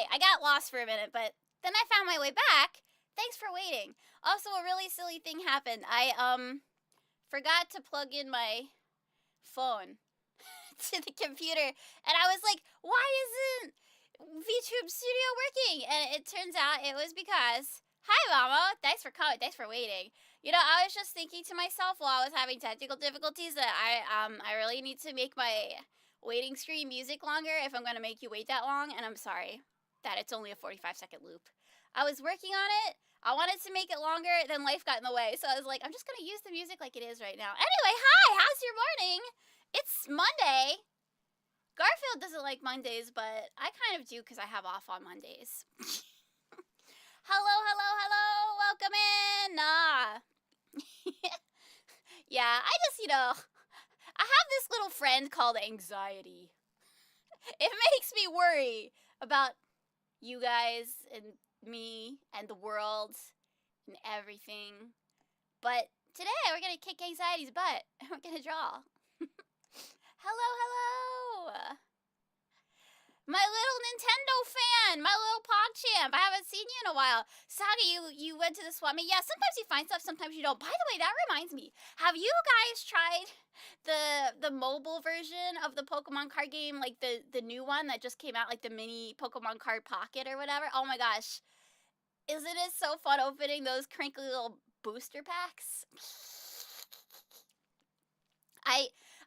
Okay, I got lost for a minute, but then I found my way back. Thanks for waiting. Also, a really silly thing happened. I forgot to plug in my phone to the computer, and I was like, why isn't VTube Studio working? And it turns out it was because, hi Mama, thanks for coming, thanks for waiting. You know, I was just thinking to myself while I was having technical difficulties that I really need to make my waiting screen music longer if I'm gonna make you wait that long, and I'm sorry that it's only a 45-second loop. I was working on it. I wanted to make it longer, then life got in the way, so I was like, I'm just gonna use the music like it is right now. Anyway, hi, how's your morning? It's Monday. Garfield doesn't like Mondays, but I kind of do because I have off on Mondays. Hello, hello, hello, welcome in. Yeah, I just, I have this little friend called anxiety. It makes me worry about you guys and me and the world and everything. But today we're gonna kick anxiety's butt and we're gonna draw. Hello, hello! My little Nintendo fan, my little PogChamp. I haven't seen you in a while. Saga, you went to the swap meet. Yeah, sometimes you find stuff, sometimes you don't. By the way, that reminds me. Have you guys tried the mobile version of the Pokemon card game, like the new one that just came out, like the mini Pokemon card pocket or whatever? Oh my gosh. Isn't it so fun opening those crinkly little booster packs?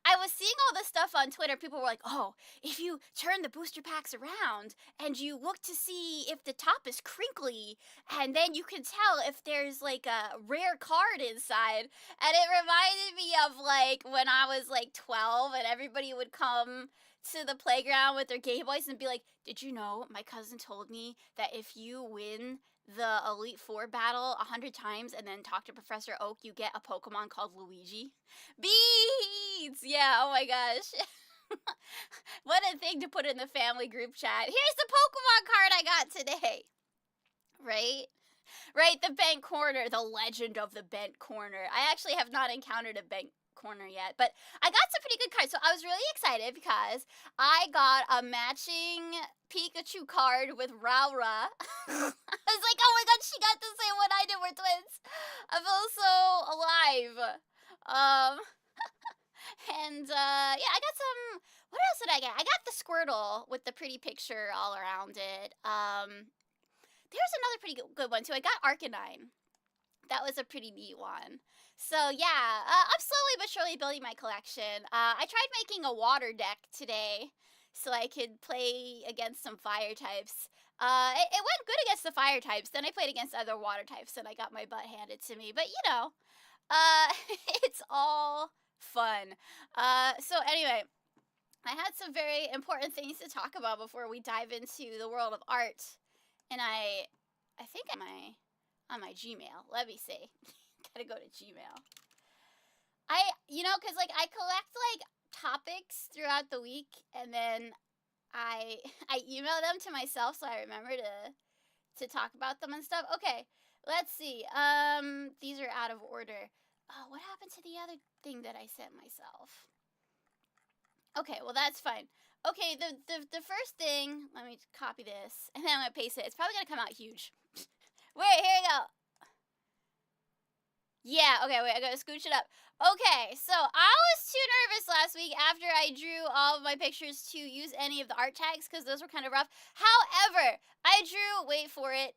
I was seeing all this stuff on Twitter. People were like, oh, if you turn the booster packs around and you look to see if the top is crinkly, and then you can tell if there's like a rare card inside. And it reminded me of like when I was like 12 and everybody would come to the playground with their Game Boys and be like, did you know my cousin told me that if you win the Elite Four battle 100 times and then talk to Professor Oak, you get a Pokemon called Luigi? Beats! Yeah, oh my gosh. What a thing to put in the family group chat. Here's the Pokemon card I got today. Right? Right, the bent corner, the legend of the bent corner. I actually have not encountered a bent corner yet, but I got some pretty good cards, so I was really excited because I got a matching Pikachu card with Rowra. I was like, oh my god, she got the same one I did, we're twins. I feel so alive. Yeah, I got some, what else did I get? I got the Squirtle with the pretty picture all around it. There's another pretty good one too. I got Arcanine. That was a pretty neat one. So yeah, I'm slowly but surely building my collection. I tried making a water deck today so I could play against some fire types. It went good against the fire types. Then I played against other water types and I got my butt handed to me. But it's all fun. So anyway, I had some very important things to talk about before we dive into the world of art. And I think on my Gmail. Let me see. Gotta go to Gmail. Cause like I collect like topics throughout the week and then I email them to myself so I remember to talk about them and stuff. Okay, let's see. These are out of order. Oh, what happened to the other thing that I sent myself? Okay, well that's fine. Okay, the first thing, let me copy this and then I'm gonna paste it. It's probably gonna come out huge. Wait, here we go. Yeah, okay, wait, I gotta scooch it up. Okay, so I was too nervous last week after I drew all of my pictures to use any of the art tags because those were kind of rough. However, I drew, wait for it.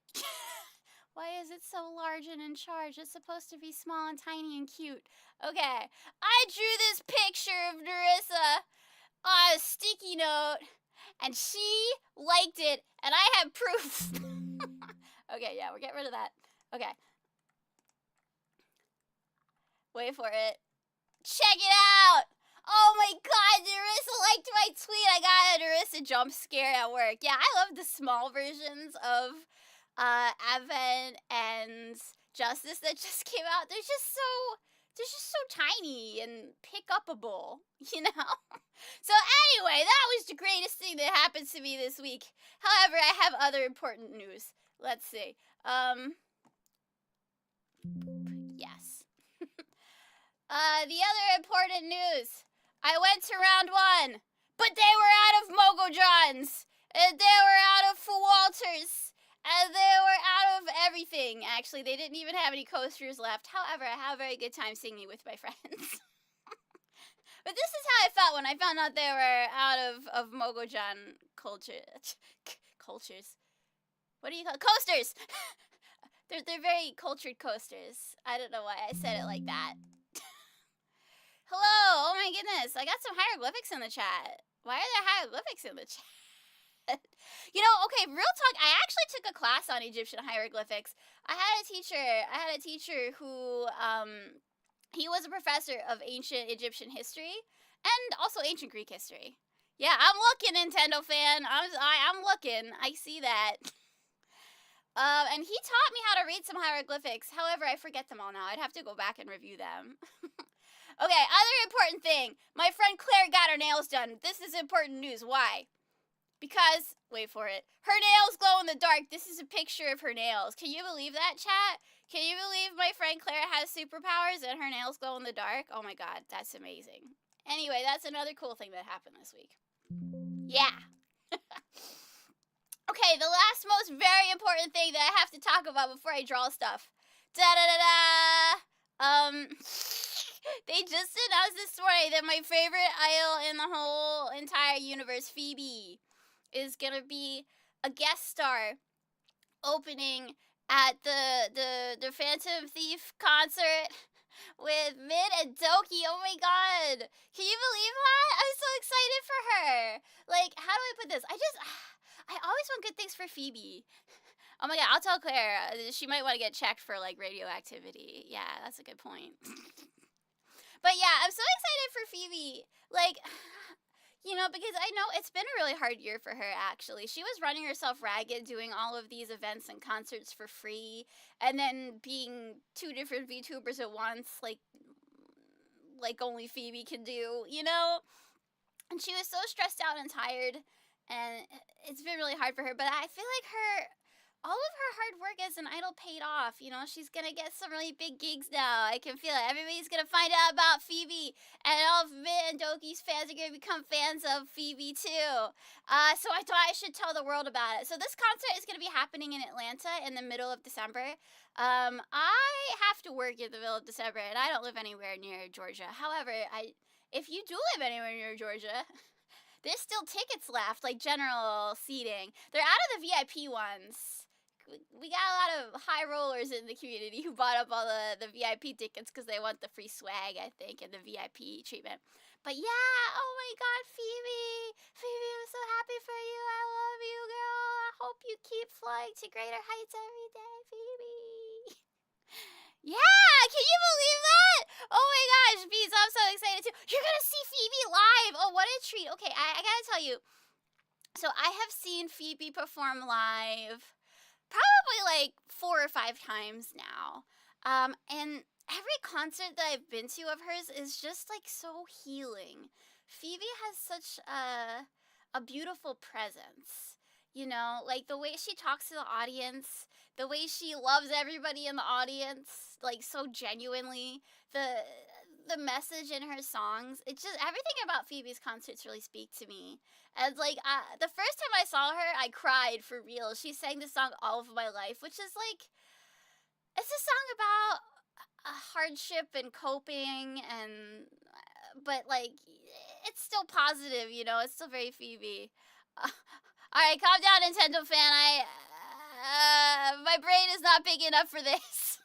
Why is it so large and in charge? It's supposed to be small and tiny and cute. Okay, I drew this picture of Nerissa on a sticky note, and she liked it, and I have proof. Okay, yeah, we'll get rid of that. Okay. Wait for it. Check it out! Oh my god, Nerissa liked my tweet. I got a Nerissa jump scare at work. Yeah, I love the small versions of Advent and Justice that just came out. They're just so tiny and pick-upable, you know? So anyway, that was the greatest thing that happened to me this week. However, I have other important news. Let's see. Yes. The other important news. I went to round 1, but they were out of Mogo Johns. And they were out of Walters. And they were out of everything. Actually, they didn't even have any coasters left. However, I had a very good time singing with my friends. But this is how I felt when I found out they were out of Mogojan cultures. What do you call it? Coasters! they're very cultured coasters. I don't know why I said it like that. Hello! Oh my goodness, I got some hieroglyphics in the chat. Why are there hieroglyphics in the chat? You know, okay, real talk, I actually took a class on Egyptian hieroglyphics. I had a teacher who, he was a professor of ancient Egyptian history and also ancient Greek history. Yeah, I'm looking, Nintendo fan. I'm looking. I see that. And he taught me how to read some hieroglyphics. However, I forget them all now. I'd have to go back and review them. Okay, other important thing. My friend Claire got her nails done. This is important news. Why? Because, wait for it, her nails glow in the dark. This is a picture of her nails. Can you believe that, chat? Can you believe my friend Claire has superpowers and her nails glow in the dark? Oh my god, that's amazing. Anyway, that's another cool thing that happened this week. Yeah. Okay, the last most very important thing that I have to talk about before I draw stuff. Da-da-da-da! They just announced this morning that my favorite idol in the whole entire universe, Phoebe, is gonna be a guest star opening at the Phantom Thief concert with Min and Doki. Oh my god. Can you believe that? I'm so excited for her. Like, how do I put this? I always want good things for Phoebe. Oh my god, I'll tell Claire. She might want to get checked for, like, radioactivity. Yeah, that's a good point. But yeah, I'm so excited for Phoebe. Like, you know, because I know it's been a really hard year for her, actually. She was running herself ragged, doing all of these events and concerts for free, and then being two different VTubers at once, like only Phoebe can do, you know? And she was so stressed out and tired, and it's been really hard for her. But I feel like all of her hard work as an idol paid off. You know, she's gonna get some really big gigs now. I can feel it. Everybody's gonna find out about Phoebe, and all of Min and Doki's fans are gonna become fans of Phoebe too. So I thought I should tell the world about it. So this concert is gonna be happening in Atlanta in the middle of December. I have to work in the middle of December, and I don't live anywhere near Georgia. However, if you do live anywhere near Georgia, there's still tickets left, like general seating. They're out of the VIP ones. We got a lot of high rollers in the community who bought up all the VIP tickets because they want the free swag, I think, and the VIP treatment. But yeah, oh my god, Phoebe! Phoebe, I'm so happy for you. I love you, girl. I hope you keep flying to greater heights every day, Phoebe. Yeah, can you believe that? Oh my gosh, Bees, I'm so excited too. You're gonna see Phoebe live. Oh, what a treat. Okay, I gotta tell you. So I have seen Phoebe perform live probably like 4 or 5 times now. And every concert that I've been to of hers is just like so healing. Phoebe has such a beautiful presence. You know, like the way she talks to the audience, the way she loves everybody in the audience, like so genuinely. The message in her songs, it's just everything about Phoebe's concerts really speak to me. And like the first time I saw her, I cried for real. She sang the song "All of My Life," which is like, it's a song about hardship and coping, and but like it's still positive, you know. It's still very Phoebe. All right, calm down, Nintendo fan. My brain is not big enough for this.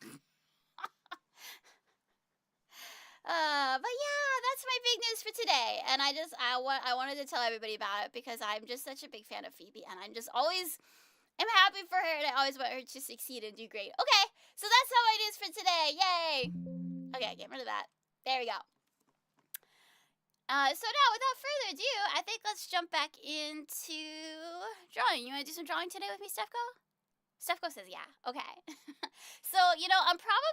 But yeah, that's my big news for today, and I wanted to tell everybody about it because I'm just such a big fan of Phoebe, and I'm happy for her, and I always want her to succeed and do great. Okay, so that's all my news for today. Yay! Okay, get rid of that. There we go. So now, without further ado, I think let's jump back into drawing. You want to do some drawing today with me, Stefko? Stefko says yeah. Okay. So, you know, I'll probably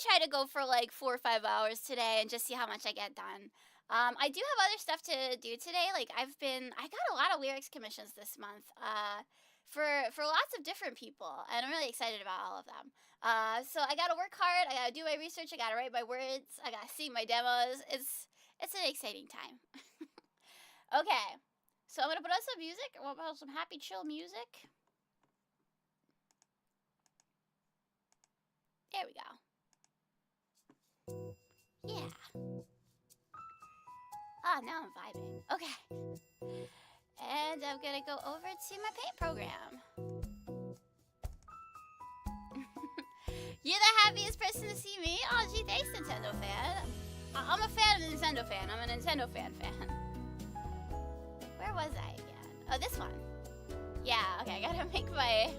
try to go for like 4 or 5 hours today and just see how much I get done. I do have other stuff to do today. Like I got a lot of lyrics commissions this month. For lots of different people, and I'm really excited about all of them. So I gotta work hard. I gotta do my research. I gotta write my words. I gotta see my demos. It's an exciting time. Okay. So I'm gonna put on some music. What about some happy, chill music? There we go. Yeah. Ah, now I'm vibing. Okay. And I'm gonna go over to my paint program. You're the happiest person to see me? Oh, gee, thanks, Nintendo fan. I'm a fan of the Nintendo fan. I'm a Nintendo fan. Where was I again? Oh, this one. Yeah, okay, I gotta make my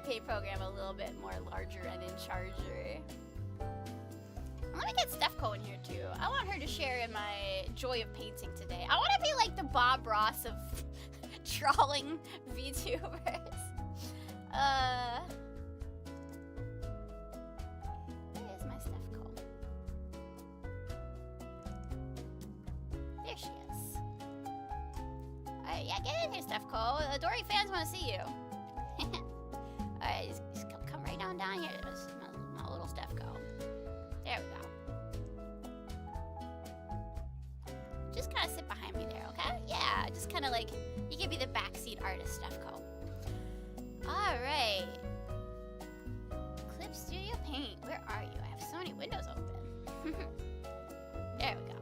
paint program a little bit more larger and in charger. I'm gonna get Stephco in here too. I want her to share in my joy of painting today. I want to be like the Bob Ross of drawing VTubers. Where is my Stephco? There she is. Alright, yeah, get in here, Stephco. Dory fans want to see you. Alright, just come right down here. There's my little Stephco. There we go. Just kind of sit behind me there, okay? Yeah, just kind of like, you can be the backseat artist, Stephco. Alright. Clip Studio Paint, where are you? I have so many windows open. There we go.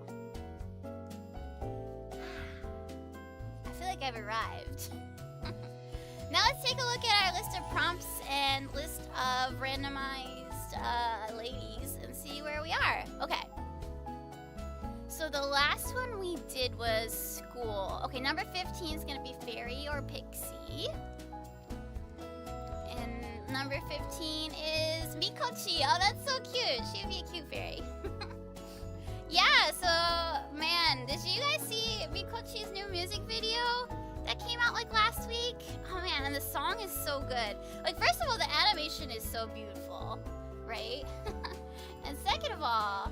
I feel like I've arrived. Now let's take a look at our list of prompts and list of randomized ladies and see where we are. Okay. So the last one we did was school. Okay, number 15 is gonna be Fairy or Pixie. And number 15 is Mikochi. Oh, that's so cute. She'd be a cute fairy. Yeah, so, man, did you guys see Mikochi's new music video that came out like last week? Oh man, and the song is so good. Like, first of all, the animation is so beautiful, right? And second of all,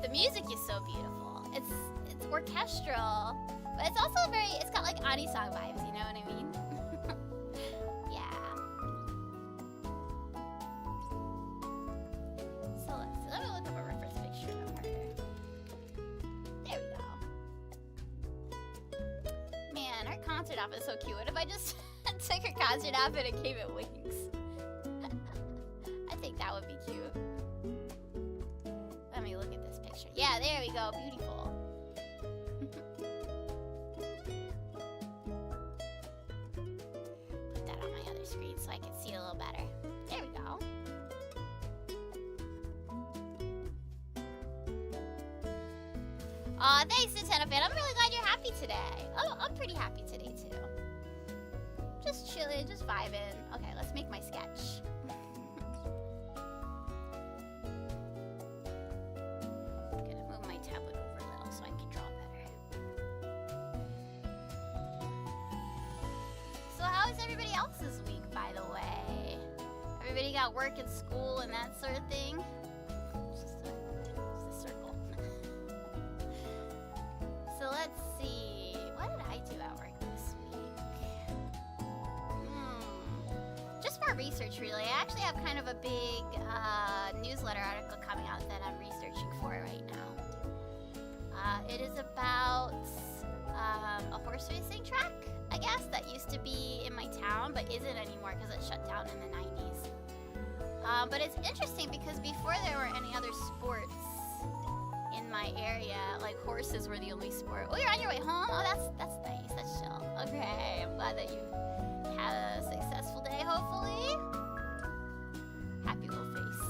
the music is so beautiful. It's orchestral, but it's also it's got like Ani-song vibes, you know what I mean? Yeah. So let me look up a reference picture of her. There we go. Man, her concert outfit is so cute. What if I just took her concert outfit and gave it wings? I think that would be cute. Let me look at this picture. Yeah, there we go. Beautiful. Put that on my other screen so I can see a little better. There we go. Aw, thanks, Nintendo fan. I'm really glad you're happy today. Oh, I'm pretty happy today, too. Just chilling, just vibing. Okay, let's make my sketch. Tablet over a little so I can draw better. So how is everybody else's week, by the way? Everybody got work and school and that sort of thing? Just a circle. So let's see. What did I do at work this week? Just more research, really. I actually have kind of a big newsletter article coming out that I'm researching for right now. It is about a horse racing track, I guess, that used to be in my town, but isn't anymore because it shut down in the 90s. But it's interesting because before there were any other sports in my area, like horses were the only sport. Oh, you're on your way home? Oh, that's nice. That's chill. Okay, I'm glad that you had a successful day, hopefully. Happy little face.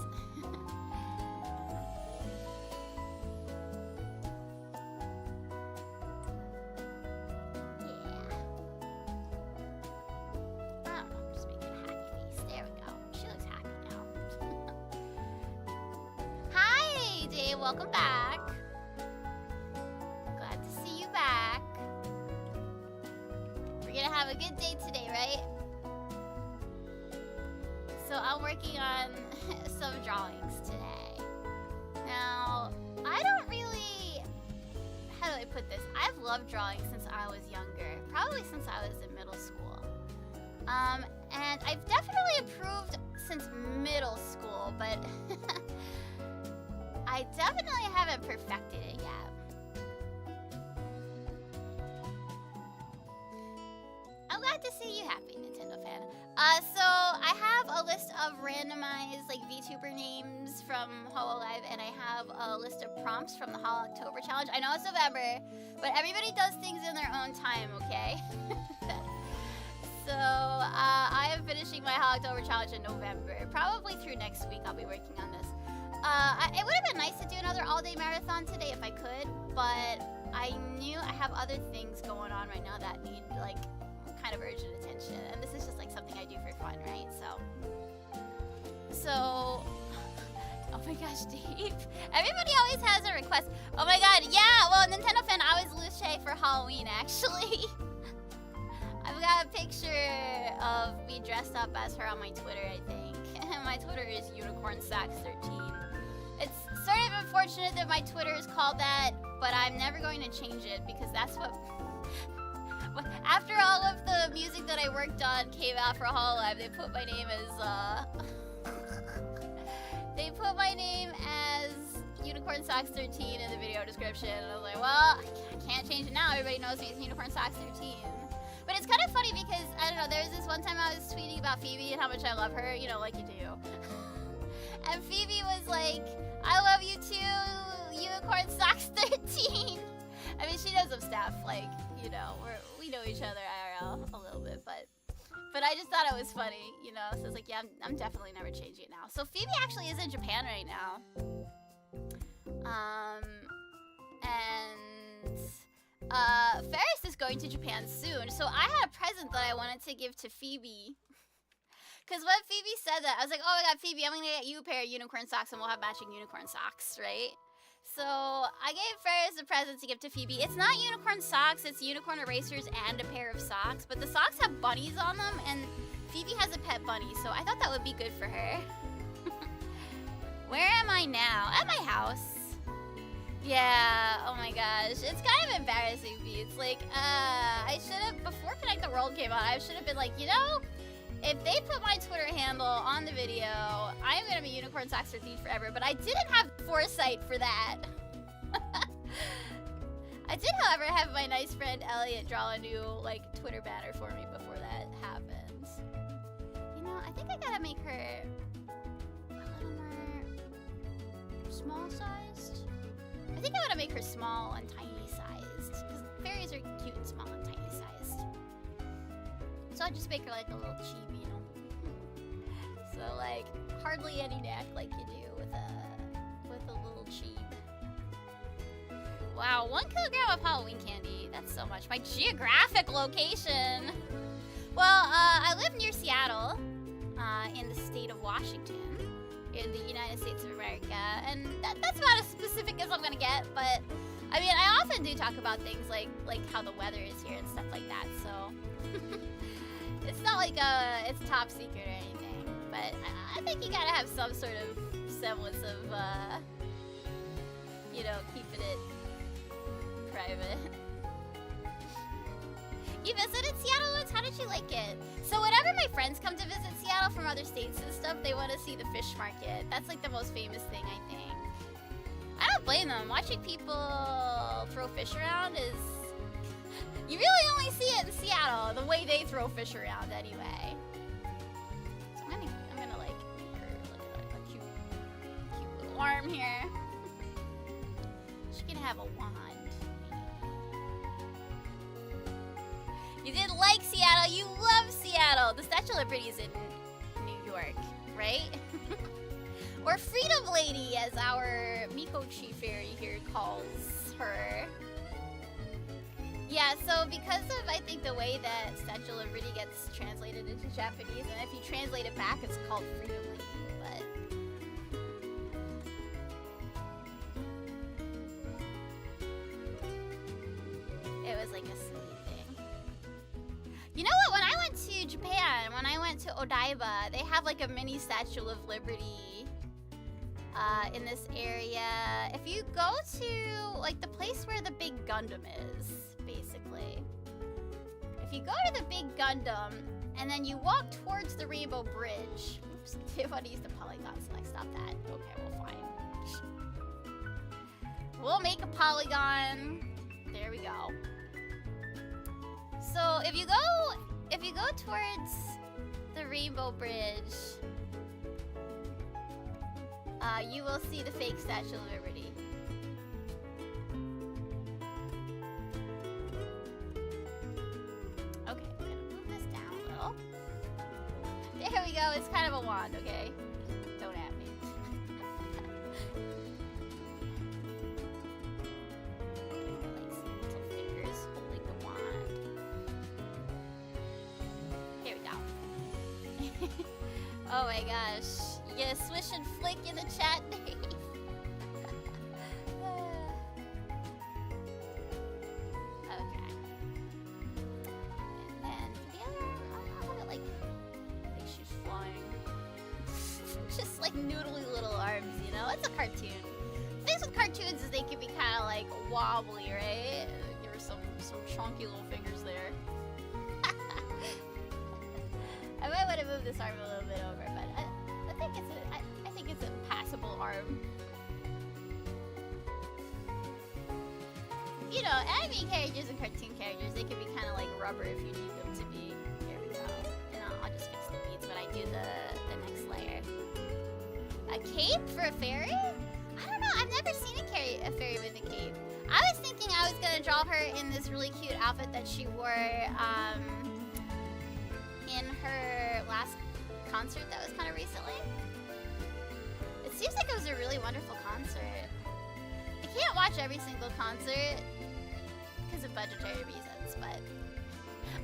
Welcome back. Glad to see you back. We're gonna have a good day today, right? So I'm working on some drawings today. Now, I don't really... How do I put this? I've loved drawing since I was younger. Probably since I was in middle school. And I've definitely improved since middle school, but... I definitely haven't perfected it yet. So I have a list of randomized like VTuber names from Hololive, and I have a list of prompts from the Hol October challenge. I know it's November, but everybody does things in their own time, okay? So I am finishing my Hol October challenge in November. Probably through next week I'll be working on this. It would have been nice to do another all-day marathon today if I could, but I knew I have other things going on right now that need like kind of urgent attention, and this is just like something I do for fun, right? So oh my gosh, Dave, everybody always has a request. Oh my god, yeah, well, Nintendo fan, I was Luce for Halloween actually. I've got a picture of me dressed up as her on my Twitter, I think. My Twitter is UnicornSax13. It's sort of unfortunate that my Twitter is called that, but I'm never going to change it because that's what after all of the music that I worked on came out for Hololive, they put my name as UnicornSox13 in the video description, and I was like, well, I can't change it now. Everybody knows me as UnicornSox13. But it's kind of funny because, I don't know, there was this one time I was tweeting about Phoebe and how much I love her, you know, like you do. And Phoebe was like, I love you too, UnicornSox13. I mean, she does some stuff, like, you know, we know each other IRL a little bit, but I just thought it was funny, you know, so it's like, yeah, I'm definitely never changing it now. So Phoebe actually is in Japan right now. Ferris is going to Japan soon, so I had a present that I wanted to give to Phoebe. Because when Phoebe said that, I was like, oh my god, Phoebe, I'm gonna get you a pair of unicorn socks and we'll have matching unicorn socks, right? So I gave Ferris a present to give to Phoebe. It's not unicorn socks, it's unicorn erasers and a pair of socks, but the socks have bunnies on them, and Phoebe has a pet bunny, so I thought that would be good for her. Where am I now? At my house. Yeah, oh my gosh. It's kind of embarrassing me. It's like, I should have, before Connect the World came out, I should have been like, you know, if they put my Twitter handle on the video, I am going to be Unicorn Socks 13 forever, but I didn't have foresight for that. I did, however, have my nice friend Elliot draw a new, like, Twitter banner for me before that happened. You know, I think I gotta make her a little more small-sized. I think I want to make her small and tiny-sized, because fairies are cute and small and tiny-sized. So I'll just make her like a little chibi, you know? So like, hardly any neck like you do with a little cheeb. Wow, 1 kilogram of Halloween candy. That's so much. My geographic location. Well, I live near Seattle, in the state of Washington, in the United States of America, and that's about as specific as I'm gonna get, but I mean, I often do talk about things like how the weather is here and stuff like that, so it's not like it's top secret or anything, but I think you gotta have some sort of semblance of, you know, keeping it private. You visited Seattle once? How did you like it? So whenever my friends come to visit Seattle from other states and stuff, they want to see the fish market. That's like the most famous thing, I think. I don't blame them. Watching people throw fish around is... You really only see it in Seattle, the way they throw fish around anyway. So I'm gonna like make her like a cute little arm here. She can have a wand. You didn't like Seattle, you love Seattle. The Statue of Liberty is in New York, right? Or Freedom Lady, as our Mikochi fairy here calls her. Yeah, so because of, I think, the way that Statue of Liberty gets translated into Japanese, and if you translate it back, it's called Freedom Lady, but... It was like a silly thing. You know what? When I went to Japan, when I went to Odaiba, they have like a mini Statue of Liberty in this area. If you go to like the place where the big Gundam is, basically. If you go to the big Gundam and then you walk towards the Rainbow Bridge. Oops, I want to use the polygon select. Stop that. Okay, well, fine. We'll make a polygon. There we go. So if you go towards the Rainbow Bridge, you will see the fake Statue of Liberty. Okay, I'm gonna move this down a little. There we go, it's kind of a wand, okay? Don't at me. Like some little fingers holding the wand. Here we go. Oh my gosh. Yeah, swish and flick in the chat, Dave. Okay. And then for the other, I'll have it like she's flying. Just like noodly little arms, you know? It's a cartoon. The thing with cartoons is they can be kind of like wobbly, right? There are some chunky little fingers there. I might want to move this arm a little bit over, but I think it's a passable arm. You know, anime characters and cartoon characters, they can be kind of like rubber if you need them to be. There we go. And I'll just fix the beads when I do the next layer. A cape for a fairy? I don't know. I've never seen a fairy with a cape. I was thinking I was gonna draw her in this really cute outfit that she wore in her last concert that was kind of recently. It seems like it was a really wonderful concert. I can't watch every single concert because of budgetary reasons, but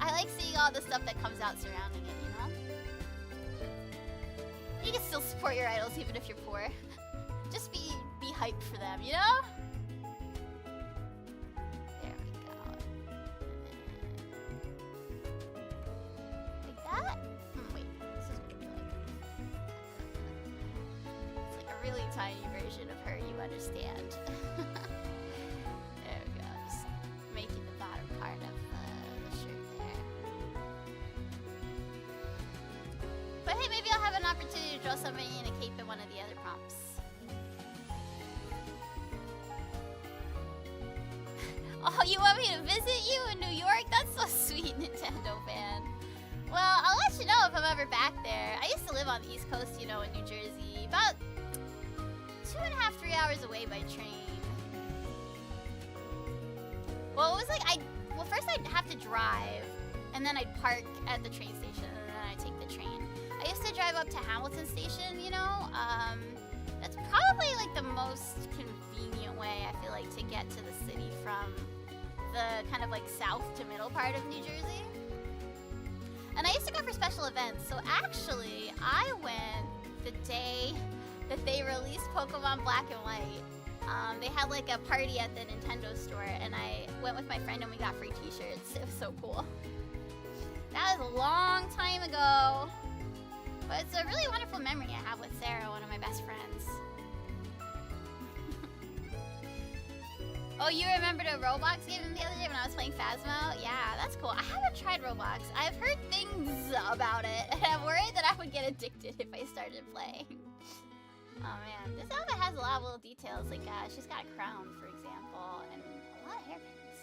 I like seeing all the stuff that comes out surrounding it, you know? You can still support your idols even if you're poor. Just be hyped for them, you know? There we go. Like that? Wait, this is what it looks like. It's like a really tiny version of her, you understand. There we go, just making the bottom part of the shirt there. But hey, maybe I'll have an opportunity to draw somebody in a cape in one of the other prompts. Oh, you want me to visit you in New York? That's so sweet, Nintendo fan. Well, I'll let you know if I'm ever back there. I used to live on the East Coast, you know, in New Jersey. About 2.5, 3 hours away by train. Well, it was like, well, first I'd have to drive, and then I'd park at the train station, and then I'd take the train. I used to drive up to Hamilton Station, you know? That's probably like the most convenient way, I feel like, to get to the city from the kind of like south to middle part of New Jersey. And I used to go for special events, so actually I went the day that they released Pokemon Black and White. They had like a party at the Nintendo store, and I went with my friend and we got free t-shirts. It was so cool. That was a long time ago. But it's a really wonderful memory I have with Sarah, one of my best friends. Oh, you remember the Roblox game the other day when I was playing Phasmo? Yeah, that's cool. I haven't tried Roblox. I've heard things about it, and I'm worried that I would get addicted if I started playing. Oh man, this outfit has a lot of little details, like she's got a crown, for example, and a lot of hairpins.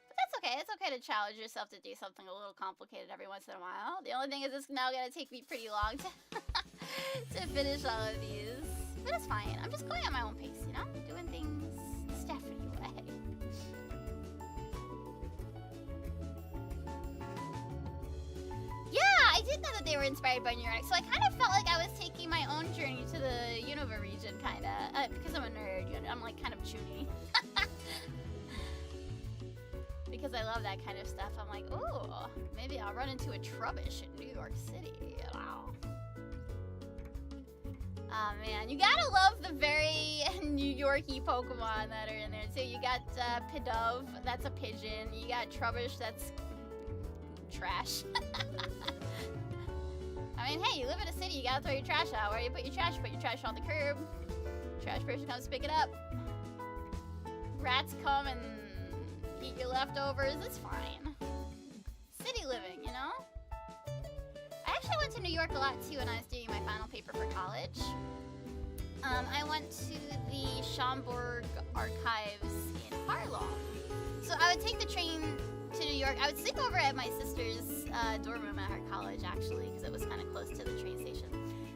But that's okay, it's okay to challenge yourself to do something a little complicated every once in a while. The only thing is it's now gonna take me pretty long to finish all of these. But it's fine, I'm just going at my own pace, you know? Doing things Stephanie way. Yeah, I did know that they were inspired by New York, so I kind of felt like I was taking my own journey to the Unova region, kind of. Because I'm a nerd, you know, I'm like kind of chuny. Because I love that kind of stuff. I'm like, ooh, maybe I'll run into a Trubbish in New York City. Wow. Oh man, you gotta love the very New York-y Pokemon that are in there too. You got Pidove, that's a pigeon. You got Trubbish, that's trash. I mean, hey, you live in a city, you gotta throw your trash out. Where you put your trash? You put your trash on the curb. Trash person comes to pick it up. Rats come and eat your leftovers. It's fine. City living, you know? I actually went to New York a lot too when I was doing my final paper for college. I went to the Schomburg Archives in Harlem. So I would take the train to New York, I would sleep over at my sister's dorm room at her college, actually, because it was kind of close to the train station.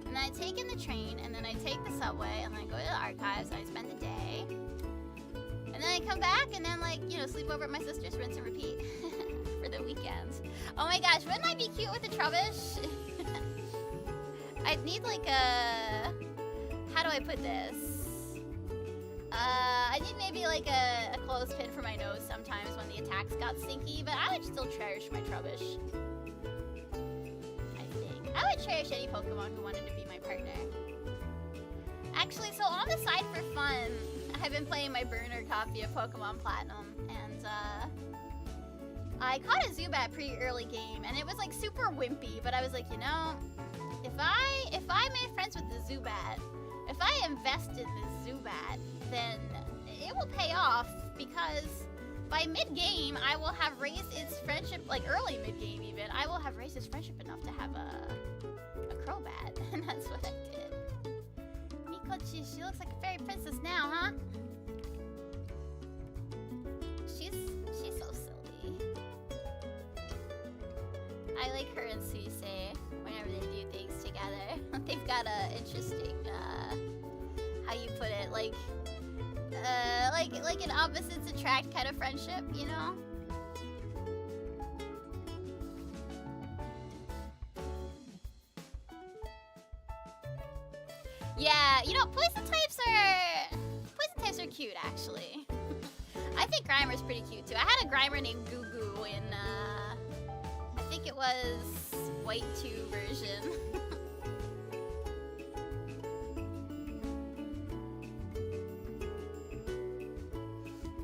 And then I'd take in the train, and then I'd take the subway, and then I'd go to the archives, and I'd spend the day. And then I'd come back, and then, like, you know, sleep over at my sister's, rinse and repeat for the weekends. Oh my gosh, wouldn't I be cute with a trubbish? I'd need, like, a... How do I put this? I need maybe like a clothespin for my nose sometimes when the attacks got stinky, but I would still cherish my trubbish. I think. I would cherish any Pokemon who wanted to be my partner. Actually, so on the side for fun, I've been playing my burner copy of Pokemon Platinum, and I caught a Zubat pretty early game, and it was like super wimpy, but I was like, you know, if I made friends with the Zubat, if I invest in this Zubat, then it will pay off, because by mid-game, I will have raised its friendship, like early mid-game even, I will have raised its friendship enough to have a Crobat, and that's what I did. Mikochi, she looks like a fairy princess now, huh? She's so silly. I like her and Suisei whenever they do things together. They've got a interesting, how you put it, like an opposites attract kind of friendship, you know? Yeah, you know, poison types are cute, actually. I think Grimer's pretty cute too. I had a Grimer named Goo Goo in I think it was White 2 version.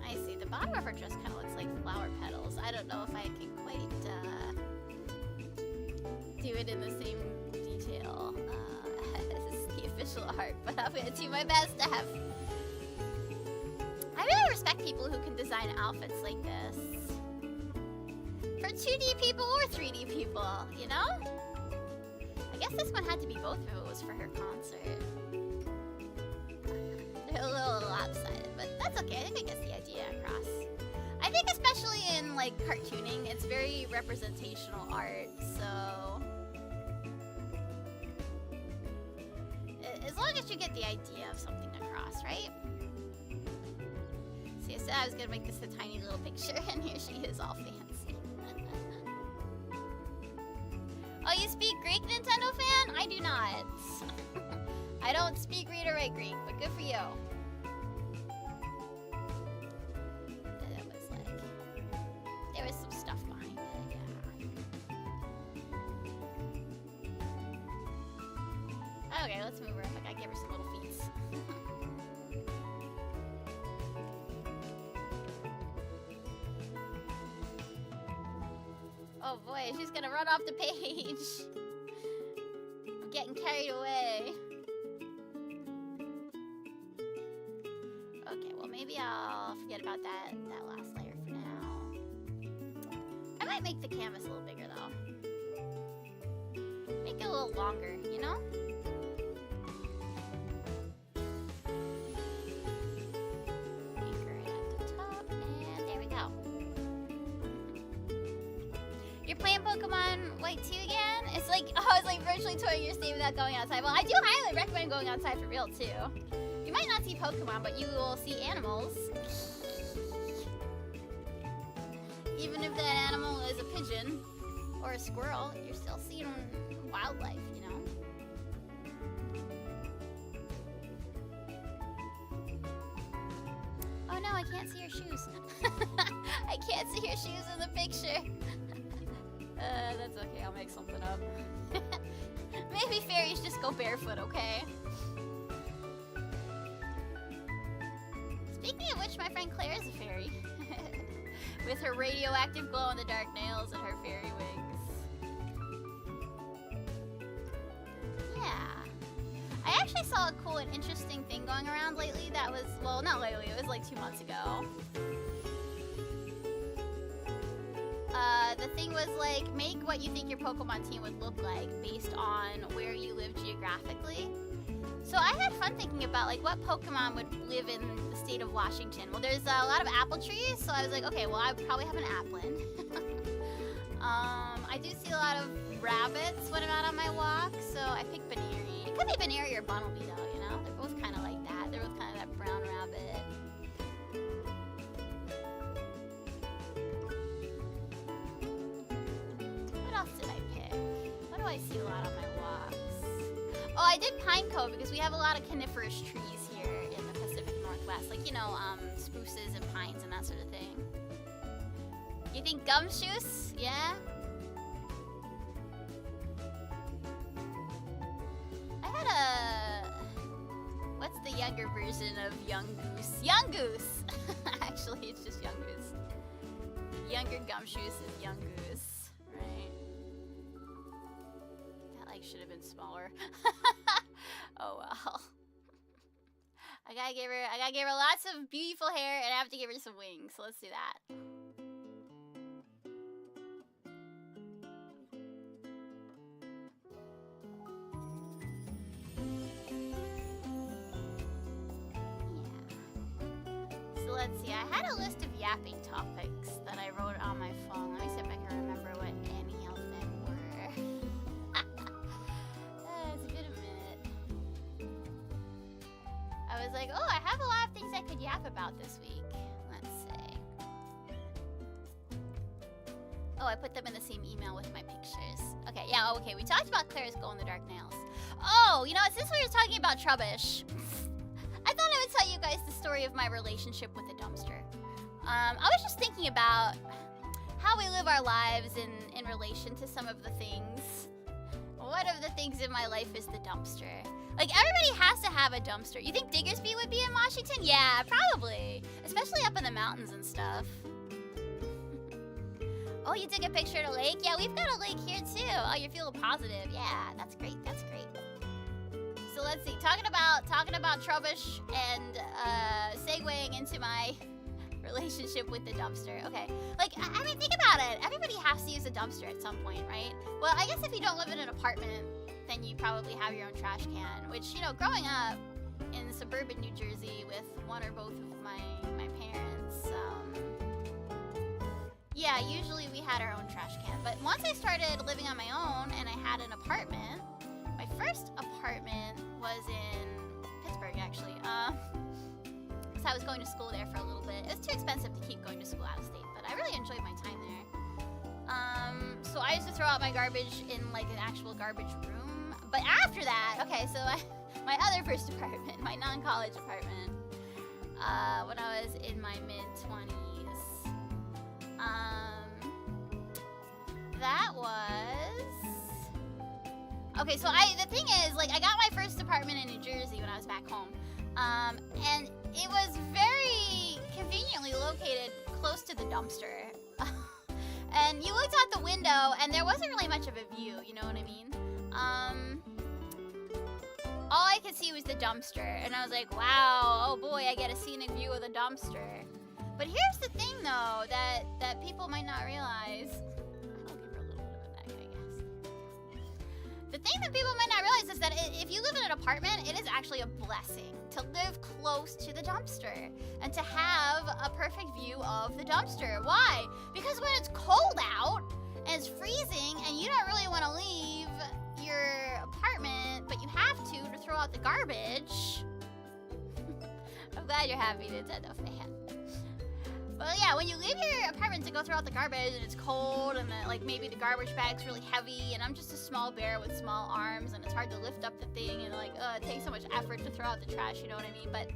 I see, the bottom of her dress kind of looks like flower petals. I don't know if I can quite do it in the same detail as the official art, but I'm gonna do my best to have... I really respect people who can design outfits like this. For 2D people or 3D people, you know? I guess this one had to be both if it was for her concert. They're a little lopsided, but that's okay. I think it gets the idea across. I think especially in, like, cartooning, it's very representational art, so... As long as you get the idea of something across, right? See, I said I was gonna make this a tiny little picture, and here she is all fancy. Oh, you speak Greek, Nintendo fan? I do not. I don't speak, read, or write Greek, but good for you. It was like... There was some stuff behind it, yeah. Okay, let's move her up. I gotta give her some little feet. Oh boy, she's gonna run off the page. I'm getting carried away. Okay, well maybe I'll forget about that last layer for now. I might make the canvas a little bigger though. Make it a little longer, you know? Anchor it at the top, and there we go. You're playing Pokemon White 2 again? It's like, oh, it's like virtually touring your state without going outside. Well, I do highly recommend going outside for real, too. You might not see Pokemon, but you will see animals. Even if that animal is a pigeon or a squirrel, you're still seeing wildlife, you know? Oh no, I can't see your shoes. I can't see your shoes in the picture. That's okay, I'll make something up. Maybe fairies just go barefoot, okay? Speaking of which, my friend Claire is a fairy. With her radioactive glow-in-the-dark nails and her fairy wings. Yeah. I actually saw a cool and interesting thing going around lately that was, well, not lately, it was like 2 months ago. The thing was like, make what you think your Pokemon team would look like based on where you live geographically. So I had fun thinking about like what Pokemon would live in the state of Washington. Well, there's a lot of apple trees, so I was like, okay, well, I would probably have an Applin. I do see a lot of rabbits when I'm out on my walk, so I picked Baneri. It could be Baneri or Bunnelby though, you know? They're both kind of like that. They're both kind of that brown rabbit. What else did I pick? What do I see a lot on my walks? Oh, I did Pine Cove because we have a lot of coniferous trees here in the Pacific Northwest. Like, you know, spruces and pines and that sort of thing. You think gumshoes? Yeah? I had a... What's the younger version of Yungoos? Yungoos! Actually, it's just Yungoos. Younger gumshoes is Yungoos, right? That like should have been smaller. Oh well. I gotta give her lots of beautiful hair, and I have to give her some wings. So let's do that. Let's see, I had a list of yapping topics that I wrote on my phone. Let me see if I can remember what any of them were. It's been a minute. I was like, oh, I have a lot of things I could yap about this week. Let's see. Oh, I put them in the same email with my pictures. Okay, yeah, okay, we talked about Claire's glow-in-the-dark nails. Oh, you know, since we were talking about Trubbish, I thought I would tell you guys the story of my relationship with the dumpster. I was just thinking about how we live our lives in relation to some of the things. One of the things in my life is the dumpster. Like, everybody has to have a dumpster. You think Diggersby would be in Washington? Yeah, probably. Especially up in the mountains and stuff. Oh, you took a picture at a lake? Yeah, we've got a lake here too. Oh, you're feeling positive. Yeah, that's great, that's great. So let's see, talking about Trubbish and segueing into my relationship with the dumpster. Okay, like, I mean, think about it. Everybody has to use a dumpster at some point, right? Well, I guess if you don't live in an apartment, then you probably have your own trash can, which, you know, growing up in suburban New Jersey with one or both of my parents, yeah, usually we had our own trash can. But once I started living on my own and I had an apartment, my first apartment was in Pittsburgh, actually. So I was going to school there for a little bit. It was too expensive to keep going to school out of state, but I really enjoyed my time there. So I used to throw out my garbage in like an actual garbage room. But after that, okay, so my other first apartment, my non-college apartment, when I was in my mid-20s, that was... Okay, so the thing is, like, I got my first apartment in New Jersey when I was back home. And it was very conveniently located close to the dumpster. And you looked out the window, and there wasn't really much of a view, you know what I mean? All I could see was the dumpster, and I was like, wow, oh boy, I get a scenic view of the dumpster. But here's the thing, though, that people might not realize. I'll give her a little bit of a back, I guess. The thing that people might not realize is that if you live in an apartment, it is actually a blessing to live close to the dumpster and to have a perfect view of the dumpster. Why? Because when it's cold out and it's freezing and you don't really want to leave your apartment, but you have to throw out the garbage. I'm glad you're happy, Nintendo fan. But yeah, when you leave your apartment to go throw out the garbage and it's cold and like maybe the garbage bag's really heavy and I'm just a small bear with small arms and it's hard to lift up the thing and like, it takes so much effort to throw out the trash, you know what I mean? But,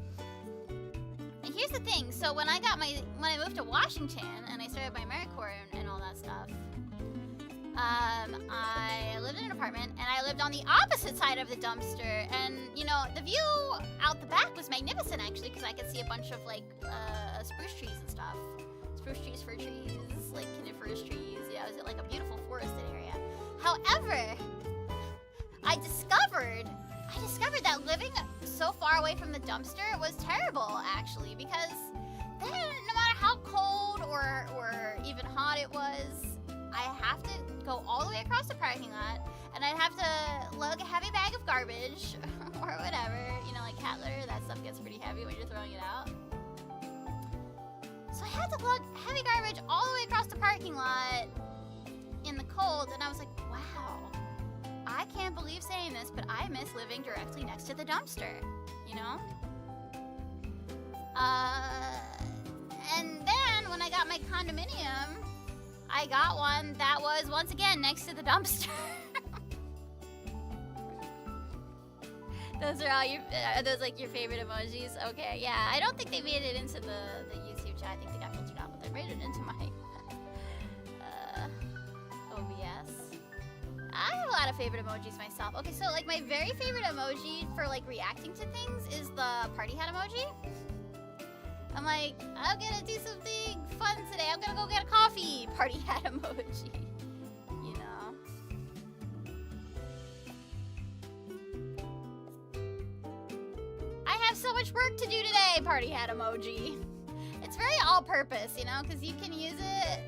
and here's the thing, so when I moved to Washington and I started my AmeriCorps and all that stuff, I lived in an apartment and I lived on the opposite side of the dumpster, and you know, the view out the back was magnificent actually because I could see a bunch of like spruce trees and stuff. Spruce trees, fir trees, like coniferous trees. Yeah, it was like a beautiful forested area. However, I discovered that living so far away from the dumpster was terrible actually, because then no matter how cold or even hot it was, I have to go all the way across the parking lot, and I'd have to lug a heavy bag of garbage, or or whatever. You know, like cat litter, that stuff gets pretty heavy when you're throwing it out. So I had to lug heavy garbage all the way across the parking lot in the cold, and I was like, wow, I can't believe saying this, but I miss living directly next to the dumpster, you know? And then when I got my condominium, I got one that was once again next to the dumpster. Those are all your, are those like your favorite emojis? Okay, yeah, I don't think they made it into the YouTube chat. I think they got filtered out, but they made it into my OBS. I have a lot of favorite emojis myself. Okay, so like my very favorite emoji for like reacting to things is the party hat emoji. I'm like, I'm gonna do something fun today. I'm gonna go get a coffee. Party hat emoji. You know? I have so much work to do today. Party hat emoji. It's very all-purpose, you know? Because you can use it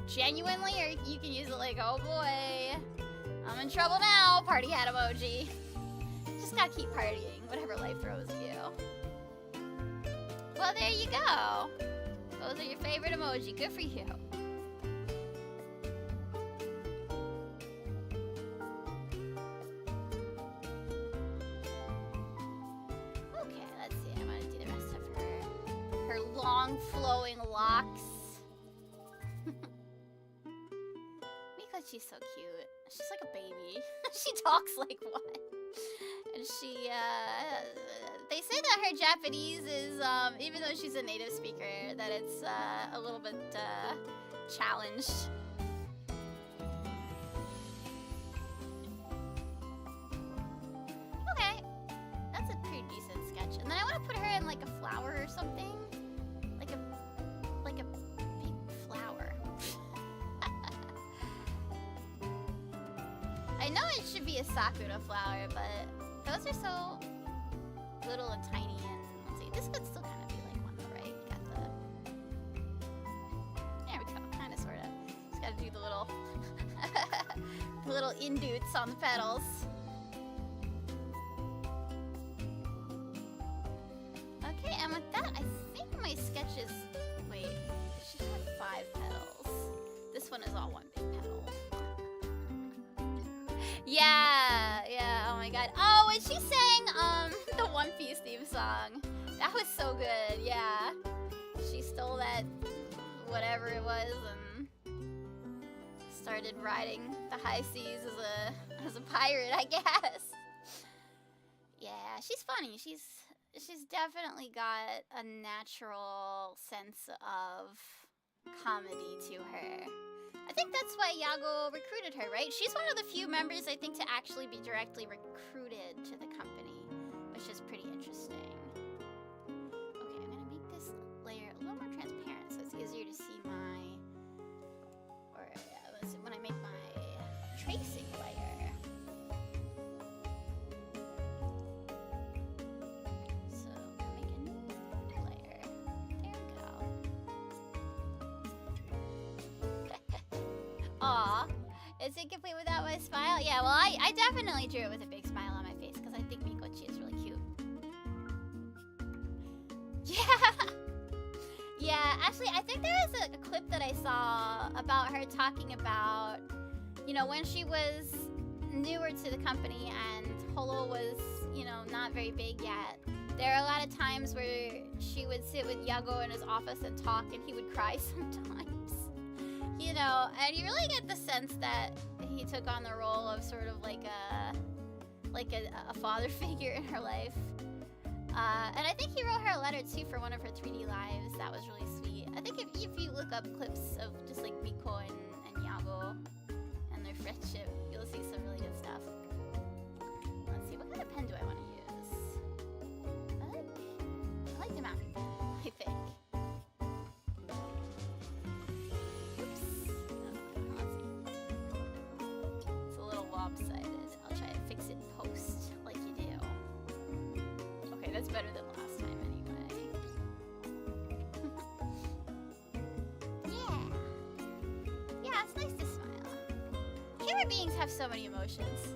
genuinely, or you can use it like, oh boy, I'm in trouble now. Party hat emoji. Just gotta keep partying, whatever life throws you. Well, there you go. Those are your favorite emoji. Good for you. Okay, let's see. I'm gonna do the rest of her long flowing locks. Miko, she's so cute. She's like a baby. She talks like one. And she, they say that her Japanese is, even though she's a native speaker, that it's a little bit challenged. Okay, that's a pretty decent sketch. And then I want to put her in like a flower or something, like a big flower. I know it should be a sakura flower, but those are so little and tiny, and let's see, this could still kind of be like one though, right? You got the, there we go, kind of, sort of. Just gotta do the little, the little indutes on the petals. Okay, and with that, I think my sketch is, wait, it should have 5 petals. This one is all one big petal. Yeah, oh my god. Oh, and she sang the One Piece theme song. That was so good, yeah. She stole that, whatever it was, and started riding the high seas as a pirate, I guess. Yeah, she's funny. She's definitely got a natural sense of comedy to her. I think that's why Yago recruited her, right? She's one of the few members, I think, to actually be directly recruited to the company, which is pretty interesting. Okay, I'm gonna make this layer a little more transparent so it's easier to see my, or let's see, when I make my tracing layer. So I'm gonna make a new layer. There we go. Aw, is it complete without my smile? Yeah, well, I definitely drew it with a big smile on my face because I think Mikochi is really cute. Yeah! Yeah, actually, I think there was a clip that I saw about her talking about, you know, when she was newer to the company and Holo was, you know, not very big yet. There are a lot of times where she would sit with Yago in his office and talk, and he would cry sometimes. You know, and you really get the sense that he took on the role of sort of like a father figure in her life. And I think he wrote her a letter too for one of her 3D lives. That was really sweet. I think if you look up clips of just like Miko and Yago and their friendship, you'll see some really good stuff. Let's see, what kind of pen do I want to use? I like the mapping pen, I think. Lopsided. I'll try to fix it post like you do. Okay, that's better than last time anyway. Yeah. Yeah, it's nice to smile. Human beings have so many emotions.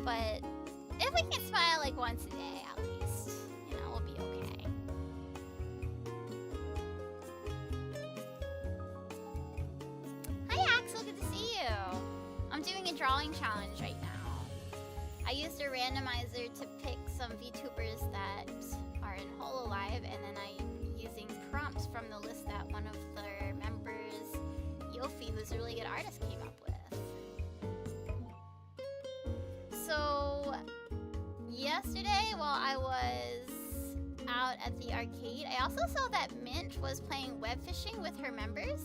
But if we can smile like once a day at least, you know, we'll be okay. Hi Axel, good to see you. I'm doing a drawing challenge right now. I used a randomizer to pick some VTubers that are in Hololive, and then I'm using prompts from the list that one of their members, Yofi, who's a really good artist, came up with. So yesterday, while I was out at the arcade, I also saw that Mint was playing web fishing with her members.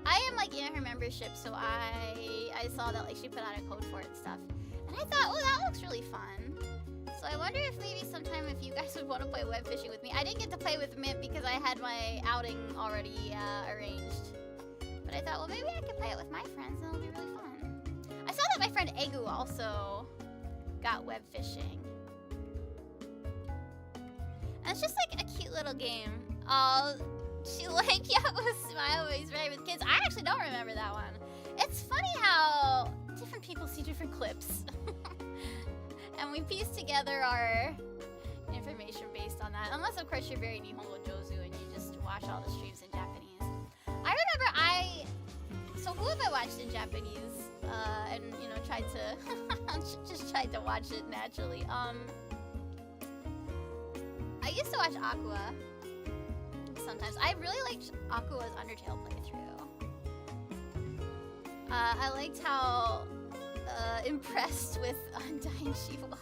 I am like in her membership, so I saw that like she put out a code for it and stuff. And I thought, oh, that looks really fun. So I wonder if maybe sometime if you guys would want to play web fishing with me. I didn't get to play with Mint because I had my outing already arranged. But I thought, well, maybe I could play it with my friends and it'll be really fun. I saw that my friend Egu also got web fishing. And it's just like a cute little game. Oh, she like Yahoo Smile when he's right with kids. I actually don't remember that one. It's funny how different people see different clips. And we piece together our information based on that. Unless, of course, you're very Nihongo Jozu and you just watch all the streams in Japanese. I remember so who have I watched in Japanese? And, you know, tried to, just tried to watch it naturally. I used to watch Aqua sometimes. I really liked Aqua's Undertale playthrough. I liked how impressed with Undyne she was.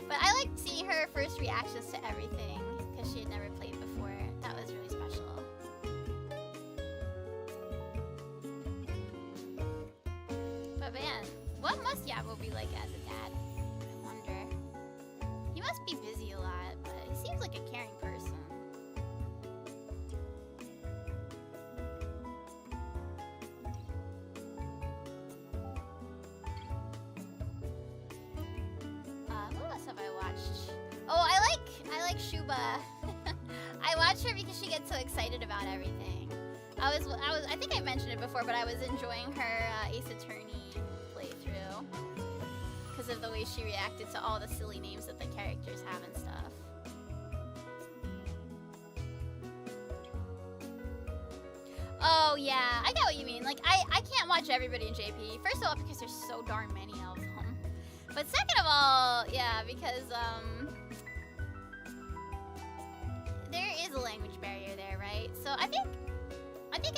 But I liked seeing her first reactions to everything because she had never played before. That was really special. But man, what must Yabo be like as a dad? I wonder. He must be busy a lot, but he seems like a caring person. Who else have I watched? Oh, I like Shuba. I watch her because she gets so excited about everything. I think I mentioned it before, but I was enjoying her Ace Attorney playthrough because of the way she reacted to all the silly names that the characters have and stuff. Oh yeah, I get what you mean. Like I can't watch everybody in JP. First of all, because there's so darn many of them. But second of all, yeah, because there is a language barrier there, right? So I think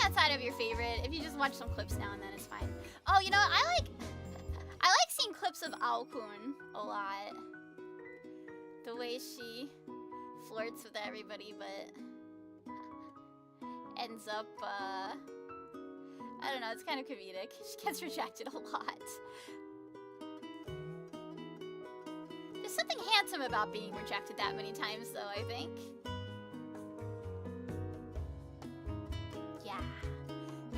outside of your favorite, if you just watch some clips now and then, it's fine. Oh, you know, I like seeing clips of Aokun a lot. The way she flirts with everybody, but ends up, I don't know, it's kind of comedic. She gets rejected a lot. There's something handsome about being rejected that many times, though, I think. Yeah.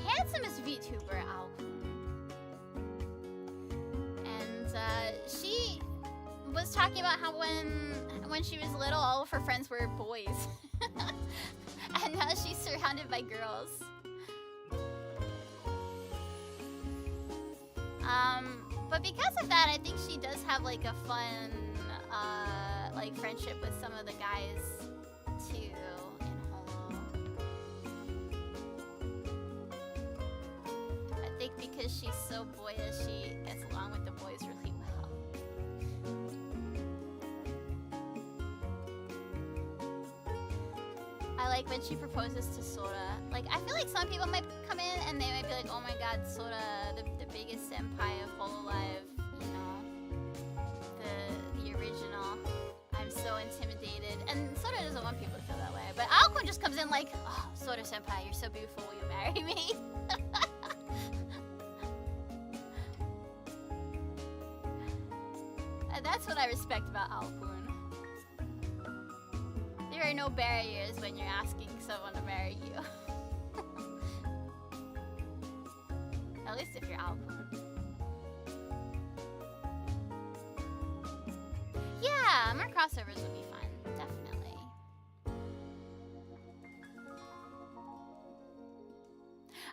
Handsomest VTuber, Aokun. And, she was talking about how when she was little, all of her friends were boys. And now she's surrounded by girls. But because of that, I think she does have like a fun, like friendship with some of the guys too in Holo. I think because she's so boyish, she gets along with the boys really well. I like when she proposes to Sora. Like, I feel like some people might come in and they might be like, oh my god, Sora, the biggest senpai of Hololive, you know, the original. I'm so intimidated. And Sora doesn't want people to feel that way. But Aokun just comes in like, oh, Sora senpai, you're so beautiful, will you marry me? And that's what I respect about Aokun. There are no barriers when you're asking someone to marry you. At least if you're Aokun. Yeah, more crossovers would be fun, definitely.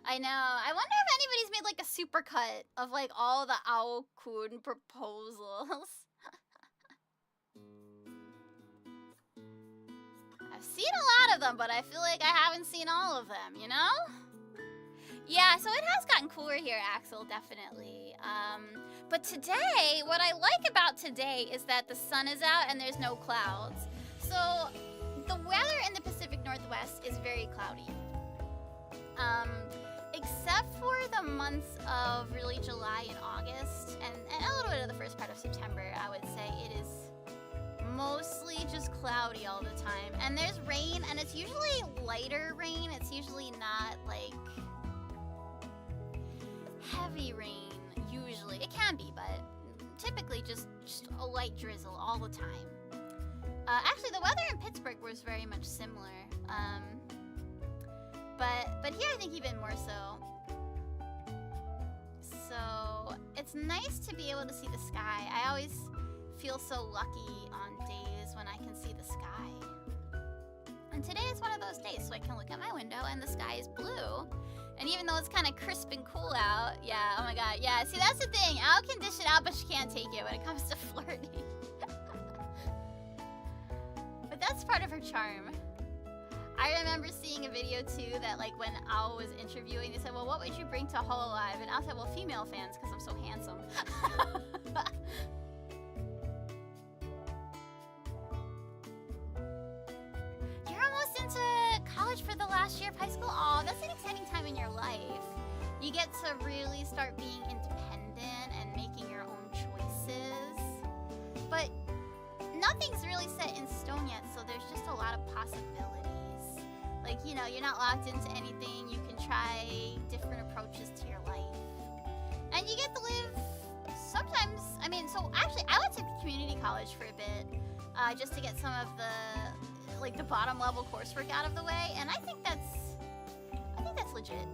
I know. I wonder if anybody's made like a supercut of like all the Aokun proposals. I've seen a lot of them, but I feel like I haven't seen all of them, you know? Yeah, so it has gotten cooler here, Axel, definitely. But today, what I like about today is that the sun is out and there's no clouds. So the weather in the Pacific Northwest is very cloudy. Except for the months of really July and August, and a little bit of the first part of September, I would say it is mostly just cloudy all the time. And there's rain, and it's usually lighter rain. It's usually not like heavy rain, usually. It can be, but typically just a light drizzle all the time. Actually, the weather in Pittsburgh was very much similar. But here I think even more so. So it's nice to be able to see the sky. I always feel so lucky on days when I can see the sky. And today is one of those days, so I can look out my window and the sky is blue. And even though it's kind of crisp and cool out, yeah, oh my god, yeah, see that's the thing. Al can dish it out, but she can't take it when it comes to flirting. But that's part of her charm. I remember seeing a video too that like when Al was interviewing, they said, well, what would you bring to Hololive? And Al said, well, female fans, because I'm so handsome. You're almost into college for the last year of high school? Oh, that's an exciting time in your life. You get to really start being independent and making your own choices. But nothing's really set in stone yet, so there's just a lot of possibilities. Like, you know, you're not locked into anything. You can try different approaches to your life. And you get to live sometimes, I mean, so actually I went to community college for a bit, just to get some of the, like the bottom level coursework out of the way. And I think that's legit.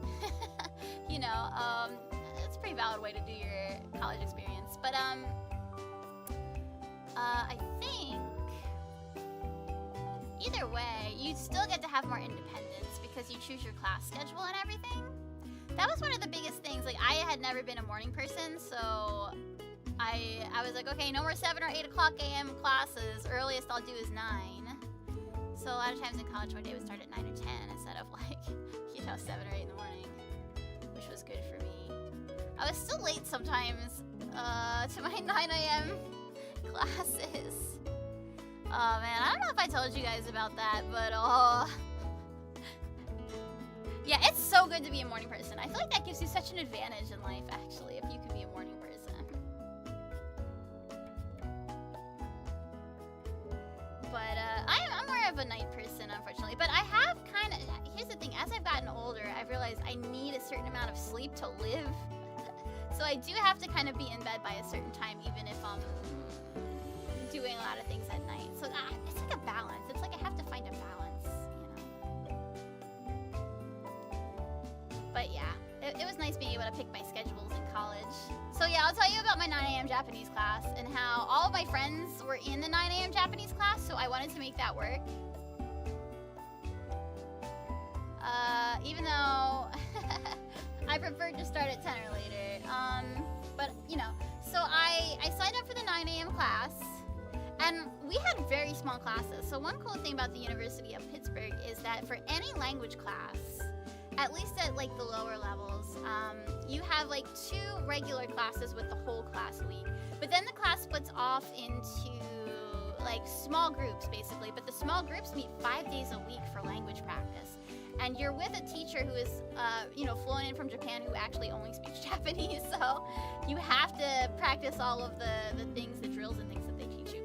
You know, it's a pretty valid way to do your college experience. But, I think either way, you still get to have more independence because you choose your class schedule and everything. That was one of the biggest things. Like, I had never been a morning person, so I was like, okay, no more 7 or 8 o'clock a.m. classes. Earliest I'll do is 9. So a lot of times in college, my day would start at 9 or 10 instead of like, you know, 7 or 8 in the morning, which was good for me. I was still late sometimes to my 9 a.m. classes. Oh man, I don't know if I told you guys about that, but yeah, it's so good to be a morning person. I feel like that gives you such an advantage in life, actually, if you can be a morning person. But I'm more of a night person, unfortunately. But I have kind of, here's the thing, as I've gotten older, I've realized I need a certain amount of sleep to live. So I do have to kind of be in bed by a certain time, even if I'm doing a lot of things at night. So it's like a balance. It's like I have to find a balance, you know. But yeah, it was nice being able to pick my schedules in college. So yeah, I'll tell you about my 9 a.m. Japanese class and how all of my friends were in the 9 a.m. Japanese class, so I wanted to make that work. Even though I prefer to start at 10 or later. But, you know, so I signed up for the 9 a.m. class. And we had very small classes. So one cool thing about the University of Pittsburgh is that for any language class, at least at like the lower levels, you have like 2 regular classes with the whole class week. But then the class splits off into like small groups basically. But the small groups meet 5 days a week for language practice. And you're with a teacher who is, you know, flown in from Japan who actually only speaks Japanese. So you have to practice all of the things, the drills and things that they teach you.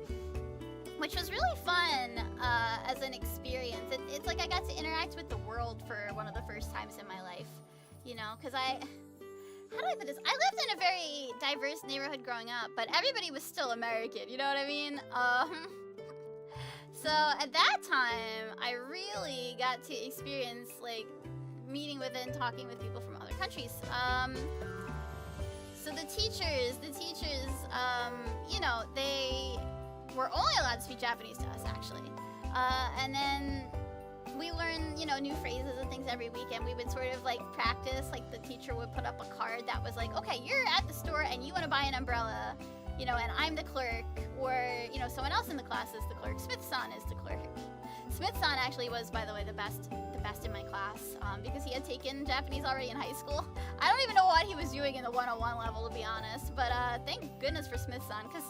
Which was really fun as an experience. It's like I got to interact with the world for one of the first times in my life, you know, because how do I put this? I lived in a very diverse neighborhood growing up, but everybody was still American, you know what I mean? So at that time, I really got to experience like meeting with and talking with people from other countries. So the teachers, you know, they were only allowed to speak Japanese to us, actually. And then we learn, you know, new phrases and things every week, and we would sort of like practice. Like the teacher would put up a card that was like, okay, you're at the store and you want to buy an umbrella, you know, and I'm the clerk, or you know, someone else in the class is the clerk. Smith-san is the clerk. Smith-san actually was, by the way, the best in my class, because he had taken Japanese already in high school. I don't even know what he was doing in the 101 level, to be honest, but thank goodness for Smith-san, because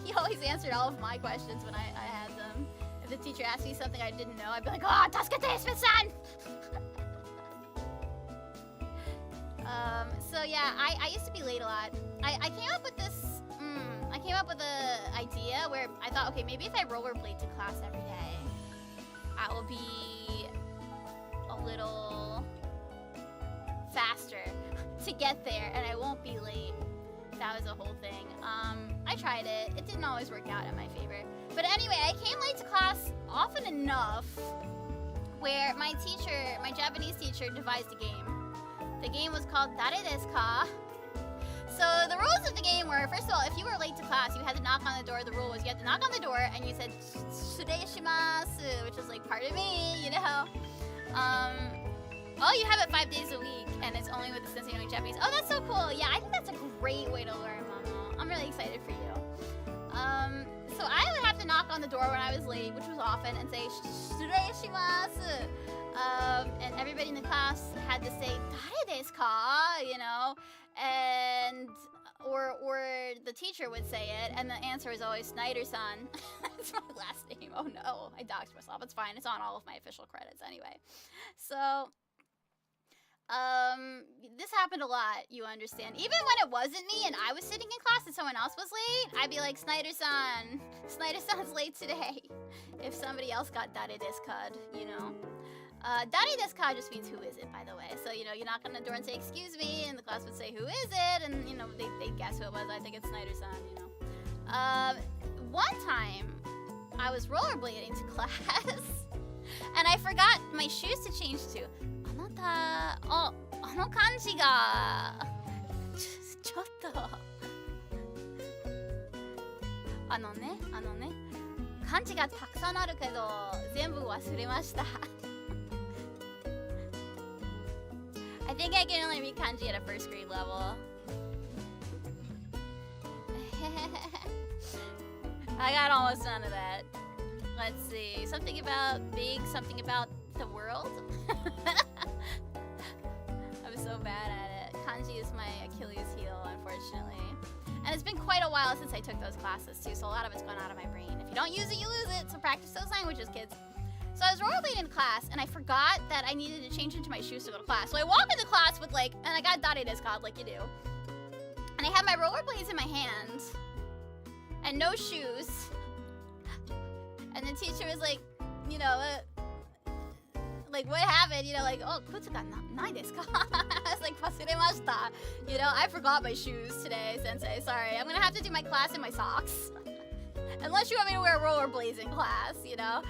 he always answered all of my questions when I had them. If the teacher asked me something I didn't know, I'd be like, oh, tasukete, Smith-san! So yeah, I used to be late a lot. I came up with this, I came up with an idea where I thought, okay, maybe if I rollerblade to class every day, I will be a little faster to get there, and I won't be late. That was a whole thing. I tried it. It didn't always work out in my favor. But anyway, I came late to class often enough where my Japanese teacher devised a game. The game was called Dare desu ka? So the rules of the game were, first of all, if you were late to class, you had to knock on the door. The rule was you had to knock on the door and you said, "Sureishimasu," which is like, pardon me, you know. Oh, you have it 5 days a week, and it's only with the sensei knowing Japanese. Oh, that's so cool. Yeah, I think that's a great way to learn, Mama. I'm really excited for you. So I would have to knock on the door when I was late, which was often, and say, "Sureishimasu." And everybody in the class had to say, "Dare desu ka?" You know, and or the teacher would say it, and the answer was always Snyder-san. That's my last name. Oh no, I doxed myself. It's fine. It's on all of my official credits anyway. So this happened a lot, you understand. Even when it wasn't me and I was sitting in class and someone else was late, I'd be like, Snyder-san, Snyder-san's late today. If somebody else got dare desu ka, you know. Dare desu ka just means who is it, by the way. So, you know, you knock on the door and say, excuse me, and the class would say, who is it? And, you know, they'd guess who it was. I think it's Snyder-san, you know. One time, I was rollerblading to class, and I forgot my shoes to change to. あの漢字がちょっとあのね漢字がたくさんあるけど全部忘れました。I think I can only read kanji at a first grade level. I got almost none of that. Let's see. Something about big, something about the world. I'm so bad at it. Kanji is my Achilles heel, unfortunately. And it's been quite a while since I took those classes too, so a lot of it's gone out of my brain. If you don't use it, you lose it. So practice those languages, kids. So I was rollerblading in class, and I forgot that I needed to change into my shoes to go to class. So I walk into class with and I got dare desu ka like you do. And I have my rollerblades in my hand, and no shoes. And the teacher was like, you know, like, what happened? You know, like, oh, kutsu ga nai desu ka? I was like, wasuremashita. You know, I forgot my shoes today, sensei. Sorry, I'm gonna have to do my class in my socks. Unless you want me to wear rollerblades in class, you know?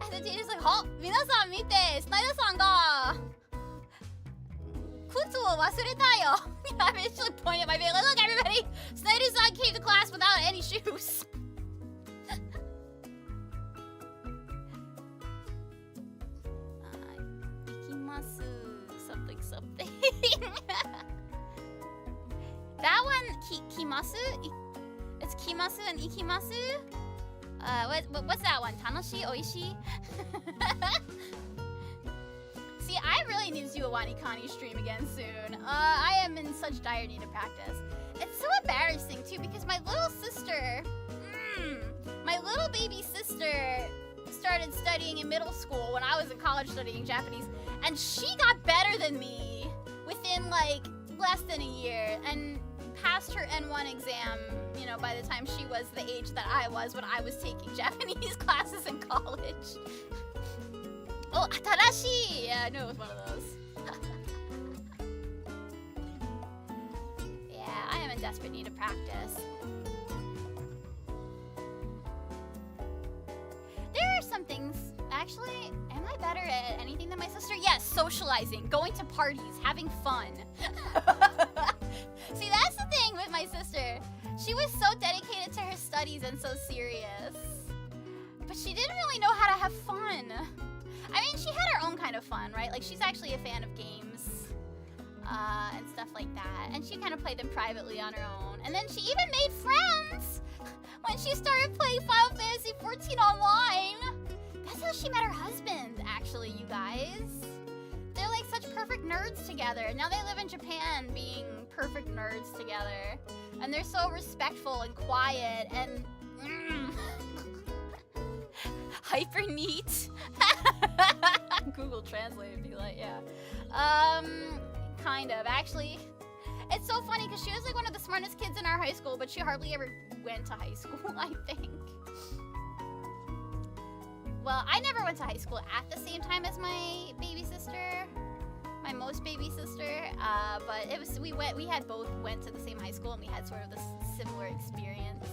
And the teacher's like, oh, 皆さん見て、スナイダーさんが靴を忘れたよ. I'm actually pointing at my face like, look, everybody, Snyder-san came to class without any shoes. Ikimasu, something. That one, kimasu? It's kimasu and ikimasu? What's that one? Tanoshi? Oishi? See, I really need to do a Wanikani stream again soon. I am in such dire need of practice. It's so embarrassing, too, because my little sister... my little baby sister started studying in middle school when I was in college studying Japanese, and she got better than me within, like, less than a year, and passed her N1 exam, you know, by the time she was the age that I was when I was taking Japanese classes in college. Oh, atarashi! Yeah, I knew it was one of those. Yeah, I am in desperate need of practice. There are some things, actually, am I better at anything than my sister? Yes, socializing, going to parties, having fun. See, that's the thing with my sister. She was so dedicated to her studies and so serious. But she didn't really know how to have fun. fun, right? Like, she's actually a fan of games and stuff like that. And she kind of played them privately on her own. And then she even made friends when she started playing Final Fantasy XIV online. That's how she met her husband, actually, you guys. They're like such perfect nerds together. Now they live in Japan being perfect nerds together. And they're so respectful and quiet and... hyper neat. Google Translate would be like, yeah. Kind of. Actually, it's so funny because she was like one of the smartest kids in our high school, but she hardly ever went to high school, I think. Well, I never went to high school at the same time as my baby sister, my most baby sister, but it was we had both went to the same high school and we had sort of this similar experience.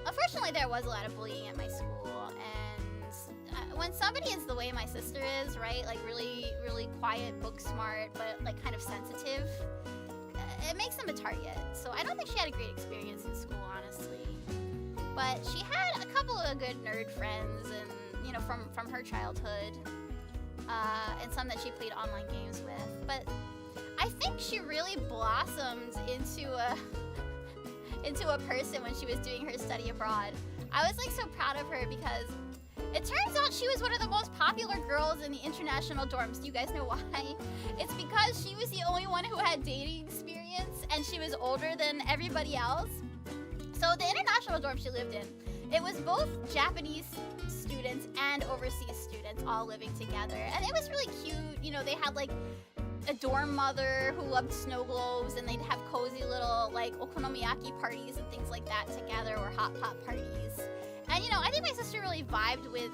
Unfortunately, there was a lot of bullying at my school, and when somebody is the way my sister is, right, like really, really quiet, book smart, but like kind of sensitive, it makes them a target. So I don't think she had a great experience in school, honestly. But she had a couple of good nerd friends, and you know, from her childhood, and some that she played online games with. But I think she really blossomed into a person when she was doing her study abroad. I was like so proud of her because it turns out she was one of the most popular girls in the international dorms. Do you guys know why? It's because she was the only one who had dating experience and she was older than everybody else. So the international dorm she lived in, it was both Japanese students and overseas students all living together. And it was really cute. You know, they had like a dorm mother who loved snow globes, and they'd have cozy little like okonomiyaki parties and things like that together, or hot pot parties. And you know, I think my sister really vibed with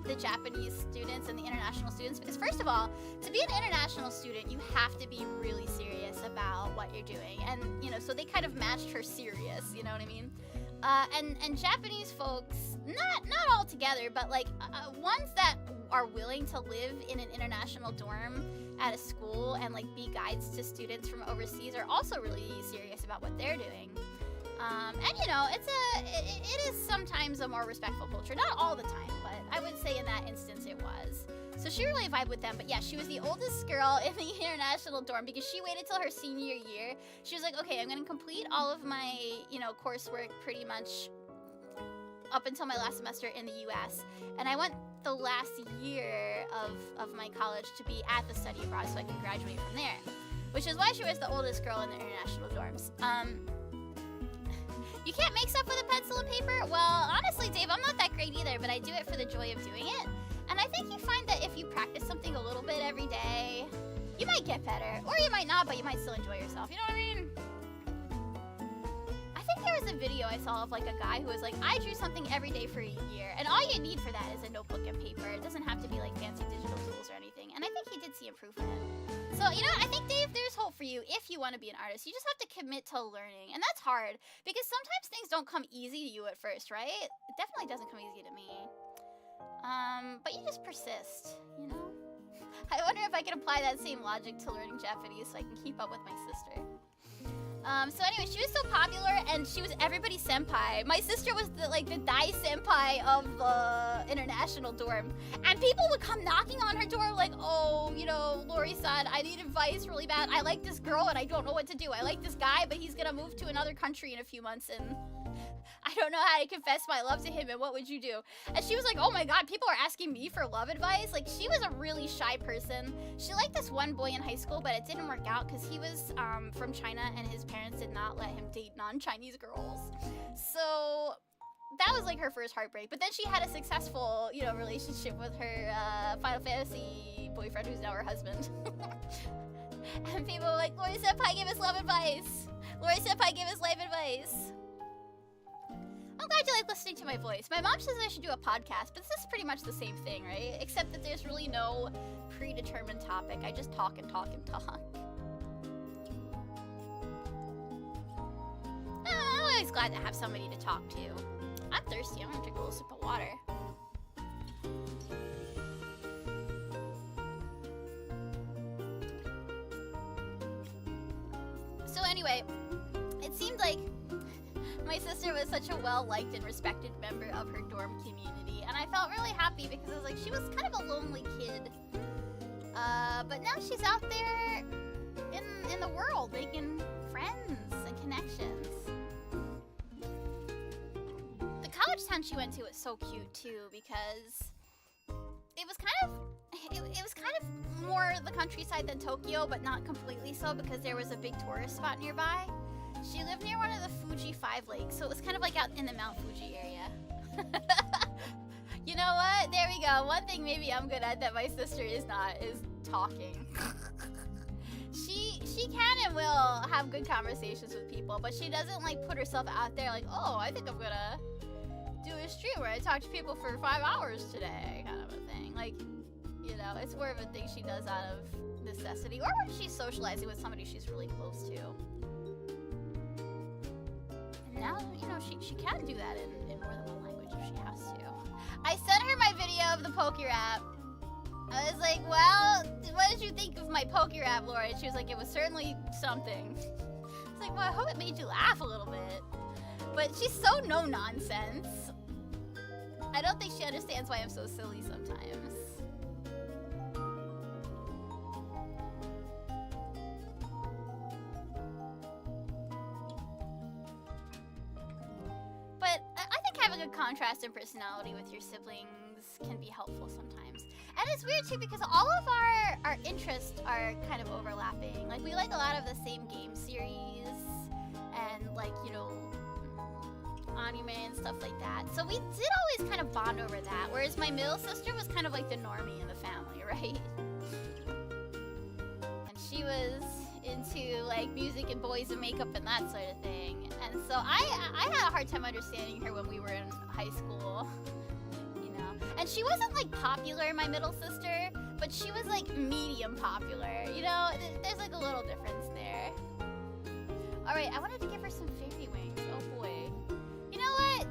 the Japanese students and the international students because, first of all, to be an international student, you have to be really serious about what you're doing. And you know, so they kind of matched her serious, you know what I mean? And Japanese folks, not all together, but like ones that are willing to live in an international dorm at a school and like be guides to students from overseas are also really serious about what they're doing. And you know, it is sometimes a more respectful culture. Not all the time, but I would say in that instance it was. So she really vibed with them. But yeah, she was the oldest girl in the international dorm because she waited till her senior year. She was like, okay, I'm gonna complete all of my, you know, coursework pretty much up until my last semester in the US. And I went the last year of my college to be at the study abroad so I can graduate from there. Which is why she was the oldest girl in the international dorms. You can't make stuff with a pencil and paper? Well, honestly, Dave, I'm not that great either, but I do it for the joy of doing it. And I think you find that if you practice something a little bit every day, you might get better. Or you might not, but you might still enjoy yourself. You know what I mean? I think there was a video I saw of like a guy who was like, I drew something every day for a year. And all you need for that is a notebook and paper. It doesn't have to be like fancy digital tools or anything. And I think he did see improvement. So, you know, I think, Dave, there's hope for you if you want to be an artist. You just have to commit to learning. And that's hard because sometimes things don't come easy to you at first, right? It definitely doesn't come easy to me. But you just persist, you know? I wonder if I can apply that same logic to learning Japanese so I can keep up with my sister. So anyway, she was so popular and she was everybody's senpai. My sister was the dai senpai of the international dorm. And people would come knocking on her door like, oh, you know, Lori-san, I need advice really bad. I like this girl and I don't know what to do. I like this guy, but he's gonna move to another country in a few months and I don't know how to confess my love to him, and what would you do? And she was like, oh my god, people are asking me for love advice? Like, she was a really shy person. She liked this one boy in high school, but it didn't work out because he was from China and his parents did not let him date non-Chinese girls. So that was like her first heartbreak. But then she had a successful, you know, relationship with her Final Fantasy boyfriend who's now her husband. And people were like, Lori Senpai gave us love advice. Lori Senpai gave us life advice. I'm glad you like listening to my voice. My mom says I should do a podcast, but this is pretty much the same thing, right? Except that there's really no predetermined topic. I just talk and talk and talk. I'm always glad to have somebody to talk to. I'm thirsty. I'm gonna take a little sip of water. So anyway, it seemed like my sister was such a well-liked and respected member of her dorm community, and And I felt really happy because I was like, she was kind of a lonely kid. But now she's out there in the world making friends and connections. The college town she went to was so cute too because it was kind of more the countryside than Tokyo, but not completely so because there was a big tourist spot nearby. She lived near one of the Fuji 5 lakes, so it was kind of like out in the Mount Fuji area. You know what? There we go. One thing maybe I'm good at that my sister is not is talking. She can and will have good conversations with people, but she doesn't like put herself out there like, oh, I think I'm gonna do a stream where I talk to people for 5 hours today, kind of a thing. Like, you know, it's more of a thing she does out of necessity, or when she's socializing with somebody she's really close to. And now, you know, she can do that in more than one language if she has to. I sent her my video of the Pokérap. I was like, well, what did you think of my Pokérap, Laura? And she was like, it was certainly something. I was like, well, I hope it made you laugh a little bit. But she's so no-nonsense. I don't think she understands why I'm so silly sometimes. But I think having a contrast in personality with your siblings can be helpful sometimes. And it's weird too because all of our interests are kind of overlapping. Like we like a lot of the same game series and like, you know, anime and stuff like that. So we did always kind of bond over that. Whereas my middle sister was kind of like the normie in the family, right? And she was into like music and boys and makeup and that sort of thing. And so I had a hard time understanding her when we were in high school. And she wasn't like popular, my middle sister, but she was like medium popular. You know, there's like a little difference there. All right, I wanted to give her some fairy wings. Oh boy. You know what?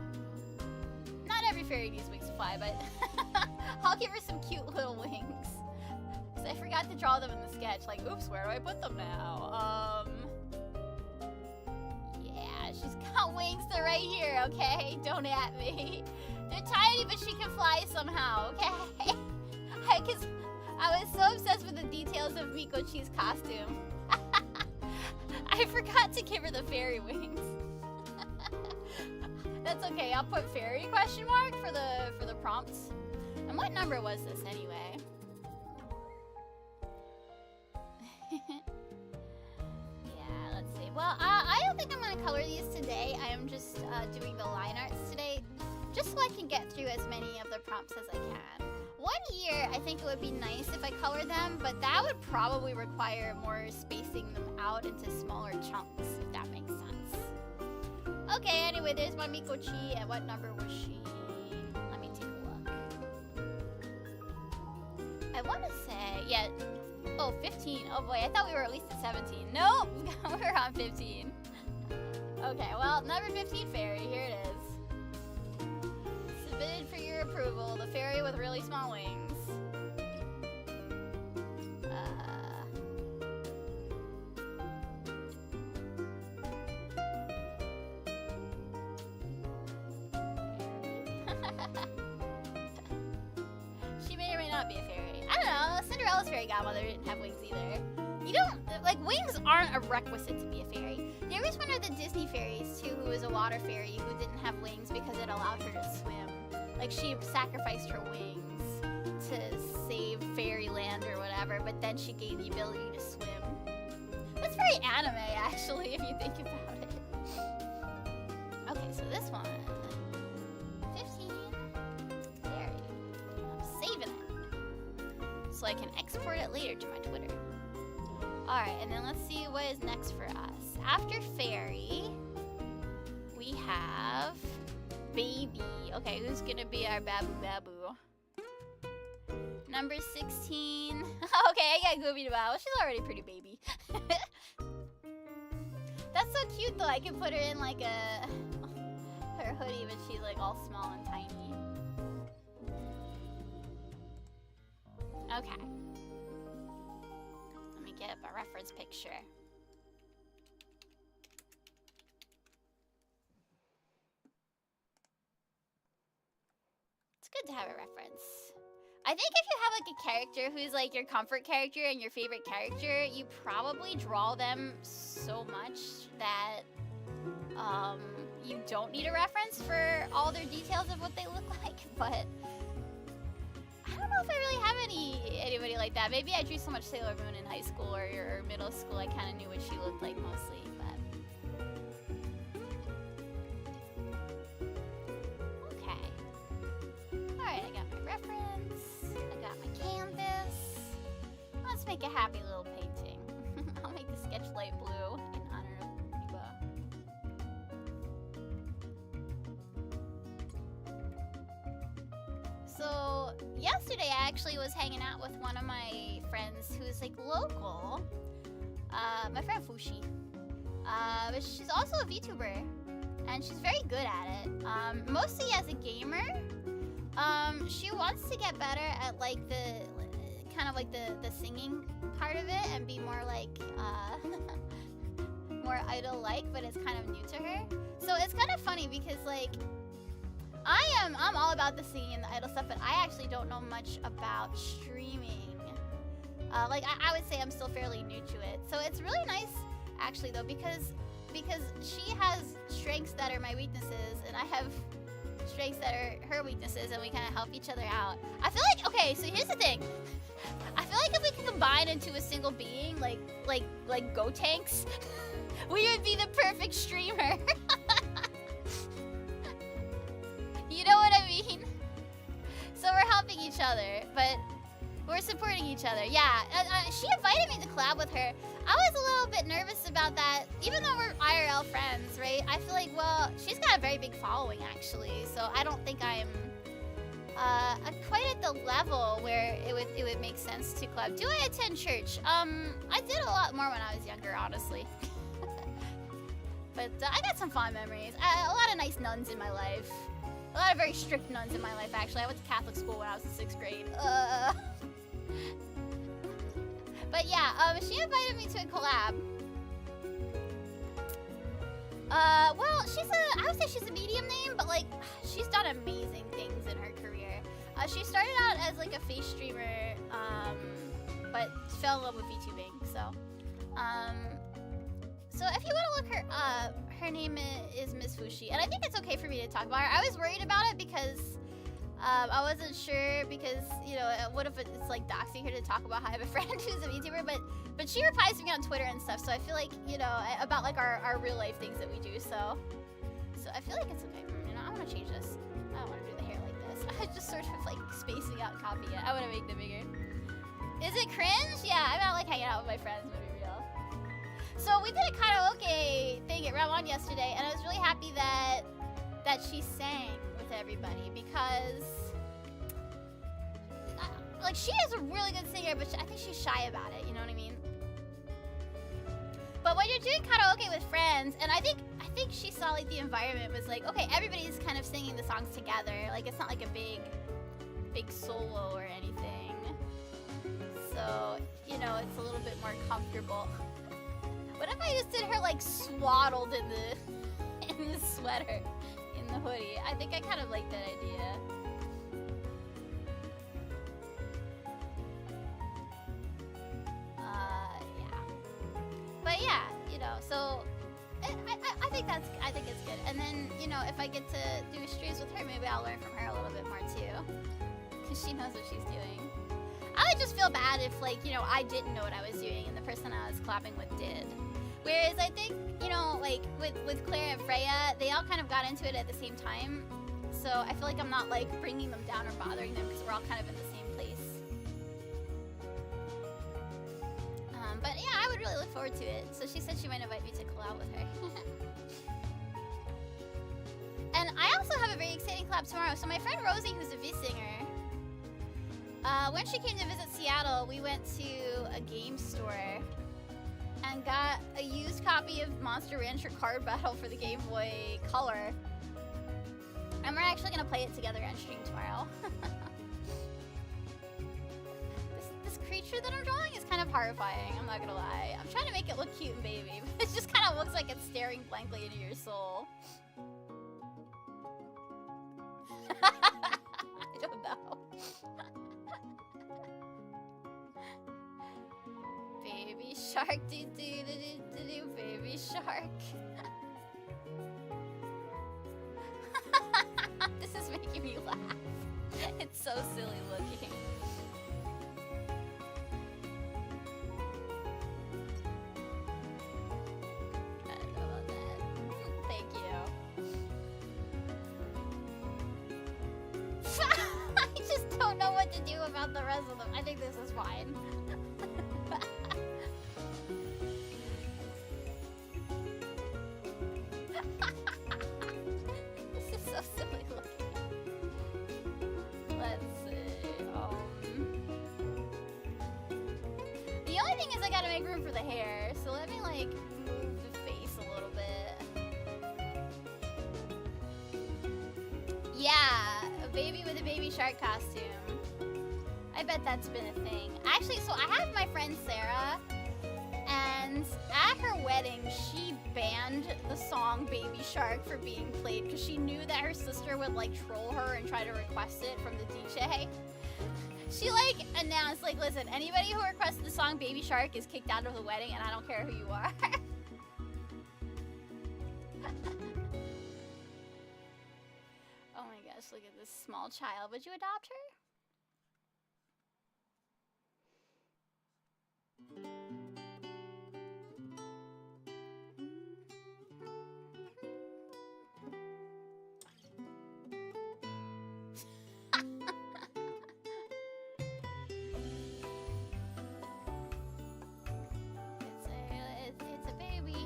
Not every fairy needs wings to fly, but I'll give her some cute little wings. Because I forgot to draw them in the sketch. Like, oops, where do I put them now? Yeah, she's got wings. They're right here, okay? Don't at me. They're tiny, but she can fly somehow, okay? Because I was so obsessed with the details of Mikochi's costume. I forgot to give her the fairy wings. That's okay, I'll put fairy question mark for the prompts. And what number was this anyway? Yeah, let's see. Well, I don't think I'm gonna color these today. I am just doing the line arts today. Just so I can get through as many of the prompts as I can. One year, I think it would be nice if I colored them, but that would probably require more spacing them out into smaller chunks, if that makes sense. Okay, anyway, there's my Mikochi, and what number was she? Let me take a look. I want to say, yeah, oh, 15. Oh boy, I thought we were at least at 17. Nope, we're on 15. Okay, well, number 15 fairy, here it is. Submitted for your approval, the fairy with really small wings. She may or may not be a fairy. I don't know, Cinderella's fairy godmother didn't have wings either. You don't, like, wings aren't a requisite to be a fairy. There was one of the Disney fairies, too, who was a water fairy who didn't have wings because it allowed her to swim. Like, she sacrificed her wings to save fairyland or whatever, but then she gained the ability to swim. That's very anime, actually, if you think about it. Okay, so this one. 15. Fairy. I'm saving it. So I can export it later to my Twitter. Alright, and then let's see what is next for us. After fairy, we have baby. Okay, who's gonna be our babu babu? Number 16. Okay, I got Gooby Well, she's already pretty baby. That's so cute though. I can put her in like her hoodie, but she's like all small and tiny. Okay. Let me get up a reference picture. It's good to a reference. I think if you have like a character who's like your comfort character and your favorite character, you probably draw them so much that you don't need a reference for all their details of what they look like. But I don't know if I really have anybody like that. Maybe I drew so much Sailor Moon in high school or middle school, I kind of knew what she looked like mostly. But okay. All right, I got my reference. I got my canvas. Let's make a happy little painting. I'll make the sketch light blue in honor of Reba. So yesterday I actually was hanging out with one of my friends who's like local. My friend Fushi. But she's also a VTuber. And she's very good at it. Mostly as a gamer. She wants to get better at like the kind of like the singing part of it and be more like more idol-like, but it's kind of new to her. So it's kind of funny because like I'm all about the singing and the idol stuff, but I actually don't know much about streaming. Like I would say I'm still fairly new to it. So it's really nice actually though because she has strengths that are my weaknesses and I have strengths that are her weaknesses and we kind of help each other out. I feel like, okay, so here's the thing. I feel like if we could combine into a single being, like Gotenks, we would be the perfect streamer. You know what I mean? So we're helping each other, but we're supporting each other. Yeah, she invited me to collab with her. I was a little bit nervous about that, even though we're IRL friends, right? I feel like, well, she's got a very big following, actually, so I don't think I'm quite at the level where it would make sense to collab. Do I attend church? I did a lot more when I was younger, honestly. But I got some fond memories. A lot of nice nuns in my life. A lot of very strict nuns in my life, actually. I went to Catholic school when I was in 6th grade. But yeah, she invited me to a collab. Well, I would say she's a medium name, but like, she's done amazing things in her career. She started out as like a face streamer, but fell in love with VTubing, so. So if you want to look her up, her name is Miss Fushi, and I think it's okay for me to talk about her. I was worried about it because I wasn't sure because, you know, what if it's like doxing her to talk about how I have a friend who's a VTuber, but she replies to me on Twitter and stuff, so I feel like, you know, about like our real life things that we do, so I feel like it's okay. You know, I want to change this. I don't want to do the hair like this. I just sort of like spacing out copy it. I want to make them bigger. Is it cringe? Yeah, I'm not like hanging out with my friends, but be real. So we did a karaoke thing at Ramon yesterday, and I was really happy that she sang with everybody because like she is a really good singer, but I think she's shy about it, you know what I mean? But when you're doing karaoke with friends, and I think she saw like the environment was like, okay, everybody's kind of singing the songs together, like it's not like a big solo or anything, so you know, it's a little bit more comfortable. What if I just did her like swaddled in the sweater, in the hoodie? I think I kind of like that idea. Yeah. But yeah, you know, so I think it's good. And then, you know, if I get to do streams with her, maybe I'll learn from her a little bit more too, because she knows what she's doing. I would just feel bad if, like, you know, I didn't know what I was doing and the person I was collabing with did. Whereas I think, you know, like, with Claire and Freya, they all kind of got into it at the same time. So I feel like I'm not, like, bringing them down or bothering them because we're all kind of in the same place. But yeah, I would really look forward to it. So she said she might invite me to collab with her. And I also have a very exciting collab tomorrow. So my friend Rosie, who's a V-singer, when she came to visit Seattle, we went to a game store and got a used copy of Monster Rancher Card Battle for the Game Boy Color. And we're actually gonna play it together on stream tomorrow. This creature that I'm drawing is kind of horrifying, I'm not gonna lie. I'm trying to make it look cute and baby, but it just kind of looks like it's staring blankly into your soul. I don't know. Baby shark, do do do do do do, baby shark. This is making me laugh. It's so silly looking. I don't know about that. Thank you. I just don't know what to do about the rest of them. I think this is fine. This is so silly looking. Let's see. The only thing is I gotta make room for the hair, so let me like move the face a little bit. Yeah, a baby with a baby shark costume. I bet that's been a thing. Actually, so I have my friend Sarah, and at her wedding, she banned the song Baby Shark for being played because she knew that her sister would like troll her and try to request it from the DJ. She like announced like, listen, anybody who requests the song Baby Shark is kicked out of the wedding and I don't care who you are. Oh my gosh, look at this small child. Would you adopt her? It's a baby.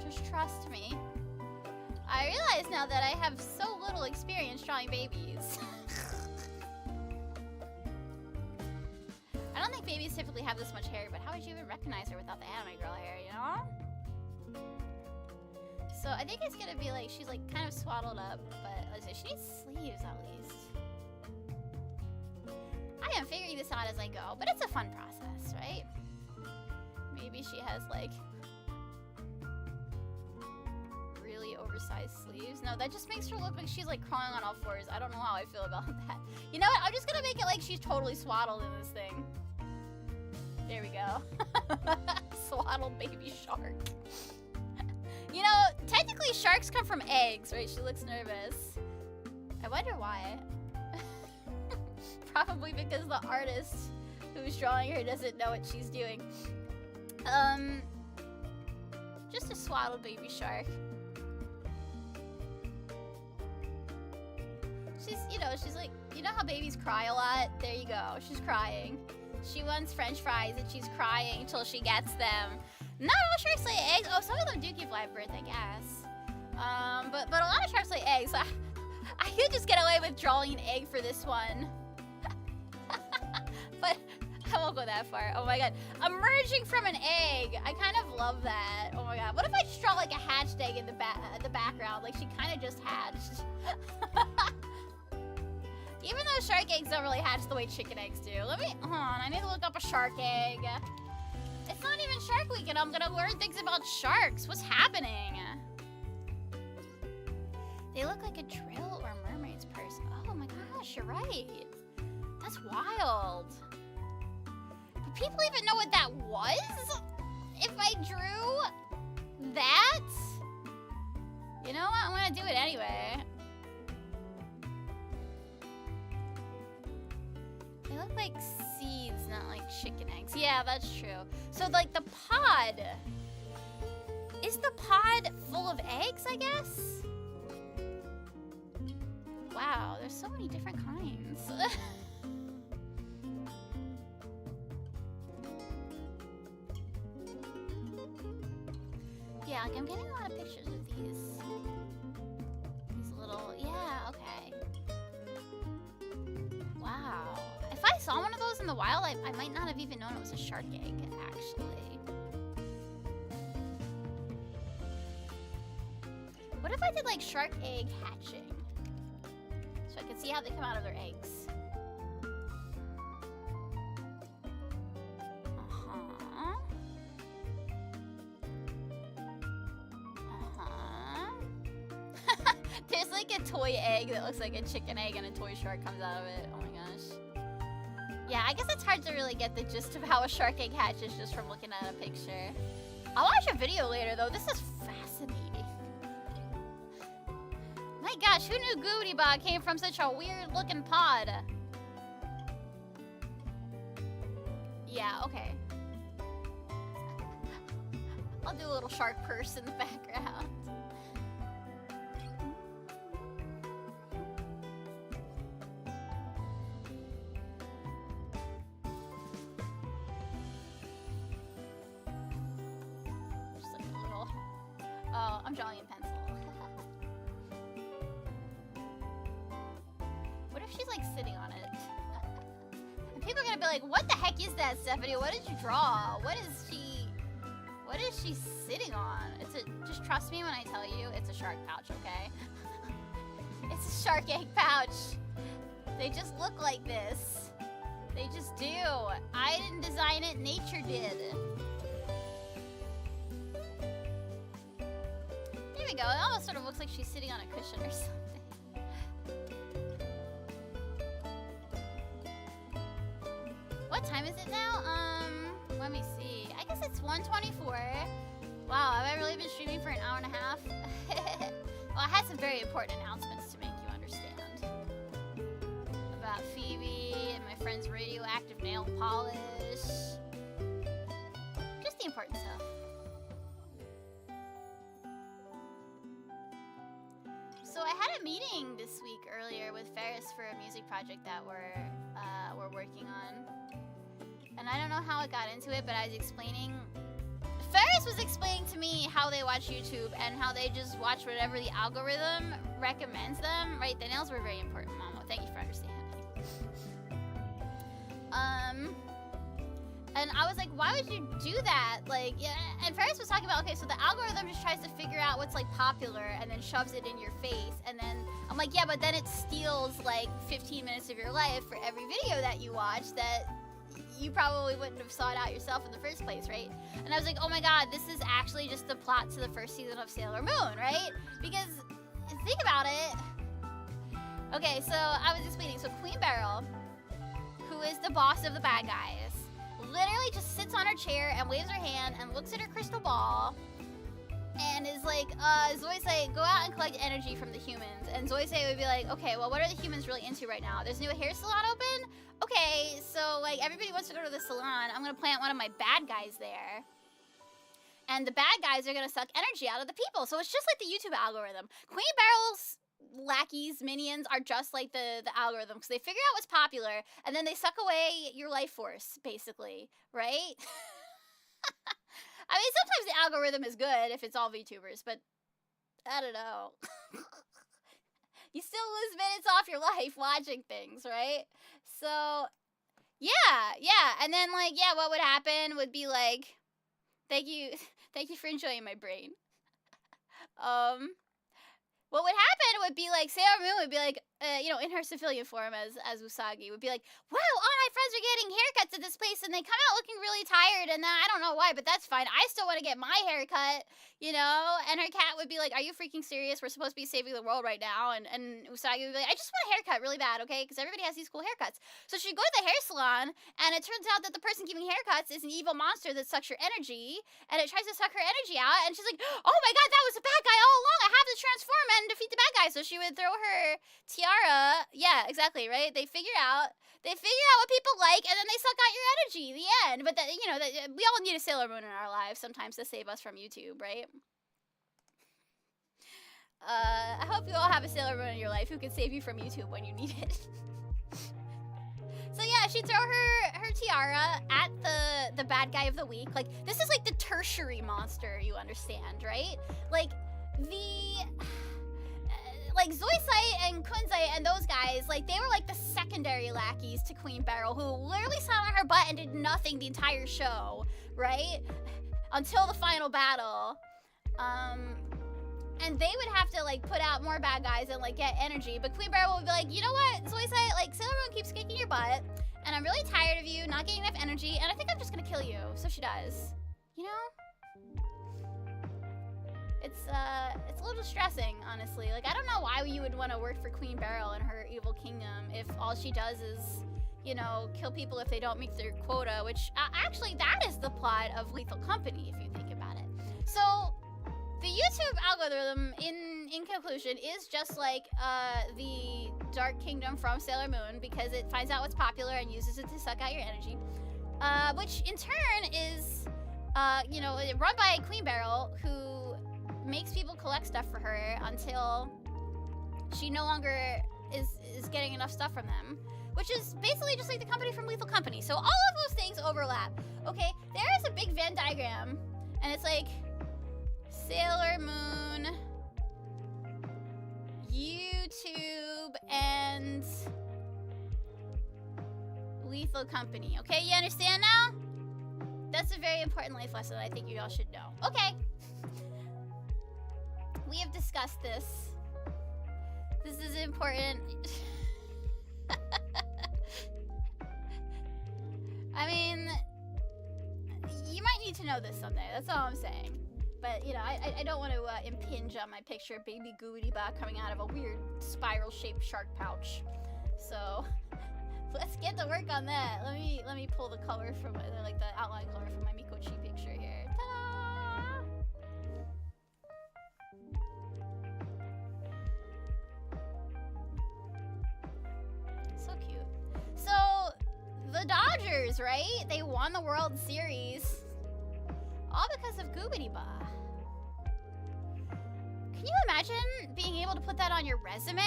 Just trust me. I realize now that I have so little experience drawing babies. I don't think babies typically have this much hair, but how would you even recognize her without the anime girl hair, you know? So I think it's gonna be like, she's like kind of swaddled up, but let's say she needs sleeves at least. I am figuring this out as I go, but it's a fun process, right? Maybe she has like really oversized sleeves. No, that just makes her look like she's like crawling on all fours. I don't know how I feel about that. You know what? I'm just gonna make it like she's totally swaddled in this thing. There we go. Swaddled baby shark. You know, technically sharks come from eggs, right? She looks nervous. I wonder why. Probably because the artist who's drawing her doesn't know what she's doing. Just a swaddled baby shark. She's like, you know how babies cry a lot? There you go, she's crying. She wants french fries and she's crying until she gets them. Not all sharks lay eggs. Oh, some of them do give live birth, I guess. But a lot of sharks lay eggs. I could just get away with drawing an egg for this one. But I won't go that far. Oh my god. Emerging from an egg. I kind of love that. Oh my god. What if I just draw like a hatched egg in the background? Like she kind of just hatched. Even though shark eggs don't really hatch the way chicken eggs do. Hold on, I need to look up a shark egg. It's not even Shark Week and I'm gonna learn things about sharks. What's happening? They look like a drill or a mermaid's purse. Oh my gosh, you're right. That's wild. Do people even know what that was? If I drew that? You know what? I'm gonna do it anyway. They look like seeds, not like chicken eggs. Yeah, that's true. So like the pod. Is the pod full of eggs, I guess? Wow, there's so many different kinds. Yeah, like I'm getting a lot of pictures of these. These little, yeah, okay. Wow. If I saw one of those in the wild, I might not have even known it was a shark egg, actually. What if I did like shark egg hatching? So I can see how they come out of their eggs. There's like a toy egg that looks like a chicken egg and a toy shark comes out of it. Oh my gosh. Yeah, Yeah, I guess it's hard to really get the gist of how a shark egg hatches just from looking at a picture. I'll watch a video later though. This is fascinating. My gosh, who knew Goobity came from such a weird looking pod? Yeah, okay. I'll do a little shark purse in the background. Just like a little... Oh, I'm drawing in pencil. What if she's like sitting on it? And people are gonna be like, what the heck is that, Stephanie? What did you draw? What is she sitting on? Just trust me when I tell you, it's a shark pouch, okay? It's a shark egg pouch. They just look like this. They just do. I didn't design it, nature did. There we go. It almost sort of looks like she's sitting on a cushion or something. What time is it now? Let me see. I guess it's 1:24. Wow, have I really been streaming for an hour and a half? Well, I had some very important announcements to make you understand. About Phoebe and my friend's radioactive nail polish. Just the important stuff. So I had a meeting this week earlier with Ferris for a music project that we're working on. And I don't know how it got into it, but I was explaining... Ferris was explaining to me how they watch YouTube and how they just watch whatever the algorithm recommends them. Right, the nails were very important, Mama. Thank you for understanding. And I was like, why would you do that? Like, yeah, and Ferris was talking about, okay, so the algorithm just tries to figure out what's like popular and then shoves it in your face. And then I'm like, yeah, but then it steals like 15 minutes of your life for every video that you watch that you probably wouldn't have sought out yourself in the first place, right? And I was like, oh my god, this is actually just the plot to the first season of Sailor Moon, right? Because, think about it. Okay, so I was explaining. So Queen Beryl, who is the boss of the bad guys, literally just sits on her chair and waves her hand and looks at her crystal ball and is like, Zoisei, go out and collect energy from the humans. And Zoisei would be like, okay, well, what are the humans really into right now? There's a new hair salon open? Okay, so, like, everybody wants to go to the salon. I'm gonna plant one of my bad guys there. And the bad guys are gonna suck energy out of the people. So it's just like the YouTube algorithm. Queen Beryl's lackeys, minions, are just like the algorithm. Because they figure out what's popular, and then they suck away your life force, basically. Right? I mean, sometimes the algorithm is good if it's all VTubers, but I don't know. You still lose minutes off your life watching things, right? So, yeah. And then, like, yeah, what would happen would be like, thank you for enjoying my brain. What would happen would be like, Sailor Moon would be like, in her civilian form as Usagi, would be like, wow, all my friends are getting haircuts at this place and they come out looking really tired and I don't know why, but that's fine. I still want to get my haircut, and her cat would be like, are you freaking serious? We're supposed to be saving the world right now. And Usagi would be like, I just want a haircut really bad, okay? Because everybody has these cool haircuts. So she'd go to the hair salon and it turns out that the person giving haircuts is an evil monster that sucks your energy and it tries to suck her energy out. And she's like, oh my god, that was a bad guy all along. I have to transform and defeat the bad guy. So she would throw her tiara. Yeah, exactly, right? They figure out what people like, and then they suck out your energy. The end. But we all need a Sailor Moon in our lives sometimes to save us from YouTube, right? I hope you all have a Sailor Moon in your life who can save you from YouTube when you need it. So yeah, she'd throw her tiara at the bad guy of the week. Like, this is like the tertiary monster, you understand, right? Like like Zoisei and Kunzai and those guys, like, they were like the secondary lackeys to Queen Beryl, who literally sat on her butt and did nothing the entire show, right? Until the final battle. And they would have to, like, put out more bad guys and, like, get energy. But Queen Beryl would be like, you know what, Zoisei, like, Sailor Moon keeps kicking your butt, and I'm really tired of you not getting enough energy, and I think I'm just gonna kill you. So she does. You know? It's a little distressing, honestly. Like, I don't know why you would want to work for Queen Beryl and her evil kingdom if all she does is, you know, kill people if they don't meet their quota, which actually that is the plot of Lethal Company, if you think about it. So the YouTube algorithm, in conclusion, is just like the Dark Kingdom from Sailor Moon, because it finds out what's popular and uses it to suck out your energy, which in turn is, you know, run by Queen Beryl, who makes people collect stuff for her until she no longer is getting enough stuff from them, which is basically just like the company from Lethal Company. So all of those things overlap. Okay, there is a big Venn diagram, and it's like Sailor Moon, YouTube, and Lethal Company. Okay, you understand now? That's a very important life lesson I think you all should know. Okay. We have discussed this. This is important. I mean, you might need to know this someday. That's all I'm saying. But, you know, I don't want to impinge on my picture of baby Goobity-Ba coming out of a weird spiral-shaped shark pouch. So, let's get to work on that. Let me pull the color from, like, the outline color from my Mikochi picture here. Ta-da! So cute. So, the Dodgers, right? They won the World Series. All because of Goobity-Ba. Can you imagine being able to put that on your resume?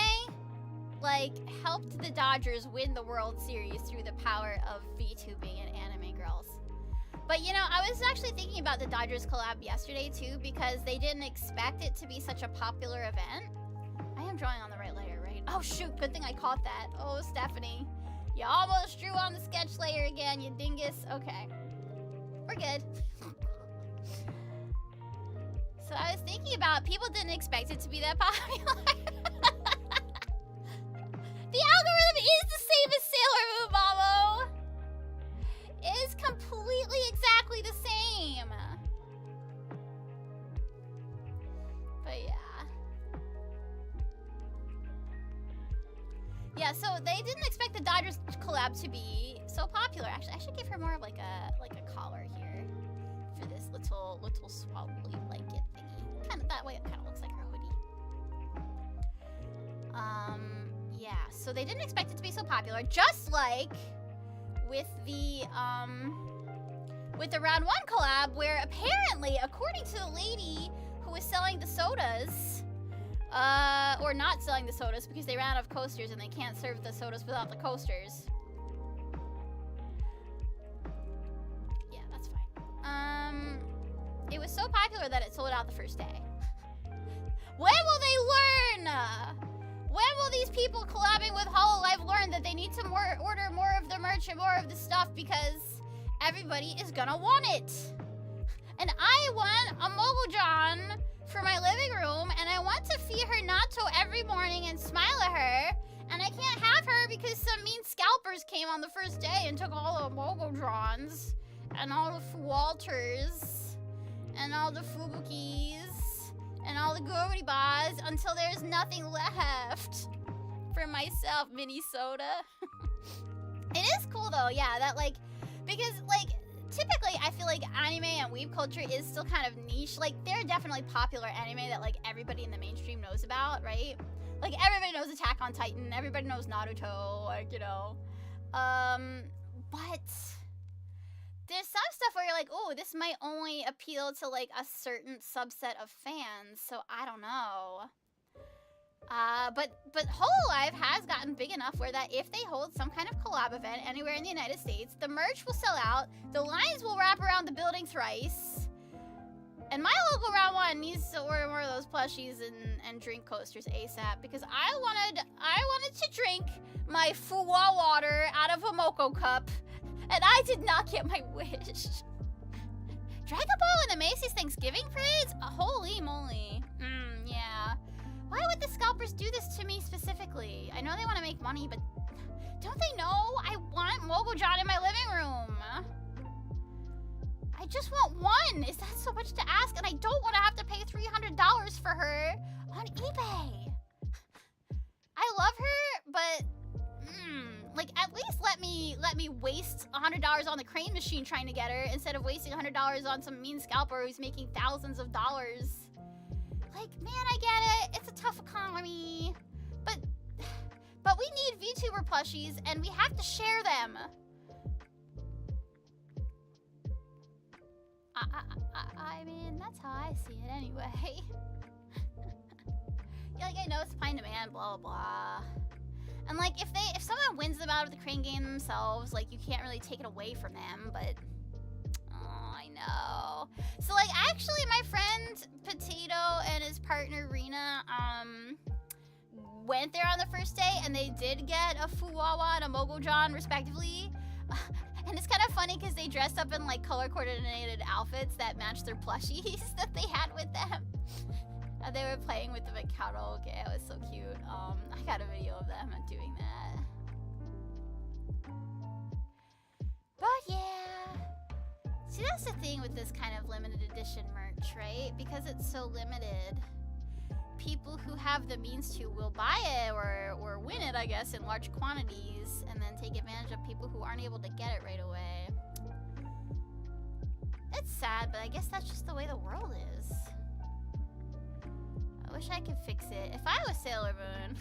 Like, helped the Dodgers win the World Series through the power of VTubing and anime girls. But, you know, I was actually thinking about the Dodgers collab yesterday, too, because they didn't expect it to be such a popular event. I am drawing on the right layer, right? Oh, shoot, good thing I caught that. Oh, Stephanie. You almost drew on the sketch layer again, you dingus. Okay. We're good. So I was thinking about, people didn't expect it to be that popular. The algorithm is the same as Sailor Moon, Mamo. It is completely exactly the same. But yeah. Yeah, so they didn't expect the Dodgers collab to be so popular. Actually, I should give her more of like a collar here for this little swaddly blanket thingy. Kind of that way, it kind of looks like her hoodie. Yeah, so they didn't expect it to be so popular, just like with the Round 1 collab, where apparently, according to the lady who was selling the sodas, or not selling the sodas because they ran out of coasters and they can't serve the sodas without the coasters. Yeah, that's fine. It was so popular that it sold out the first day. When will they learn? When will these people collabing with Hololive learn that they need to order more of the merch and more of the stuff, because everybody is gonna want it? And I want a Mogojon for my living room, and I want to feed her natto every morning and smile at her, and I can't have her because some mean scalpers came on the first day and took all the Mogojons, and all the Walters, and all the Fubukis, and all the Goobity-Bas, until there's nothing left for myself, Minnesota. It is cool though, yeah, that like, because like, typically I feel like anime and weeb culture is still kind of niche. Like, there are definitely popular anime that like everybody in the mainstream knows about, right? Like, everybody knows Attack on Titan, everybody knows Naruto, like, you know. But there's some stuff where you're like, oh, this might only appeal to like a certain subset of fans, so I don't know. But Hololive has gotten big enough where that if they hold some kind of collab event anywhere in the United States, the merch will sell out, the lines will wrap around the building thrice, and my local Round 1 needs to order more of those plushies and drink coasters ASAP, because I wanted to drink my Fuwa water out of a Moko cup, and I did not get my wish. Dragon Ball and the Macy's Thanksgiving parades? Holy moly. Yeah. Why would the scalpers do this to me specifically? I know they want to make money, but don't they know I want Mogojon in my living room? I just want one. Is that so much to ask? And I don't want to have to pay $300 for her on eBay. I love her, but like, at least let me let me waste $100 on the crane machine trying to get her instead of wasting $100 on some mean scalper who's making thousands of dollars. Like, man, I get it. It's a tough economy. But we need VTuber plushies, and we have to share them. I mean, that's how I see it anyway. Yeah, like, I know supply and demand, blah, blah, blah. And, like, if someone wins them out of the crane game themselves, like, you can't really take it away from them, but... Oh, I know. So, like, actually, my friend Potato and his partner Rena, went there on the first day, and they did get a Fuwawa and a Mogojon, respectively. And it's kind of funny because they dressed up in, like, color-coordinated outfits that matched their plushies that they had with them. They were playing with them at karaoke. It was so cute. I got a video of them doing that. But yeah. See, that's the thing with this kind of limited edition merch, right? Because it's so limited, people who have the means to will buy it or win it, I guess, in large quantities, and then take advantage of people who aren't able to get it right away. It's sad, but I guess that's just the way the world is. I wish I could fix it. If I was Sailor Moon,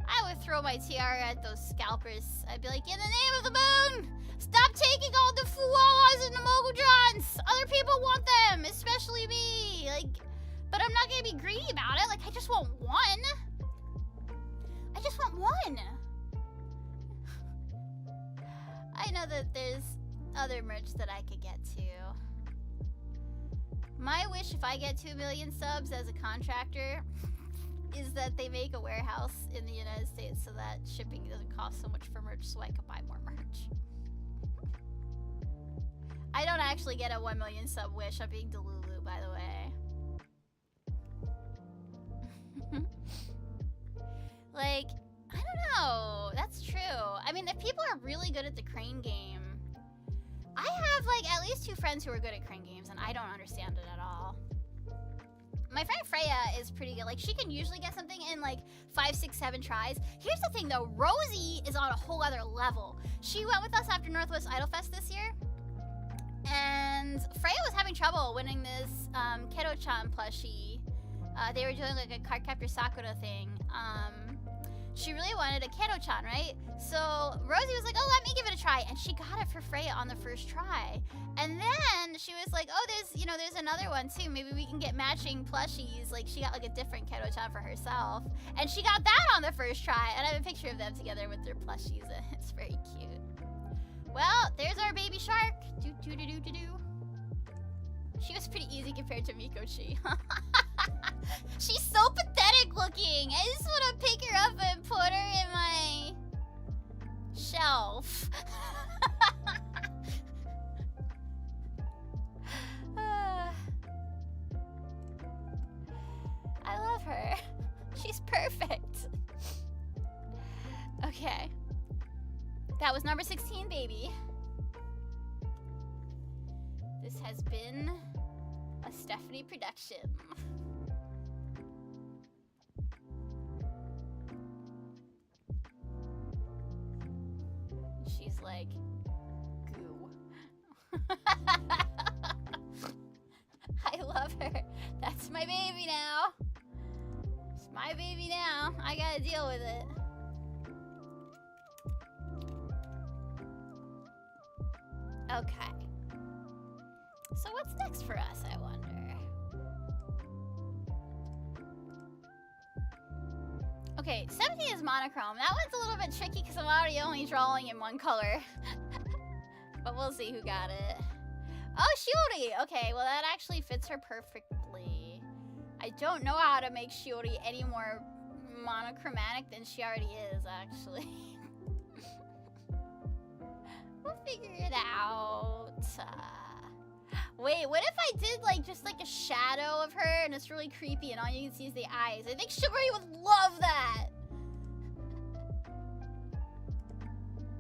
I would throw my tiara at those scalpers. I'd be like, in the name of the moon, stop taking all the Fuwawas and the Mogojons! Other people want them, especially me! Like, but I'm not gonna be greedy about it. Like, I just want one. I just want one. I know that there's other merch that I could get to. My wish, if I get 2 million subs as a contractor, is that they make a warehouse in the United States so that shipping doesn't cost so much for merch so I can buy more merch. I don't actually get a 1 million sub wish. I'm being delulu, by the way. Like, I don't know. That's true. I mean, if people are really good at the crane game, I have, like, at least 2 friends who are good at crane games, and I don't understand it at all. My friend Freya is pretty good. Like, she can usually get something in, like, 5, 6, 7 tries. Here's the thing, though. Rosie is on a whole other level. She went with us after Northwest Idol Fest this year, and Freya was having trouble winning this Keto-chan plushie. They were doing, like, a Cardcaptor Sakura thing. She really wanted a Keto-chan, right? So Rosie was like, oh, let me give it a try. And she got it for Freya on the first try. And then she was like, oh, there's another one too. Maybe we can get matching plushies. Like, she got like a different Keto-chan for herself. And she got that on the first try. And I have a picture of them together with their plushies. And it's very cute. Well, there's our baby shark. She was pretty easy compared to Mikochi. She's so pathetic looking. I just want to pick her up and put her in my shelf. I love her. She's perfect. Okay. That was number 16, baby. This has been a Stephanie production. She's like, goo. I love her. That's my baby now. It's my baby now. I gotta deal with it. Okay. So what's next for us, I wonder? Okay, 17 is monochrome. That one's a little bit tricky because I'm already only drawing in one color. But we'll see who got it. Oh, Shiori! Okay, well that actually fits her perfectly. I don't know how to make Shiori any more monochromatic than she already is, actually. We'll figure it out. Wait, what if I did like just like a shadow of her and it's really creepy and all you can see is the eyes? I think Shiori would love that.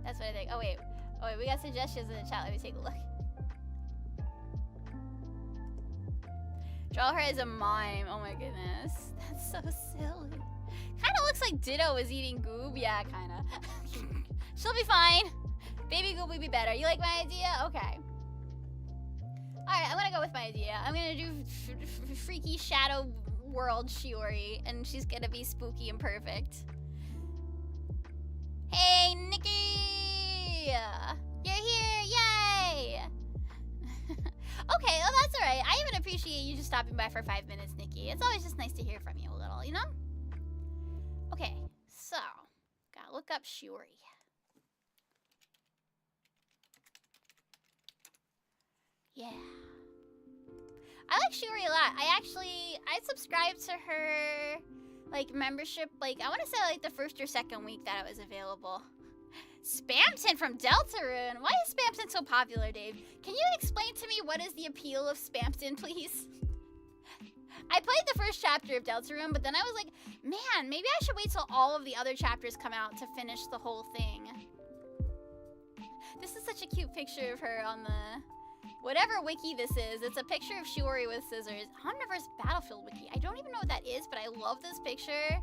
That's what I think. Oh wait, we got suggestions in the chat. Let me take a look. Draw her as a mime. Oh my goodness, that's so silly. Kind of looks like Ditto is eating goob. Yeah, kind of. She'll be fine. Baby Goop will be better. You like my idea? Okay. Alright, I'm gonna go with my idea. I'm gonna do freaky shadow world Shiori, and she's gonna be spooky and perfect. Hey, Nikki! You're here! Yay! Okay, well that's alright. I even appreciate you just stopping by for 5 minutes, Nikki. It's always just nice to hear from you a little, you know? Okay, so, gotta look up Shiori. Yeah. I like Shiori a lot. I subscribed to her, like, membership, like, I want to say, like, the first or second week that it was available. Spamton from Deltarune. Why is Spamton so popular, Dave? Can you explain to me what is the appeal of Spamton, please? I played the first chapter of Deltarune, but then I was like, man, maybe I should wait till all of the other chapters come out to finish the whole thing. This is such a cute picture of her on the... whatever wiki this is. It's a picture of Shiori with scissors. Omniverse Battlefield wiki. I don't even know what that is, but I love this picture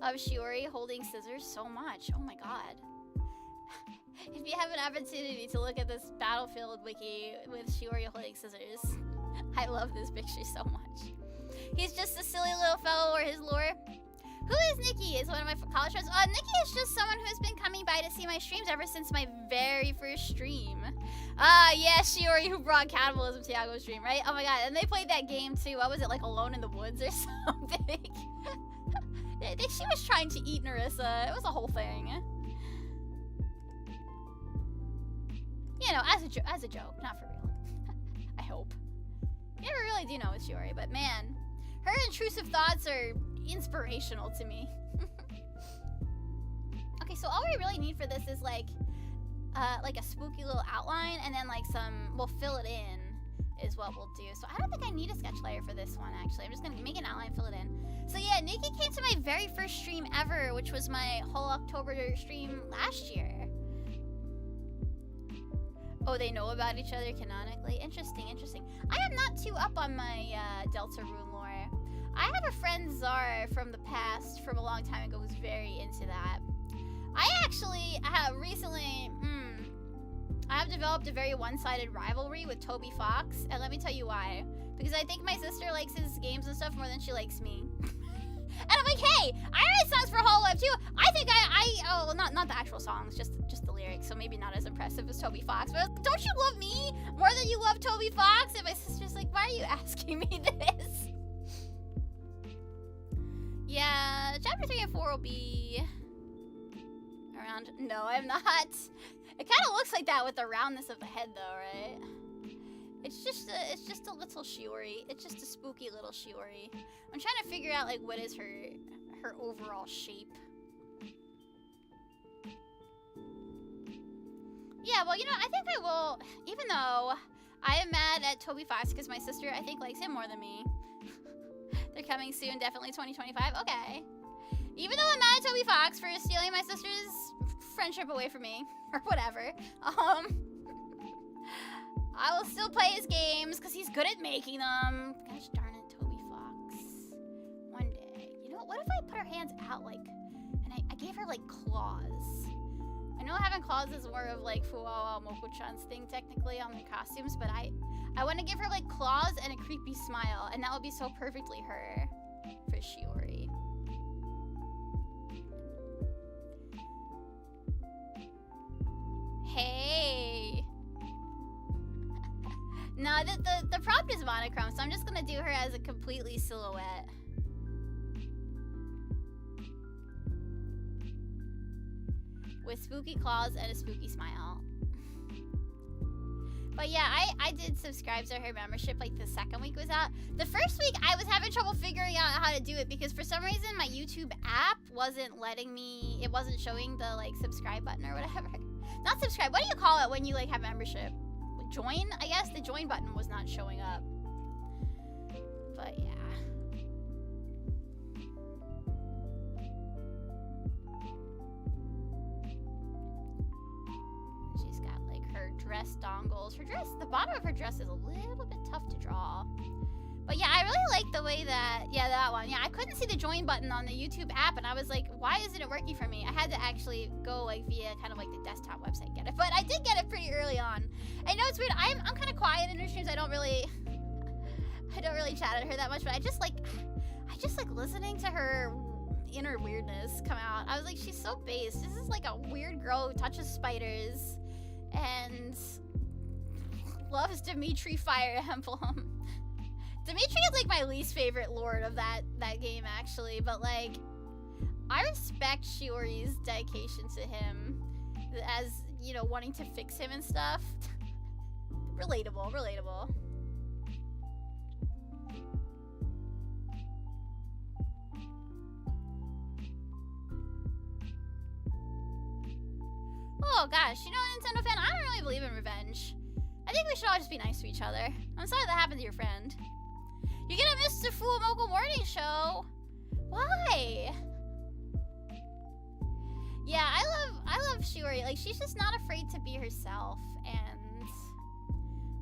of Shiori holding scissors so much. Oh my god. If you have an opportunity to look at this Battlefield wiki with Shiori holding scissors, I love this picture so much. He's just a silly little fellow, or his lore. Who is Nikki? Is one of my college friends. Nikki is just someone who's been coming by to see my streams ever since my very first stream. Yeah, Shiori, who brought cannibalism to Yago's stream, right? Oh my god, and they played that game too. What was it, like Alone in the Woods or something? I think she was trying to eat Narissa. It was a whole thing. You know, as a joke, not for real. I hope. You never really do know with Shiori, but man, her intrusive thoughts are inspirational to me. Okay, so all we really need for this is like a spooky little outline, and then like we'll fill it in is what we'll do. So I don't think I need a sketch layer for this one, actually. I'm just gonna make an outline, fill it in. So yeah, Nikki came to my very first stream ever, which was my whole October stream last year. Oh, they know about each other canonically? Interesting, interesting. I am not too up on my Deltarune lore. I have a friend, Zara, from the past, from a long time ago, who's very into that. I actually have recently, I have developed a very one-sided rivalry with Toby Fox, and let me tell you why. Because I think my sister likes his games and stuff more than she likes me. And I'm like, hey, I write songs for Hololive too. I think oh, not the actual songs, just the lyrics, so maybe not as impressive as Toby Fox. But don't you love me more than you love Toby Fox? And my sister's like, why are you asking me this? Yeah, chapter 3 and 4 will be around. No, I'm not. It kind of looks like that with the roundness of the head, though, right? It's just a little Shiori. It's just a spooky little Shiori. I'm trying to figure out like what is her overall shape. Yeah, well, you know, I think I will, even though I am mad at Toby Fox because my sister, I think, likes him more than me. They're coming soon, definitely 2025. Okay. Even though I'm mad at Toby Fox for stealing my sister's friendship away from me, or whatever, I will still play his games because he's good at making them. Gosh darn it, Toby Fox. One day. You know what if I put her hands out, like, and I gave her, like, claws? I know having claws is more of, like, Fuwawa Moko-chan's thing, technically, on their costumes, but I want to give her, like, claws and a creepy smile, and that would be so perfectly her for Shiori. Hey! No, the prompt is monochrome, so I'm just gonna do her as a completely silhouette. With spooky claws and a spooky smile. But yeah, I did subscribe to her membership like the second week was out. The first week I was having trouble figuring out how to do it because for some reason my YouTube app wasn't letting me, it wasn't showing the like subscribe button or whatever. Not subscribe, what do you call it when you like have membership? Join? I guess the join button was not showing up. But yeah. She's got like her dress dongles. Her dress, the bottom of her dress is a little bit tough to draw. But yeah, I really like the way that, yeah, that one. Yeah, I couldn't see the join button on the YouTube app, and I was like, why isn't it working for me? I had to actually go like via kind of like the desktop website and get it. But I did get it pretty early on. I know it's weird. I'm kind of quiet in her streams. I don't really chat at her that much, but I just like listening to her inner weirdness come out. I was like, she's so base. This is like a weird girl who touches spiders and loves Dimitri Fire Emblem. Dimitri is like my least favorite lord of that game actually, but like I respect Shiori's dedication to him as, you know, wanting to fix him and stuff. Relatable. Oh gosh, you know, Nintendo fan, I don't really believe in revenge. I think we should all just be nice to each other. I'm sorry that happened to your friend. You're gonna miss the Fuwamoco morning show. Why? Yeah, I love Shiori. Like, she's just not afraid to be herself, and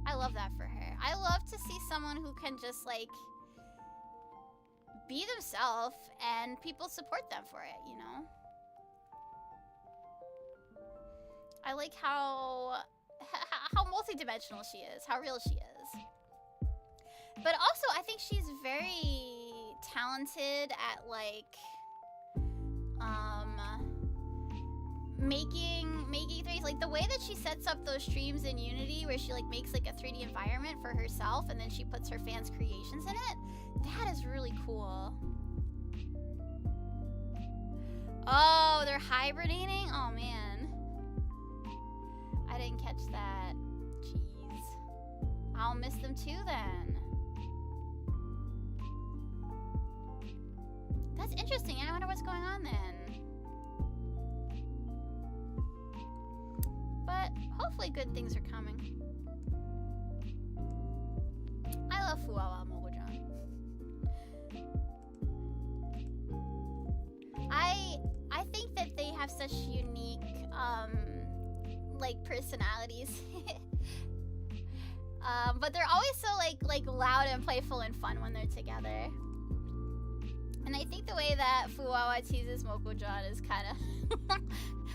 I love that for her. I love to see someone who can just like be themselves and people support them for it, you know? I like how multidimensional she is, how real she is. But also, I think she's very talented at like making threes. Like the way that she sets up those streams in Unity, where she like makes like a 3D environment for herself, and then she puts her fans' creations in it. That is really cool. Oh, they're hibernating? Oh man, I didn't catch that. Jeez, I'll miss them too then. That's interesting. I wonder what's going on then. But hopefully good things are coming. I love Fuwawa Mogojan. I think that they have such unique like personalities. But they're always so like loud and playful and fun when they're together. And I think the way that Fuwawa teases Mokojan is kind of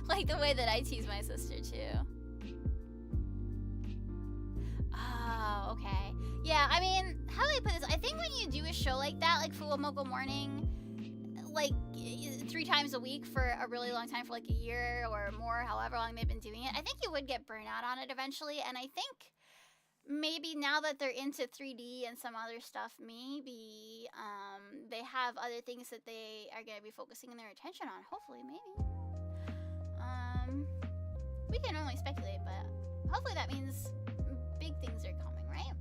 like the way that I tease my sister too. Oh, okay. Yeah, I mean, how do I put this? I think when you do a show like that, like Fuwamoko Morning, like 3 times a week for a really long time, for like a year or more, however long they've been doing it, I think you would get burnout on it eventually. And I think maybe now that they're into 3D and some other stuff, maybe they have other things that they are going to be focusing their attention on. Hopefully, maybe. We can only speculate, but hopefully that means big things are coming, right?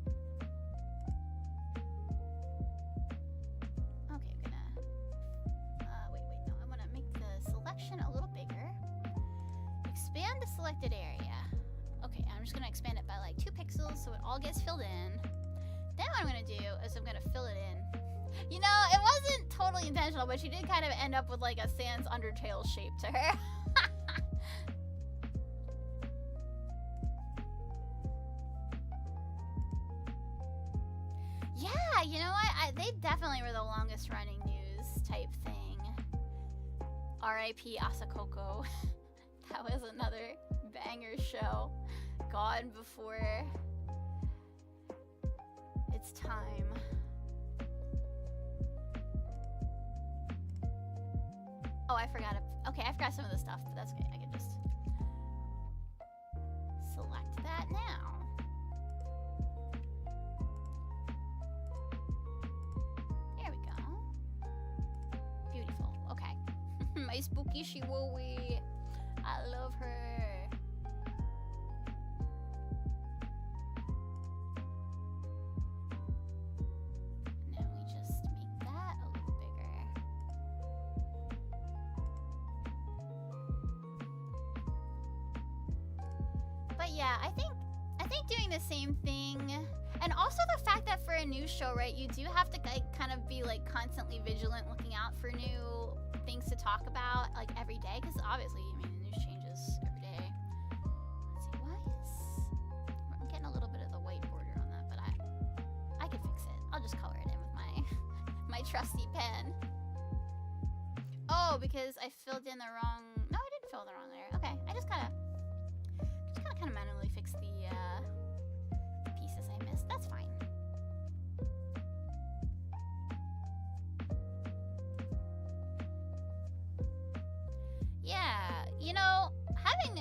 Okay, I'm gonna... wait, no. I want to make the selection a little bigger. Expand the selected area. Okay, I'm just gonna expand it by like 2 pixels so it all gets filled in. Then what I'm gonna do is I'm gonna fill it in. You know, it wasn't totally intentional, but she did kind of end up with like a Sans Undertale shape to her. Yeah, you know what? They definitely were the longest running news type thing. R.I.P. Asakoko. That was another banger show. Gone before its time. Oh, I forgot. Okay, I forgot some of the stuff, but that's okay. I can just select that now. There we go. Beautiful. Okay. My spooky Shiwowi. I love her. Now we just make that a little bigger. But yeah, I think doing the same thing, and also the fact that for a news show, right, you do have to like kind of be like constantly vigilant, looking out for new things to talk about like every day, because obviously, I mean, the news changes every day. Let's see, why is I'm getting a little bit of the white border on that, but I can fix it. I'll just color it in. trusty pen. Oh, because I filled in the wrong... No, I didn't fill the wrong layer. Okay, I just gotta kind of manually fix the pieces I missed. That's fine. Yeah, you know, having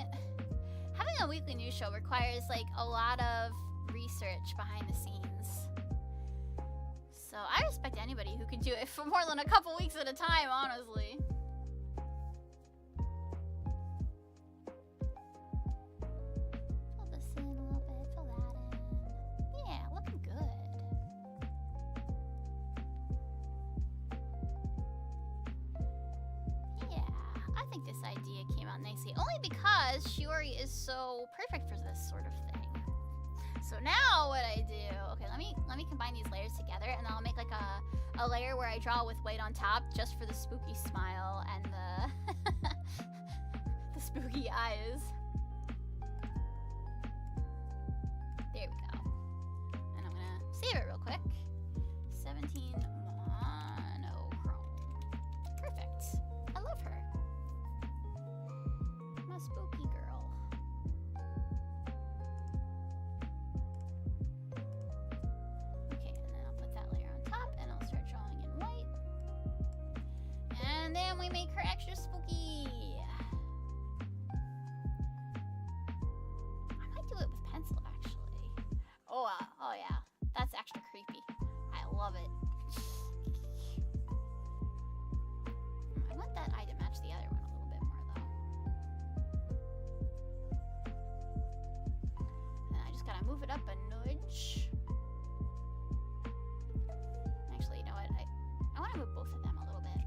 a weekly news show requires like a lot of research behind the scenes. So I respect anybody who can do it for more than a couple weeks at a time, honestly. Fill this in a little bit, fill that in. Yeah, looking good. Yeah, I think this idea came out nicely. Only because Shiori is so perfect for this sort of thing. So now what I do, okay, let me combine these layers together, and then I'll make like a layer where I draw with white on top just for the spooky smile and the the spooky eyes. There we go. And I'm gonna save it real quick. 17 monochrome. Perfect. I love her. My spooky girl. And then we make her extra spooky. I might do it with pencil, actually. Oh yeah. That's extra creepy. I love it. I want that eye to match the other one a little bit more, though. And I just gotta move it up a nudge. Actually, you know what? I want to move both of them a little bit.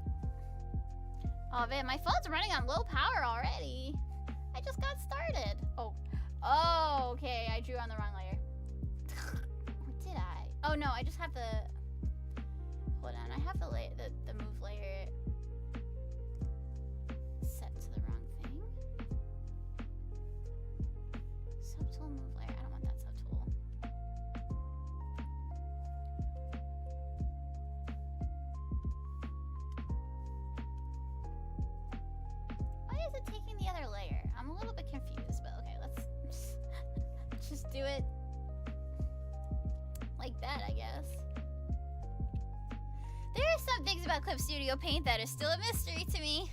Oh man, my phone's running on low power already. I just got started. Oh, okay. I drew on the wrong layer. Or did I? Oh no, I just have the. Hold on, I have the move layer set to the wrong thing. Subtool move layer. I don't want that subtool. Is it taking the other layer? I'm a little bit confused, but okay, let's just do it like that, I guess. There are some things about Clip Studio Paint that are still a mystery to me.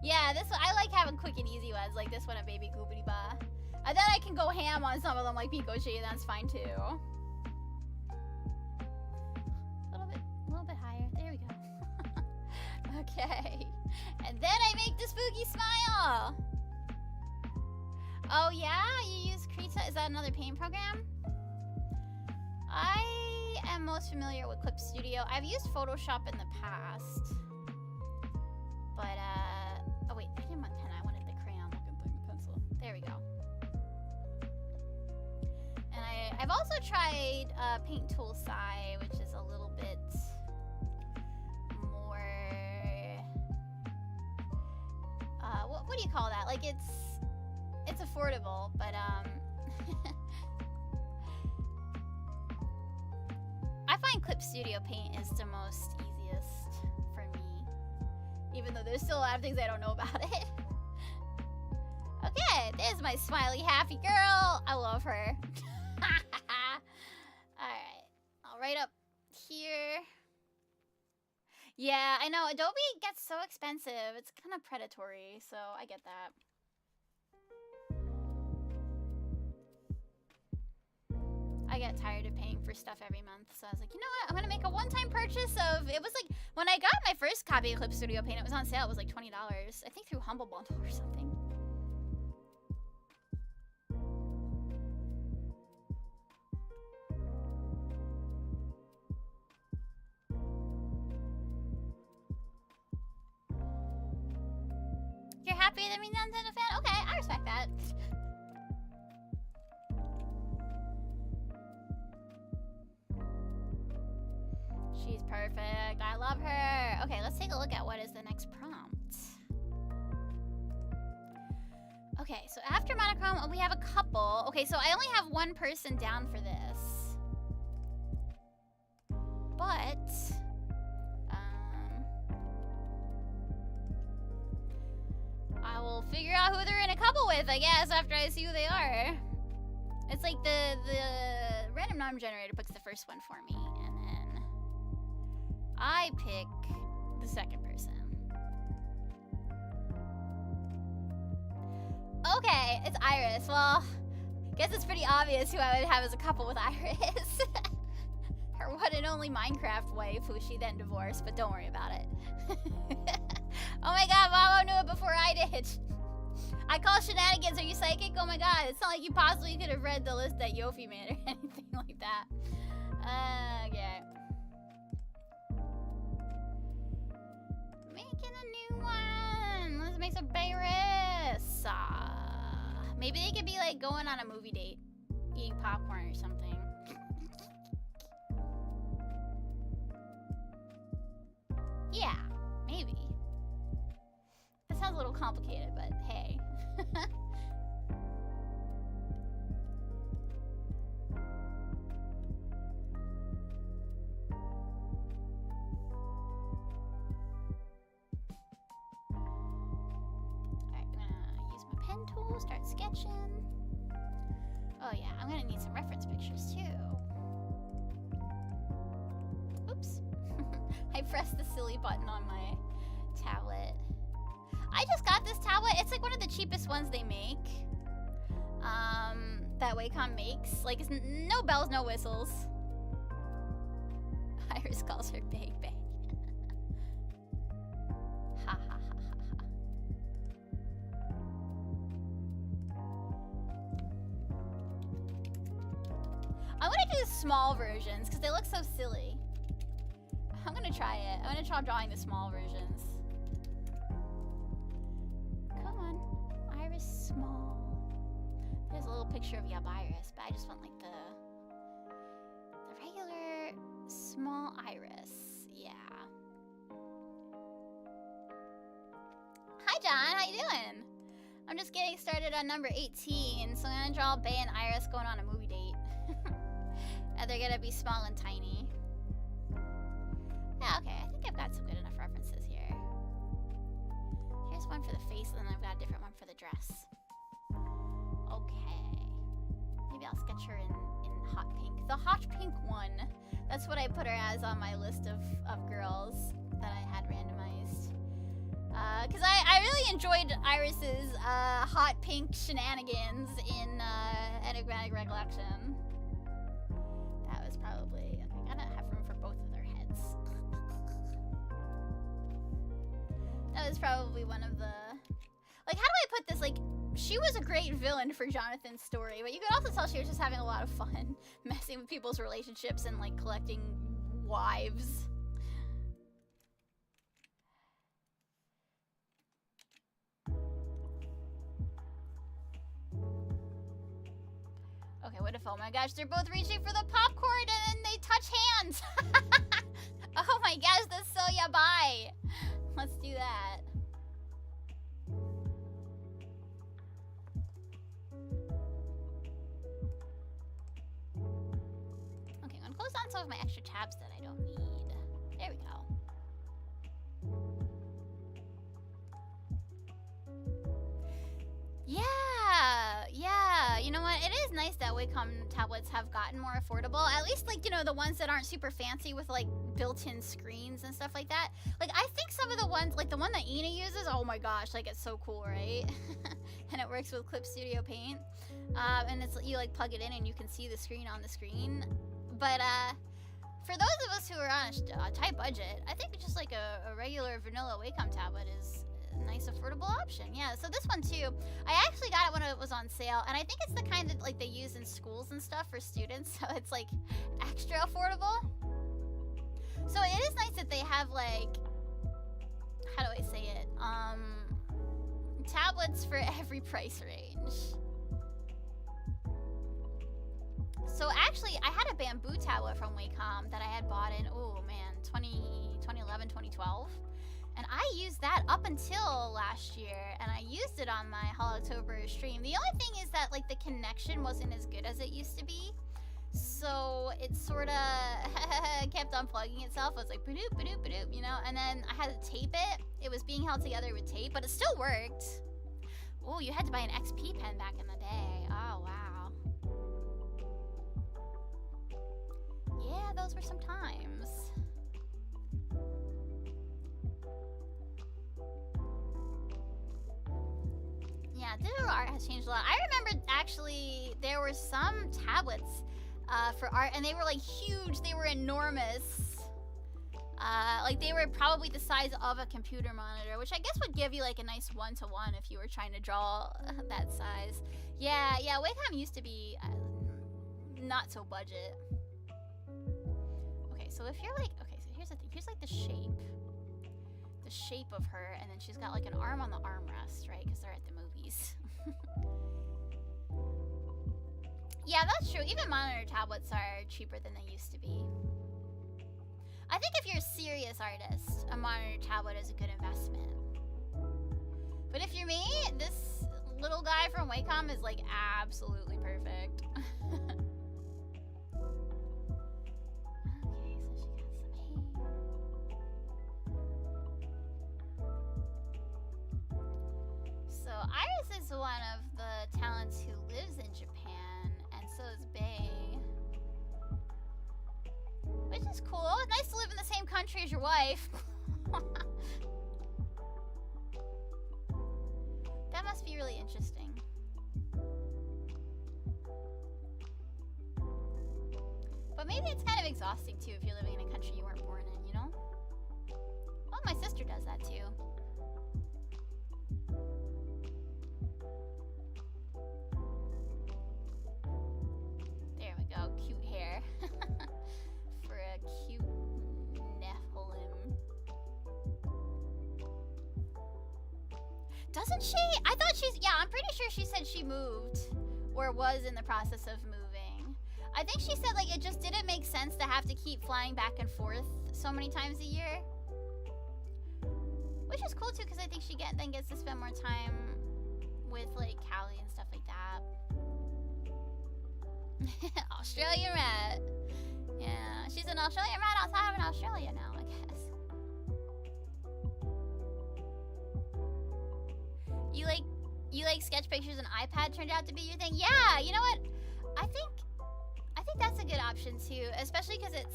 Yeah, this one, I like having quick and easy ones, like this one at Baby Goobity Ba. And then I can go ham on some of them, like Pikoshi, that's fine too. A little bit higher. There we go. Okay. And then I make the spooky smile. Oh yeah, you use Krita? Is that another paint program? I am most familiar with Clip Studio. I've used Photoshop in the past. But, oh wait, I didn't want pen. I wanted the crayon looking thing, the pencil. There we go. And I've also tried Paint Tool Sai, which is a little bit more... what do you call that? Like it's affordable, but I find Clip Studio Paint is the most easiest for me, even though there's still a lot of things I don't know about it. Okay, there's my smiley happy girl. I love her. Alright, I'll write up here. Yeah, I know, Adobe gets so expensive. It's kind of predatory, so I get that. I get tired of paying for stuff every month, so I was like, you know what? I'm gonna make a one-time purchase of... It was like, when I got my first copy of Clip Studio Paint, it was on sale. It was like $20. I think through Humble Bundle or something. You're happy that I'm a Nintendo fan? Okay, I respect that. She's perfect. I love her. Okay, let's take a look at what is the next prompt. Okay, so after monochrome, we have a couple. Okay, so I only have one person down for this. But figure out who they're in a couple with, I guess, after I see who they are. It's like the random number generator picks the first one for me, and then I pick the second person. Okay, it's Iris. Well, I guess it's pretty obvious who I would have as a couple with Iris. Her one and only Minecraft wife, who she then divorced, but don't worry about it. Oh my god, Mamo knew it before I did. I call shenanigans. Are you psychic? Oh my god, it's not like you possibly could have read the list that Yofi made or anything like that. Okay. Making a new one. Let's make some Beirus. Maybe they could be like going on a movie date, eating popcorn or something. Yeah, maybe. That sounds a little complicated, but hey. Alright, I'm gonna use my pen tool, start sketching. Oh yeah, I'm gonna need some reference pictures too. Oops. I pressed the silly button on my tablet. I just got this tablet. It's like one of the cheapest ones they make. That Wacom makes. Like, it's no bells, no whistles. Iris calls her Big Bang. Ha ha ha ha ha. I want to do small versions because they look so silly. I'm gonna try it. I'm gonna try drawing the small versions. Come on. Iris small. There's a little picture of Iris, but I just want like the regular small Iris. Yeah. Hi John, how you doing? I'm just getting started on number 18, so I'm gonna draw Bay and Iris going on a movie date. And they're gonna be small and tiny. Yeah, okay, I think I've got some good enough references here. Here's one for the face, and then I've got a different one for the dress. Okay. Maybe I'll sketch her in hot pink. The hot pink one. That's what I put her as on my list of girls that I had randomized. Because I really enjoyed Iris's hot pink shenanigans in Enigmatic Recollection. That was probably... I gotta have room for both of their heads. That was probably one of the... Like, how do I put this? Like, she was a great villain for Jonathan's story, but you could also tell she was just having a lot of fun messing with people's relationships and, like, collecting wives. Okay, what if, oh my gosh, they're both reaching for the popcorn and then they touch hands! Oh my gosh, that's so yabai! Let's do that. Okay, I'm gonna close on some of my extra tabs that I don't need. There we go. Yeah, you know what? It is nice that Wacom tablets have gotten more affordable. At least, like, you know, the ones that aren't super fancy with, like, built-in screens and stuff like that. Like, I think some of the ones, like, the one that Ina uses, oh my gosh, like, it's so cool, right? And it works with Clip Studio Paint. And it's, you, like, plug it in and you can see the screen on the screen. But, for those of us who are on a tight budget, I think just, like, a regular vanilla Wacom tablet is nice affordable option. Yeah, so this one too, I actually got it when it was on sale, and I think it's the kind that like they use in schools and stuff for students, so it's like extra affordable. So it is nice that they have, like, how do I say it, tablets for every price range. So actually I had a bamboo tablet from Wacom that I had bought in, oh man, 2011, 2012. And I used that up until last year, and I used it on my Holoctober stream. The only thing is that, like, the connection wasn't as good as it used to be. So it sort of kept unplugging itself. It was like, ba-doop, ba-doop, ba-doop, you know? And then I had to tape it. It was being held together with tape, but it still worked. Oh, you had to buy an XP pen back in the day. Oh, wow. Yeah, those were some times. Yeah, digital art has changed a lot. I remember actually there were some tablets for art, and they were like huge. They were enormous. Like they were probably the size of a computer monitor, which I guess would give you like a nice one-to-one if you were trying to draw that size. Yeah, Wacom used to be not so budget. Okay, so if you're like, okay, so here's the thing. Here's like the shape of her, and then she's got like an arm on the armrest, right? Because they're at the movies. Yeah, that's true. Even monitor tablets are cheaper than they used to be. I think if you're a serious artist, a monitor tablet is a good investment. But if you're me, this little guy from Wacom is like absolutely perfect. Okay, so she got some hay. So Iris is one of the talents who lives in Japan, and so is Bae. Which is cool. Nice to live in the same country as your wife. That must be really interesting. But maybe it's kind of exhausting too if you're living in a country you weren't born in, you know? Well, my sister does that too. There we go. Cute hair. For a cute Nephilim. Doesn't she? I thought she's... Yeah, I'm pretty sure she said she moved. Or was in the process of moving. I think she said, like, it just didn't make sense to have to keep flying back and forth so many times a year. Which is cool, too, because I think she then gets to spend more time with, like, Callie and stuff like that. Australian rat. Yeah, she's an Australian rat outside of Australia now, I guess. You like sketch pictures and iPad turned out to be your thing? Yeah, you know what? I think that's a good option too, especially because it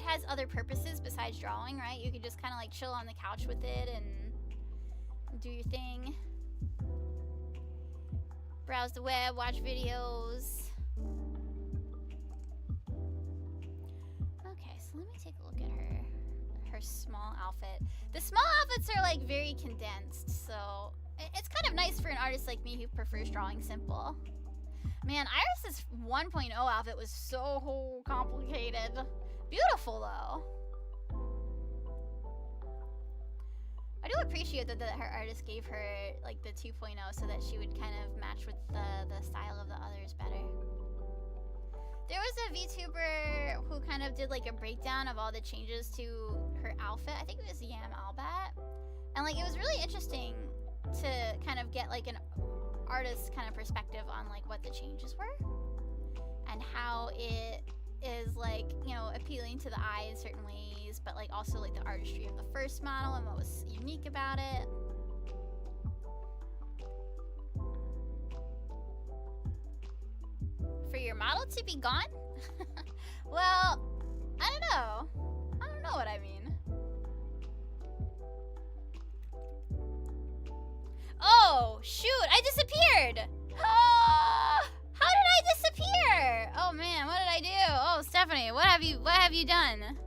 has other purposes besides drawing, right? You can just kind of like chill on the couch with it and do your thing. Browse the web, watch videos. Okay, so let me take a look at her small outfit. The small outfits are like very condensed, so it's kind of nice for an artist like me who prefers drawing simple. Man, Iris's 1.0 outfit was so complicated. Beautiful though. I do appreciate that her artist gave her like the 2.0 so that she would kind of match with the style of the others better. There was a VTuber who kind of did like a breakdown of all the changes to her outfit. I think it was Yam Albat. And like it was really interesting to kind of get like an artist's kind of perspective on like what the changes were and how it is like, you know, appealing to the eye in certain ways, but like also like the artistry of the first model and what was unique about it. For your model to be gone? Well, I don't know. I don't know what I mean. Oh, shoot, I disappeared. How did I disappear? Oh man, what did I do? Oh, Stephanie, what have you done?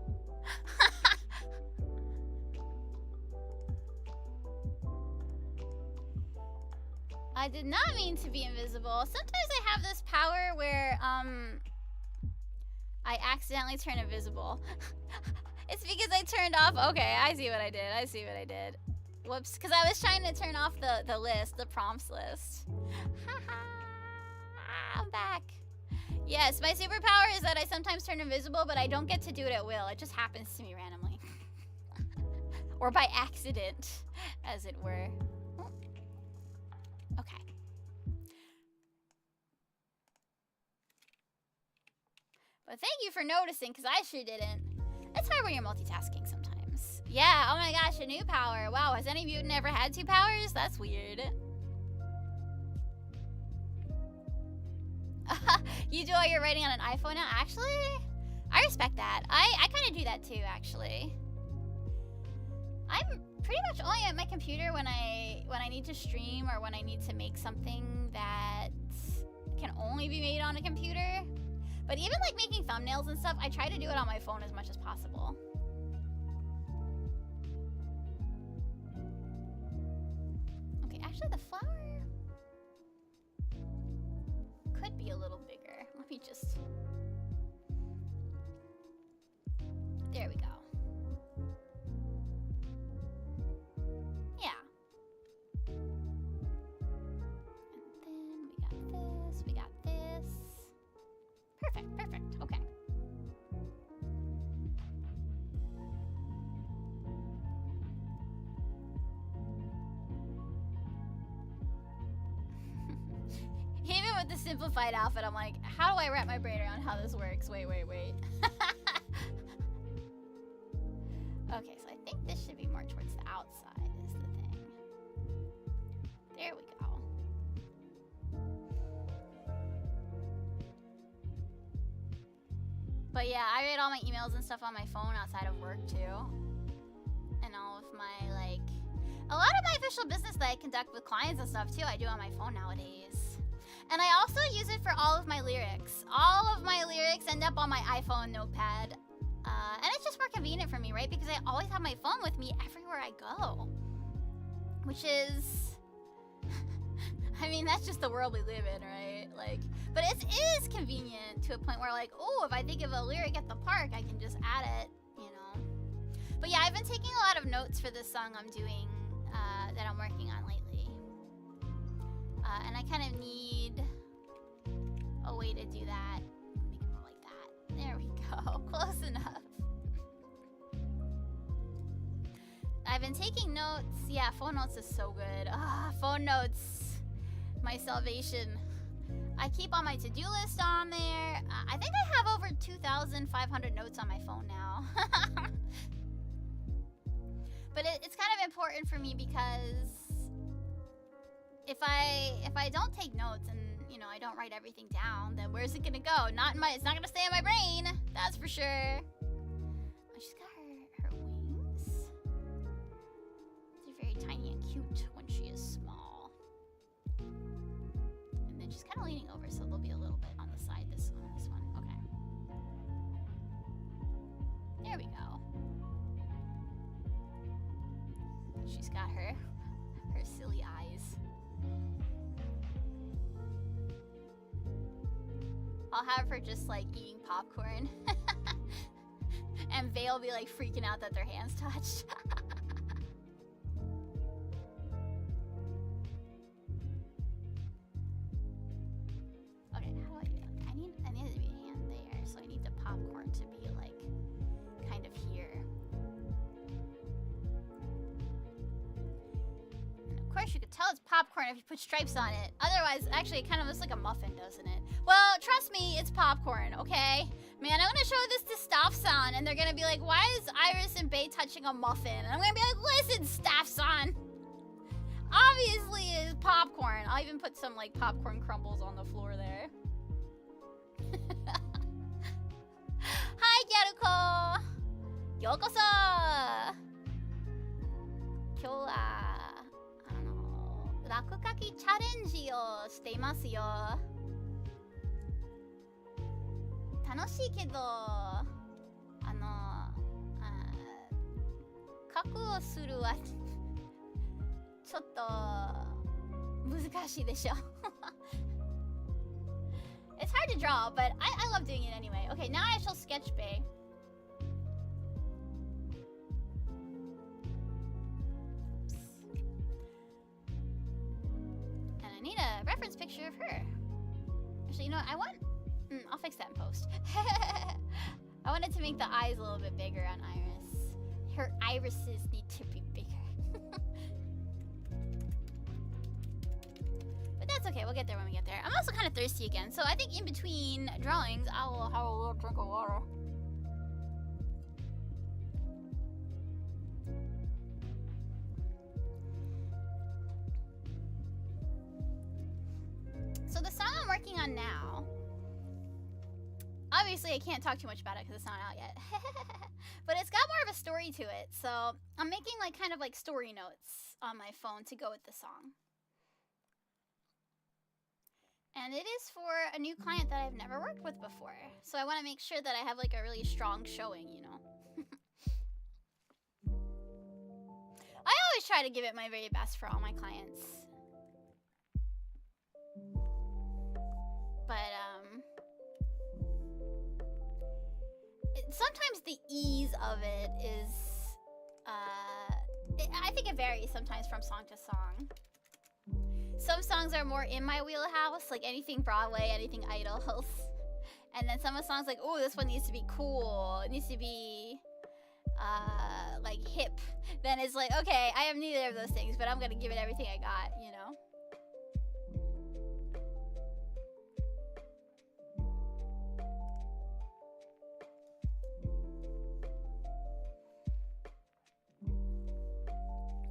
I did not mean to be invisible. Sometimes I have this power where I accidentally turn invisible. It's because I turned off. Okay, I see what I did. Whoops, because I was trying to turn off the list, the prompts list. I'm back. Yes, my superpower is that I sometimes turn invisible, but I don't get to do it at will. It just happens to me randomly. Or by accident, as it were. Okay. But thank you for noticing, because I sure didn't. It's hard when you're multitasking sometimes. Yeah, oh my gosh, a new power. Wow, has any mutant ever had 2 powers? That's weird. You do all your writing on an iPhone now? Actually, I respect that. I kind of do that too, actually. I'm pretty much only at my computer when I need to stream or when I need to make something that can only be made on a computer. But even like making thumbnails and stuff, I try to do it on my phone as much as possible. Okay, actually the flower could be a little bigger. Let me just... There we go. Yeah. And then we got this. Perfect, perfect. Okay. Even with the simplified outfit, I'm like, how do I wrap my brain around how this works? Wait. Okay, so I think this should be more towards the outside is the thing. There we go. But yeah, I read all my emails and stuff on my phone outside of work too. And all of my, like, a lot of my official business that I conduct with clients and stuff too, I do on my phone nowadays. And I also use it for all of my lyrics. All of my lyrics end up on my iPhone notepad. And it's just more convenient for me, right? Because I always have my phone with me everywhere I go. Which is... I mean, that's just the world we live in, right? Like, but it is convenient to a point where, like, oh, if I think of a lyric at the park, I can just add it, you know? But yeah, I've been taking a lot of notes for this song I'm doing, that I'm working on lately. And I kind of need a way to do that. Make it more like that. There we go. Close enough. I've been taking notes. Yeah, phone notes is so good. Phone notes. My salvation. I keep all my to-do list on there. I think I have over 2,500 notes on my phone now. But it's kind of important for me because if I don't take notes and, you know, I don't write everything down, then where's it gonna go? It's not gonna stay in my brain. That's for sure. Oh, she's got her wings. They're very tiny and cute when she is small. And then she's kind of leaning over, so they'll be a little bit on the side. This one. Okay. There we go. She's got her silly eyes. I'll have her just like eating popcorn. And Vale will be like freaking out that their hands touched. Okay, how do I do that? I need it to be a hand there, so I need the popcorn to be like kind of here. And of course you could tell it's popcorn if you put stripes on it. Otherwise, actually it kind of looks like a muffin, doesn't it? Well, trust me, it's popcorn, okay? Man, I'm gonna show this to Staff-san, and they're gonna be like, why is Iris and Bae touching a muffin? And I'm gonna be like, listen, Staff-san! Obviously it's popcorn. I'll even put some, like, popcorn crumbles on the floor there. Hi, Gyaruko! Yokoso! 今日は、落書きチャレンジをしていますよ。楽しいけど、書くをするはちょっと難しいでしょ。It's hard to draw, but I love doing it anyway. Okay, now I shall sketch Bae. And I need a reference picture of her. Actually, you know what? I'll fix that in post. I wanted to make the eyes a little bit bigger on Iris. Her irises need to be bigger. But that's okay, we'll get there when we get there. I'm also kind of thirsty again, so I think in between drawings, I will have a little drink of water. So the song I'm working on now obviously I can't talk too much about it because it's not out yet. But it's got more of a story to it, so I'm making like kind of like story notes on my phone to go with the song. And it is for a new client that I've never worked with before. So I want to make sure that I have like a really strong showing, you know. I always try to give it my very best for all my clients. But sometimes the ease of it is I think it varies sometimes from song to song. Some songs are more in my wheelhouse, like anything Broadway, anything Idols. And then some of the songs like, oh, this one needs to be cool. It needs to be like hip. Then it's like, okay, I have neither of those things, but I'm gonna give it everything I got, you know?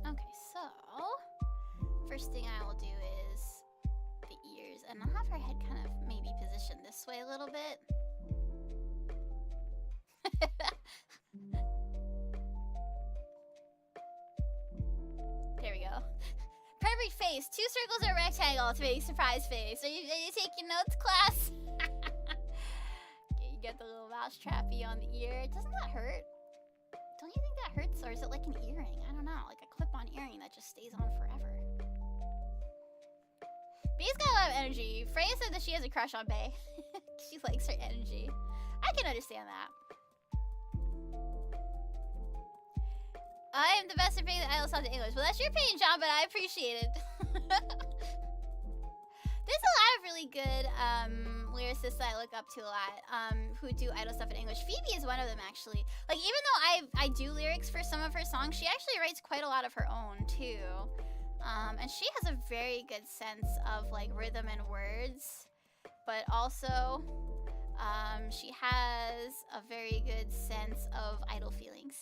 Okay, so first thing I will do is the ears, and I'll have her head kind of maybe positioned this way a little bit. There we go. Perfect face. 2 circles or a rectangle to make surprise face. Are you taking notes, class? Okay, you get the little mouse trappy on the ear. Doesn't that hurt? Don't you think that hurts? Or is it like an earring? I don't know. Like a clip-on earring that just stays on forever. B's got a lot of energy. Freya said that she has a crush on Bae. She likes her energy. I can understand that. I am the best at bringing the idol song to English. Well, that's your opinion, John, but I appreciate it. There's a lot of really good lyricists that I look up to a lot who do idol stuff in English. Phoebe is one of them, actually. Like, even though I do lyrics for some of her songs, she actually writes quite a lot of her own, too. And she has a very good sense of, like, rhythm and words. But also, she has a very good sense of idol feelings.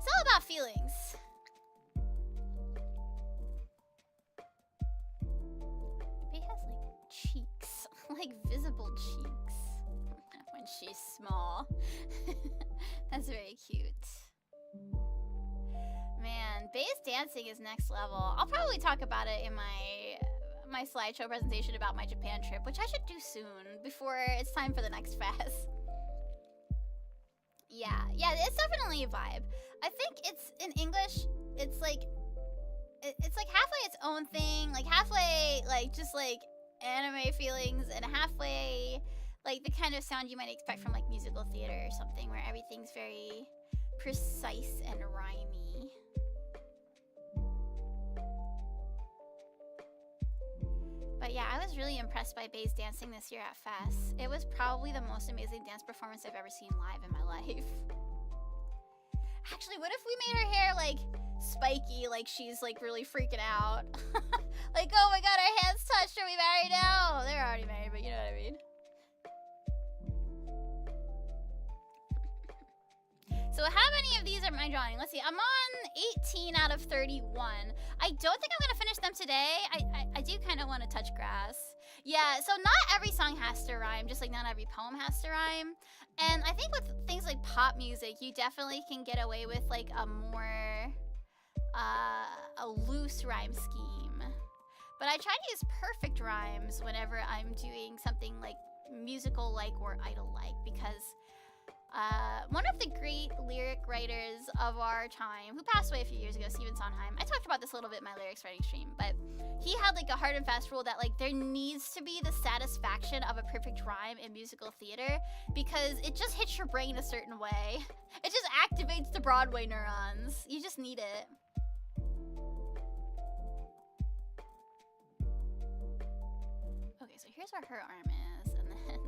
It's all about feelings. Bae has like cheeks, like visible cheeks when she's small. That's very cute. Man, Bae's dancing is next level. I'll probably talk about it in my slideshow presentation about my Japan trip, which I should do soon before it's time for the next fest. Yeah, it's definitely a vibe. I think it's in English. It's like halfway its own thing, like halfway like just like anime feelings, and halfway like the kind of sound you might expect from like musical theater or something, where everything's very precise and rhymey. But yeah, I was really impressed by Bae's dancing this year at FES. It was probably the most amazing dance performance I've ever seen live in my life. Actually, what if we made her hair like spiky, like she's like really freaking out? Like, oh my god, our hands touched, are we married now? They're already married, but you know what I mean. So how many of these am I drawing? Let's see, I'm on 18 out of 31. I don't think I'm gonna finish them today. I do kind of want to touch grass. Yeah, so not every song has to rhyme, just like not every poem has to rhyme. And I think with things like pop music, you definitely can get away with like a more, a loose rhyme scheme. But I try to use perfect rhymes whenever I'm doing something like musical-like or idol-like, because one of the great lyric writers of our time, who passed away a few years ago, Stephen Sondheim, I talked about this a little bit in my lyrics writing stream, but he had like a hard and fast rule that like there needs to be the satisfaction of a perfect rhyme in musical theater, because it just hits your brain a certain way. It just activates the Broadway neurons. You just need it. Okay, so here's where her arm is, and then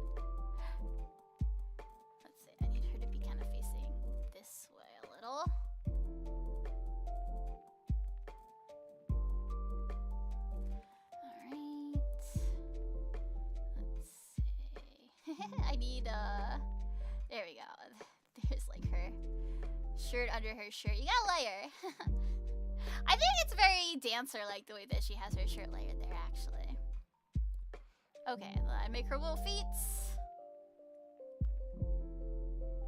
let's see, I need her to be kind of facing this way a little. Alright. Let's see. I need, there we go. There's like her shirt under her shirt. You gotta layer. I think it's very dancer-like the way that she has her shirt layered there, actually. Okay, I make her little feet.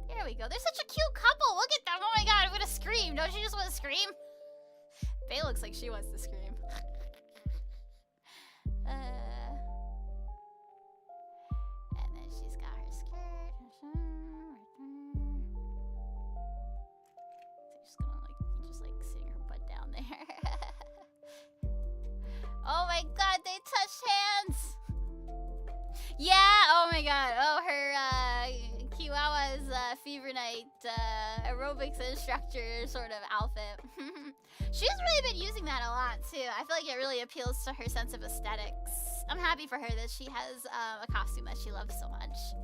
There we go. They're such a cute couple. Look at them. Oh my god, I'm gonna scream. Don't you just want to scream? Faye looks like she wants to scream. And then she's got her skirt. So just gonna like sitting her butt down there. Oh my god, they touched hands. Yeah, oh my god. Oh, her Kiwawa's fever night aerobics instructor sort of outfit. She's really been using that a lot too. I feel like it really appeals to her sense of aesthetics. I'm happy for her that she has a costume that she loves so much.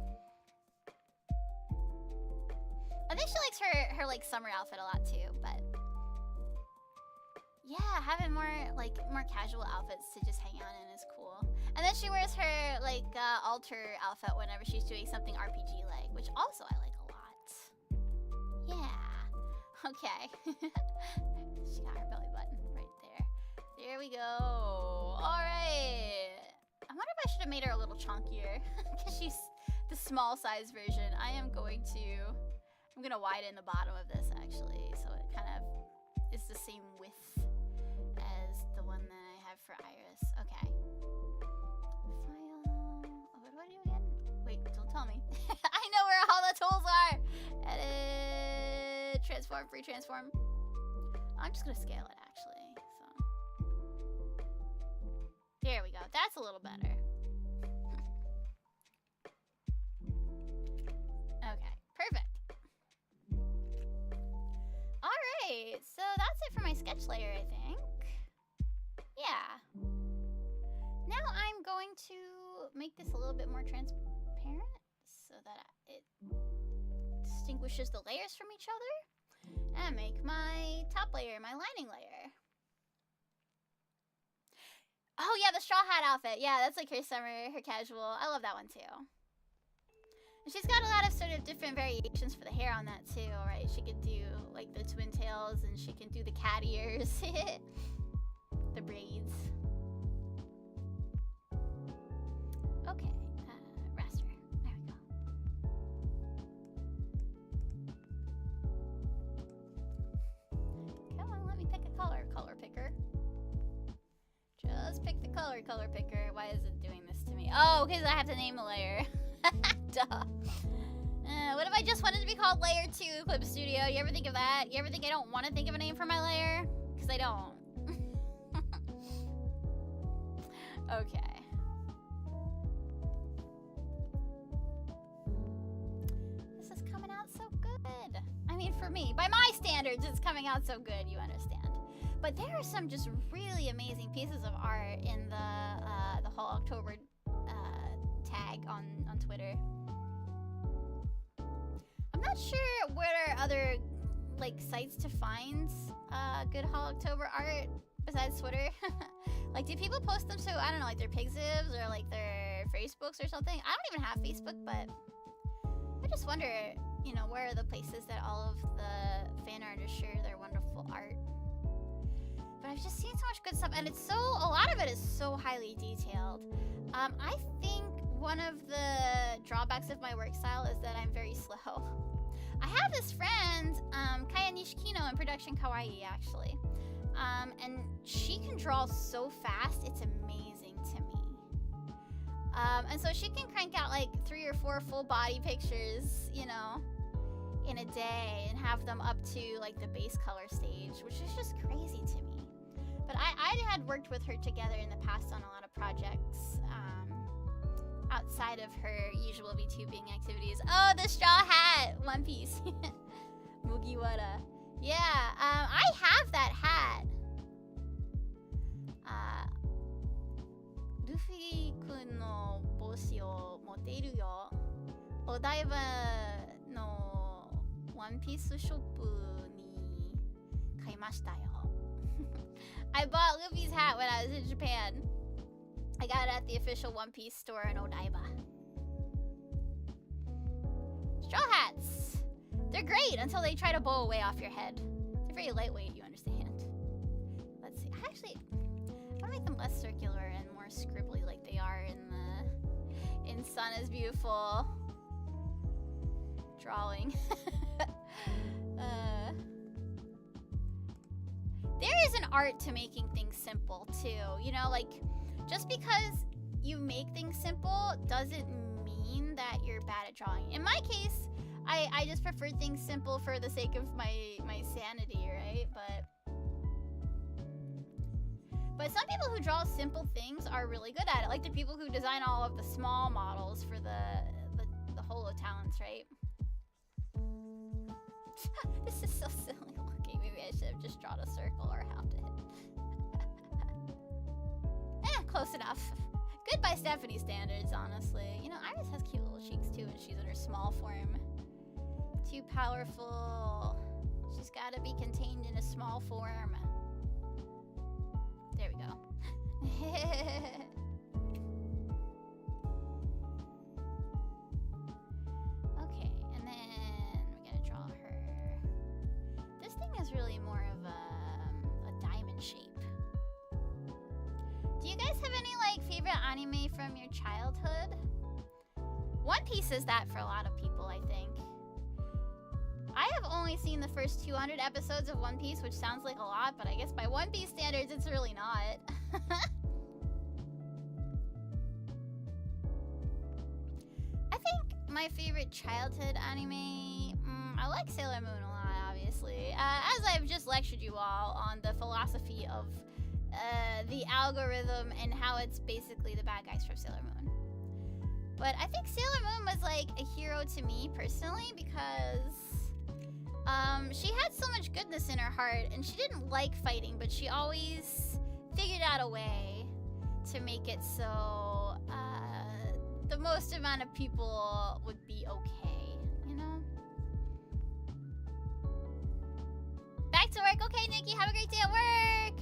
I think she likes her like summer outfit a lot too, but yeah, having more casual outfits to just hang out in is cool. And then she wears her like altar outfit whenever she's doing something RPG like, which also I like a lot. Yeah. Okay. She got her belly button right there. There we go. All right. I wonder if I should have made her a little chunkier because she's the small size version. I'm gonna widen the bottom of this actually, so it kind of is the same width as the one that I have for Iris. Okay. File. Oh, what do I do again? Wait, don't tell me. I know where all the tools are. Edit. Transform. Free transform. I'm just gonna scale it actually. So there we go. That's a little better. Okay. Perfect. Alright, so that's it for my sketch layer, I think. Yeah. Now I'm going to make this a little bit more transparent so that it distinguishes the layers from each other. And make my top layer my lining layer. Oh yeah, the straw hat outfit. Yeah, that's like her summer, her casual. I love that one too. And she's got a lot of sort of different variations for the hair on that too, right? She could do like the twin tails and she can do the cat ears. The braids. Okay, raster. There we go. Come on, let me pick a color picker. Just pick the color picker. Why is it doing this to me? Oh, because I have to name the layer. Duh. What if I just wanted to be called Layer 2 Clip Studio? You ever think of that? You ever think I don't want to think of a name for my layer? Because I don't. Okay. This is coming out so good. I mean, for me, by my standards, it's coming out so good, you understand. But there are some just really amazing pieces of art in the whole October tag on Twitter. I'm not sure where there are other like sites to find good Hall October art besides Twitter. Like, do people post them to, I don't know, like their Pixives or like their Facebooks or something? I don't even have Facebook, but I just wonder, you know, where are the places that all of the fan artists share their wonderful art? But I've just seen so much good stuff, and it's so, a lot of it is so highly detailed. I think one of the drawbacks of my work style is that I'm very slow. I have this friend, Kaya Nishikino in Production Kawaii, actually. And she can draw so fast, it's amazing to me. And so she can crank out like 3 or 4 full body pictures, you know, in a day and have them up to like the base color stage, which is just crazy to me. But I had worked with her together in the past on a lot of projects, outside of her usual VTubing activities. Oh, the straw hat! One Piece. Mugiwara. Yeah, I have that hat. Luffy kun no boshi o moteru yo. Odaiba no One Piece shop ni kaimashita yo. I bought Luffy's hat when I was in Japan. I got it at the official One Piece store in Odaiba. Straw hats! They're great until they try to bow away off your head. They're very lightweight, you understand. Let's see. I want to make them less circular and more scribbly like they are in sun is beautiful. Drawing. There is an art to making things simple too. You know, like just because you make things simple doesn't mean that you're bad at drawing. In my case, I just prefer things simple for the sake of my sanity, right? But some people who draw simple things are really good at it. Like the people who design all of the small models for the holo talents, right? This is so silly looking. Maybe I should have just drawn a circle or hounded it. Close enough. Good by Stephanie standards, honestly. You know, Iris has cute little cheeks too, and she's in her small form. Too powerful. She's gotta be contained in a small form. There we go. Okay, and then we're gonna draw her. This thing is really more of a diamond shape. Do you guys have any like favorite anime from your childhood? One Piece is that for a lot of people, I think. I have only seen the first 200 episodes of One Piece, which sounds like a lot, but I guess by One Piece standards, it's really not. I think my favorite childhood anime, I like Sailor Moon a lot, obviously. As I've just lectured you all on the philosophy of the algorithm and how it's basically the bad guys from Sailor Moon. But I think Sailor Moon was like a hero to me personally because she had so much goodness in her heart, and she didn't like fighting, but she always figured out a way to make it so the most amount of people would be okay, you know? Back to work. Okay, Nikki, have a great day at work.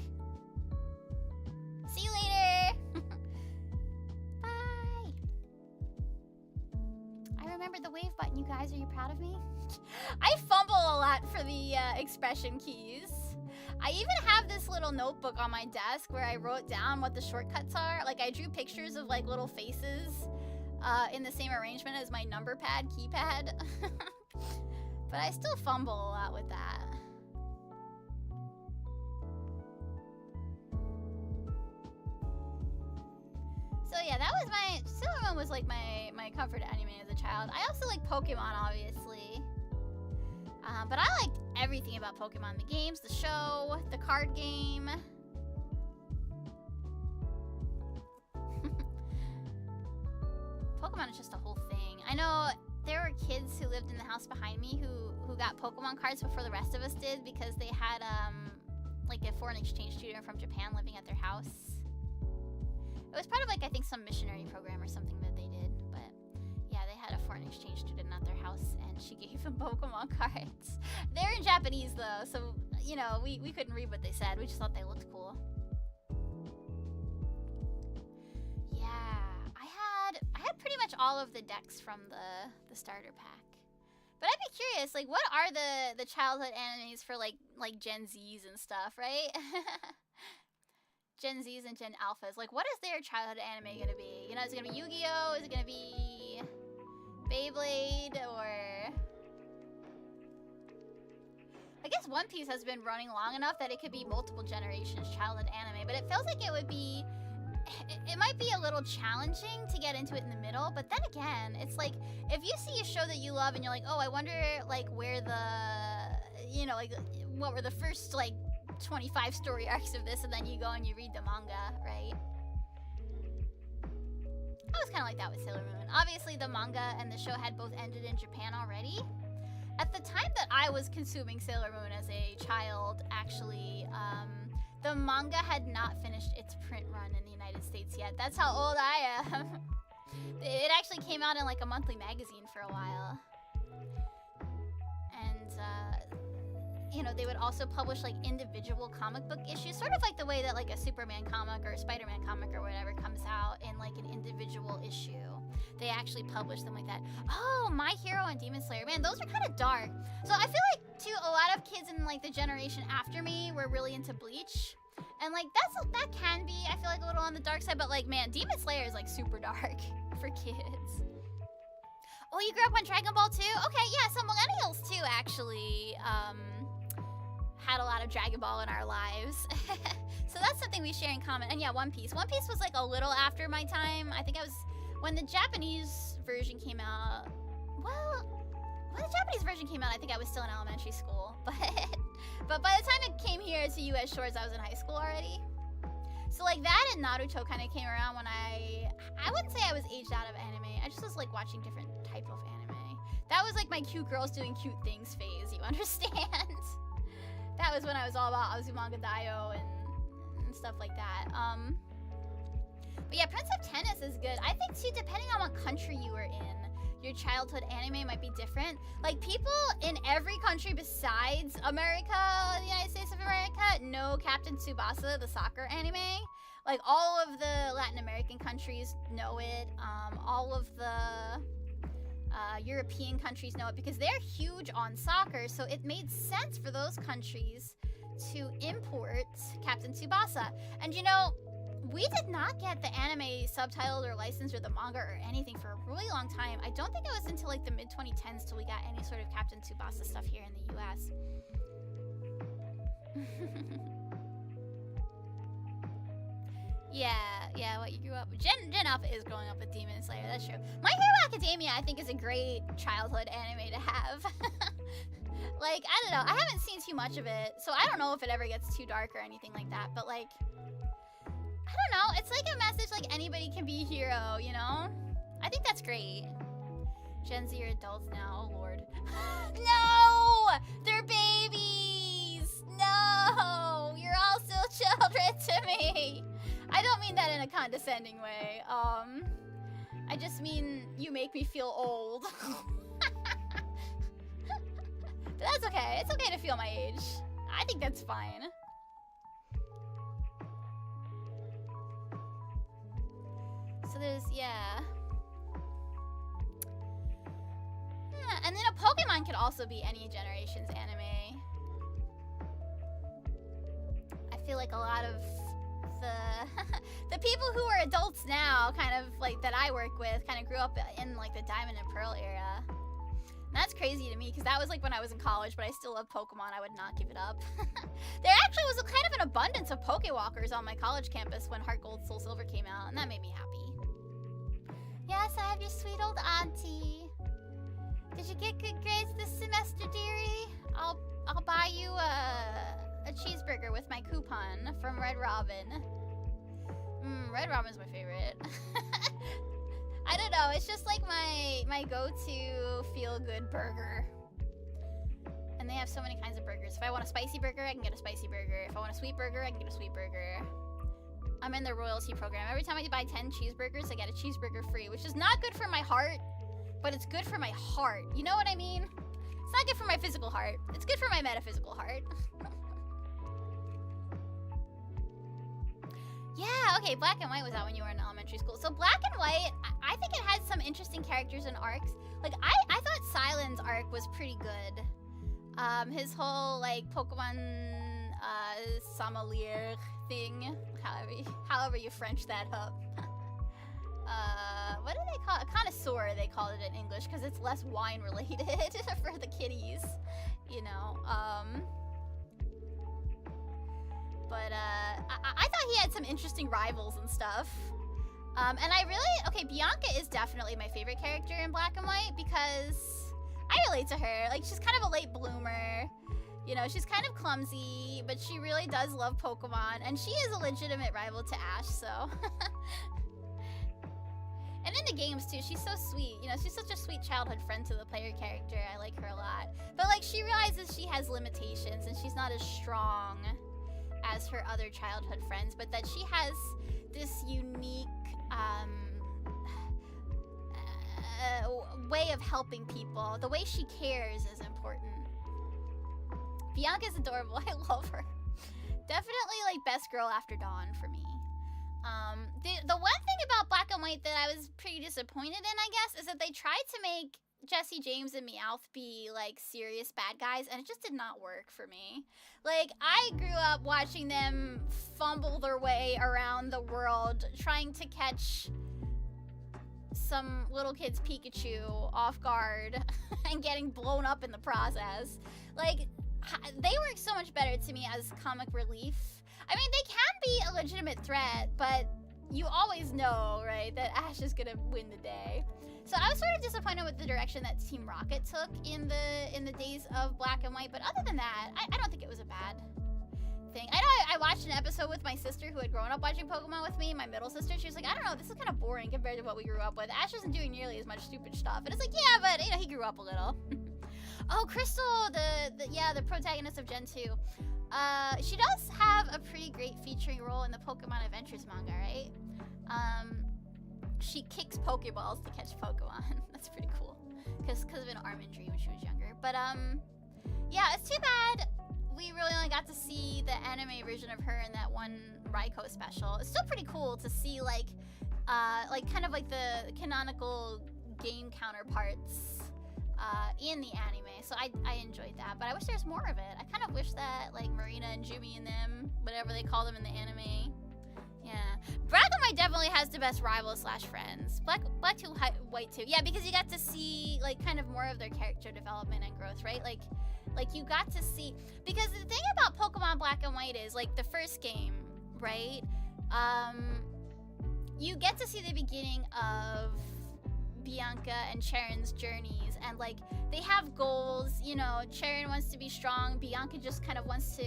See you later. Bye. I remember the wave button, you guys. Are you proud of me? I fumble a lot for the expression keys. I even have this little notebook on my desk where I wrote down what the shortcuts are. Like I drew pictures of like little faces in the same arrangement as my number pad keypad. But I still fumble a lot with that. So yeah, that was Sailor Moon was like my comfort anime as a child. I also like Pokemon, obviously. But I liked everything about Pokemon. The games, the show, the card game. Pokemon is just a whole thing. I know there were kids who lived in the house behind me who got Pokemon cards before the rest of us did because they had like a foreign exchange student from Japan living at their house. It was part of like I think some missionary program or something that they did, but yeah, they had a foreign exchange student at their house and she gave them Pokemon cards. They're in Japanese though, so you know, we couldn't read what they said. We just thought they looked cool. Yeah, I had pretty much all of the decks from the starter pack. But I'd be curious, like what are the childhood animes for like Gen Zs and stuff, right? Gen Zs and Gen Alphas. Like, what is their childhood anime gonna be? You know, is it gonna be Yu-Gi-Oh? Is it gonna be Beyblade? Or I guess One Piece has been running long enough that it could be multiple generations childhood anime, but it feels like it would be... It might be a little challenging to get into it in the middle, but then again, it's like, if you see a show that you love and you're like, oh, I wonder, like, where you know, like, what were the first, like, 25 story arcs of this, and then you go and you read the manga, right? I was kind of like that with Sailor Moon. Obviously, the manga and the show had both ended in Japan already. At the time that I was consuming Sailor Moon as a child, actually, the manga had not finished its print run in the United States yet. That's how old I am. It actually came out in like a monthly magazine for a while. And, you know, they would also publish like individual comic book issues, sort of like the way that like a Superman comic or a Spider-Man comic or whatever comes out in like an individual issue. They actually publish them like that. Oh, My Hero and Demon Slayer. Man, those are kind of dark. So I feel like, too, a lot of kids in like the generation after me were really into Bleach. And like, that can be, I feel like, a little on the dark side. But like, man, Demon Slayer is like super dark. for kids. Oh, you grew up on Dragon Ball too? Okay, yeah, so millennials too actually had a lot of Dragon Ball in our lives. So that's something we share in common. And yeah, One Piece. One Piece was like a little after my time. I think I was, when the Japanese version came out, well, when the Japanese version came out, I think I was still in elementary school. But by the time it came here to US Shores, I was in high school already. So like that and Naruto kind of came around when I wouldn't say I was aged out of anime. I just was like watching different type of anime. That was like my cute girls doing cute things phase, you understand? That was when I was all about Azumanga Daioh and stuff like that. But yeah, Prince of Tennis is good. I think too, depending on what country you were in, your childhood anime might be different. Like people in every country besides America, the United States of America, know Captain Tsubasa, the soccer anime. Like all of the Latin American countries know it. All of the European countries know it because they're huge on soccer. So it made sense for those countries to import Captain Tsubasa. And you know, we did not get the anime subtitled or licensed or the manga or anything for a really long time. I don't think it was until like the mid-2010s till we got any sort of Captain Tsubasa stuff here in the US. Yeah, what you grew up with. Gen Alpha is growing up with Demon Slayer, that's true. My Hero Academia, I think, is a great childhood anime to have. Like, I don't know, I haven't seen too much of it, so I don't know if it ever gets too dark or anything like that, but like, I don't know, it's like a message like anybody can be a hero, you know? I think that's great. Gen Z are adults now, oh lord. No! They're babies! No! You're all still children to me! I don't mean that in a condescending way. I just mean you make me feel old. But that's okay. It's okay to feel my age. I think that's fine. So there's, yeah. And then a Pokemon could also be any generation's anime. I feel like a lot of the people who are adults now, kind of like that I work with, kind of grew up in like the Diamond and Pearl era. And that's crazy to me because that was like when I was in college, but I still love Pokemon. I would not give it up. There actually was a kind of an abundance of Pokewalkers on my college campus when Heart Gold Soul Silver came out, and that made me happy. Yes, I have your sweet old auntie. Did you get good grades this semester, dearie? I'll buy you a cheeseburger with my coupon from Red Robin. Red Robin's my favorite. I don't know, it's just like my go-to feel-good burger. And they have so many kinds of burgers. If I want a spicy burger, I can get a spicy burger. If I want a sweet burger, I can get a sweet burger. I'm in the royalty program. Every time I buy 10 cheeseburgers, I get a cheeseburger free, which is not good for my heart, but it's good for my heart. You know what I mean? It's not good for my physical heart. It's good for my metaphysical heart. Yeah, okay, Black and White was out when you were in elementary school. So Black and White, I think it had some interesting characters and arcs. Like, I thought Silen's arc was pretty good. His whole, like, Pokemon, sommelier thing, however you French that up. What do they call it? A connoisseur, they call it in English, because it's less wine related for the kiddies, you know. But I thought he had some interesting rivals and stuff. And I really, okay, Bianca is definitely my favorite character in Black and White because I relate to her. Like, she's kind of a late bloomer. You know, she's kind of clumsy, but she really does love Pokemon. And she is a legitimate rival to Ash, so. And in the games, too, she's so sweet. You know, she's such a sweet childhood friend to the player character. I like her a lot. But, like, she realizes she has limitations and she's not as strong as her other childhood friends, but that she has this unique way of helping people. The way she cares is important. Bianca's adorable. I love her. Definitely like best girl after Dawn for me. The one thing about Black and White that I was pretty disappointed in, I guess, is that they tried to make Jesse James and Meowth be like serious bad guys, and it just did not work for me. Like, I grew up watching them fumble their way around the world trying to catch some little kid's Pikachu off guard and getting blown up in the process. Like, they work so much better to me as comic relief. I mean, they can be a legitimate threat, but you always know, right, that Ash is gonna win the day. So I was sort of disappointed with the direction that Team Rocket took in the days of Black and White, but other than that, I don't think it was a bad thing. I know I watched an episode with my sister who had grown up watching Pokemon with me, my middle sister. She was like, I don't know, this is kind of boring compared to what we grew up with. Ash isn't doing nearly as much stupid stuff. And it's like, yeah, but, you know, he grew up a little. Oh, Crystal, the protagonist of Gen 2. She does have a pretty great featuring role in the Pokemon Adventures manga, right? She kicks Pokeballs to catch Pokemon. That's pretty cool. Because of an arm injury when she was younger. But, yeah, it's too bad we really only got to see the anime version of her in that one Raikou special. It's still pretty cool to see, like kind of like the canonical game counterparts in the anime. So I enjoyed that, but I wish there was more of it. I kind of wish that, like, Marina and Jimmy and them, whatever they call them in the anime. Yeah. Black and White definitely has the best rivals / friends. Black 2, White 2. Yeah, because you got to see, like, kind of more of their character development and growth, right? Like you got to see, because the thing about Pokemon Black and White is, like, the first game, right? You get to see the beginning of Bianca and Charon's journeys, and, like, they have goals. You know, Charon wants to be strong. Bianca just kind of wants to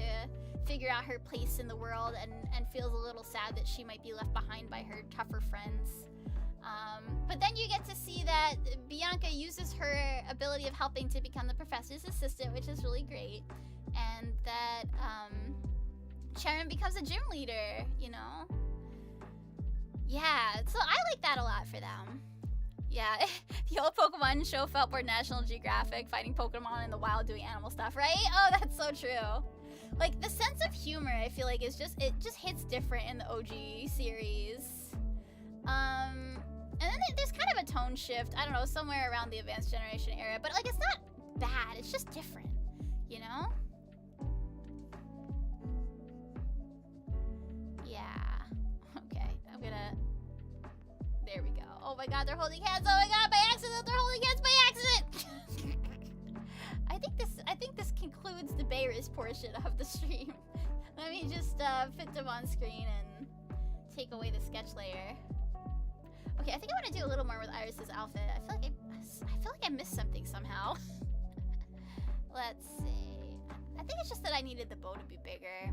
figure out her place in the world and feels a little sad that she might be left behind by her tougher friends. But then you get to see that Bianca uses her ability of helping to become the professor's assistant, which is really great. And that Charon becomes a gym leader, you know? Yeah, so I like that a lot for them. Yeah, the old Pokemon show felt more National Geographic, fighting Pokemon in the wild doing animal stuff, right? Oh, that's so true. Like, the sense of humor, I feel like, it just hits different in the OG series. And then there's kind of a tone shift, I don't know, somewhere around the Advanced Generation era, but, like, it's not bad, it's just different, you know? Yeah. Okay, I'm gonna... There we go. Oh my god, they're holding hands! Oh my god, by accident! They're holding hands by accident! I think this concludes the Beerus portion of the stream. Let me just fit them on screen and take away the sketch layer. Okay, I think I want to do a little more with Iris's outfit. I feel like I missed something somehow. Let's see. I think it's just that I needed the bow to be bigger.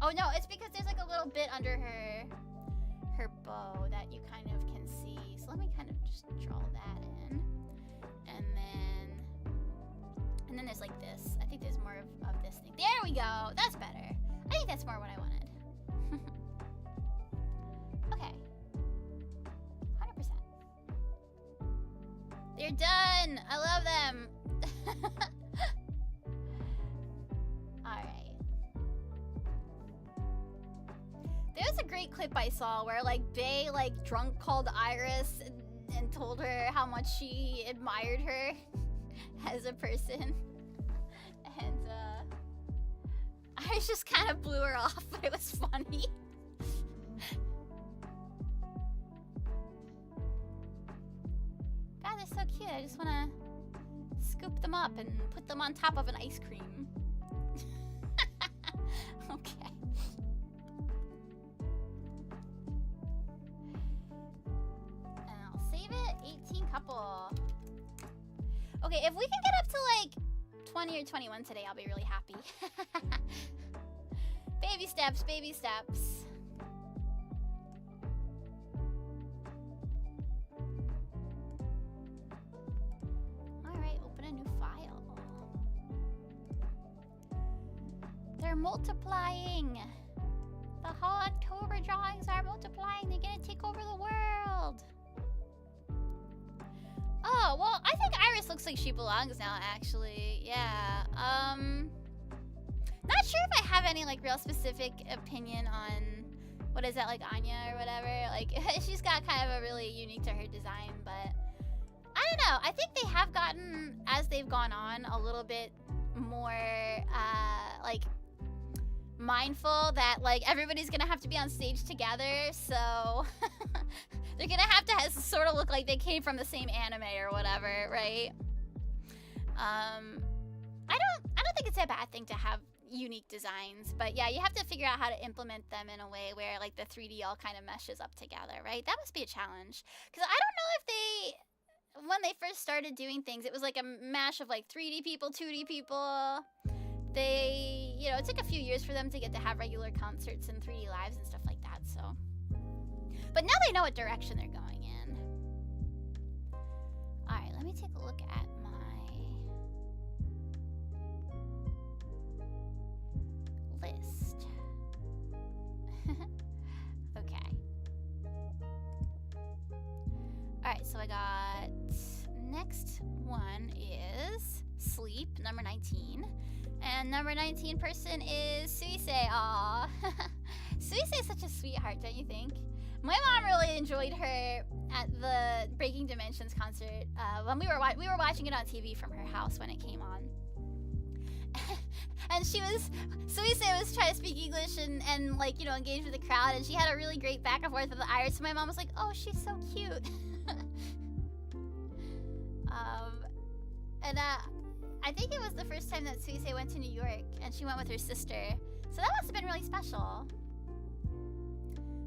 Oh no, it's because there's like a little bit under her bow that you kind of can see. So let me kind of just draw that in. And then there's like this. I think there's more of this thing. There we go. That's better. I think that's more what I wanted. Okay. 100%. They're done. I love them. Alright. There's a great clip I saw where, like, Bae, like, drunk called Iris and told her how much she admired her as a person. And, Iris just kind of blew her off, but it was funny. God, they're so cute. I just want to scoop them up and put them on top of an ice cream. Okay. And I'll save it. 18 couple. Okay, if we can get up to like 20 or 21 today, I'll be really happy. Baby steps, baby steps. Alright, open a new file. They're multiplying. The whole October drawings are multiplying. They're gonna take over the world. Oh, well, I think Iris looks like she belongs now, actually. Yeah. Not sure if I have any, like, real specific opinion on, what is that, like, Anya or whatever. Like, she's got kind of a really unique to her design, but I don't know. I think they have gotten, as they've gone on, a little bit more, like, mindful that like everybody's gonna have to be on stage together, so they're gonna have to sort of look like they came from the same anime or whatever, right? I don't think it's a bad thing to have unique designs, but yeah, you have to figure out how to implement them in a way where like the 3D all kind of meshes up together, right? That must be a challenge, because I don't know if when they first started doing things, it was like a mash of like 3D people, 2D people. They, you know, it took a few years for them to get to have regular concerts and 3D lives and stuff like that, so. But now they know what direction they're going in. Alright, let me take a look at my list. Okay. Alright, so I got, next one is Sleep, number 19. And number 19 person is Suisei. Aww. Suisei is such a sweetheart, don't you think? My mom really enjoyed her at the Breaking Dimensions concert when we were watching it on TV from her house when it came on. And Suisei was trying to speak English and like, you know, engage with the crowd, and she had a really great back and forth with the Irish, so my mom was like, oh, she's so cute. I think it was the first time that Suisei went to New York, and she went with her sister. So that must have been really special.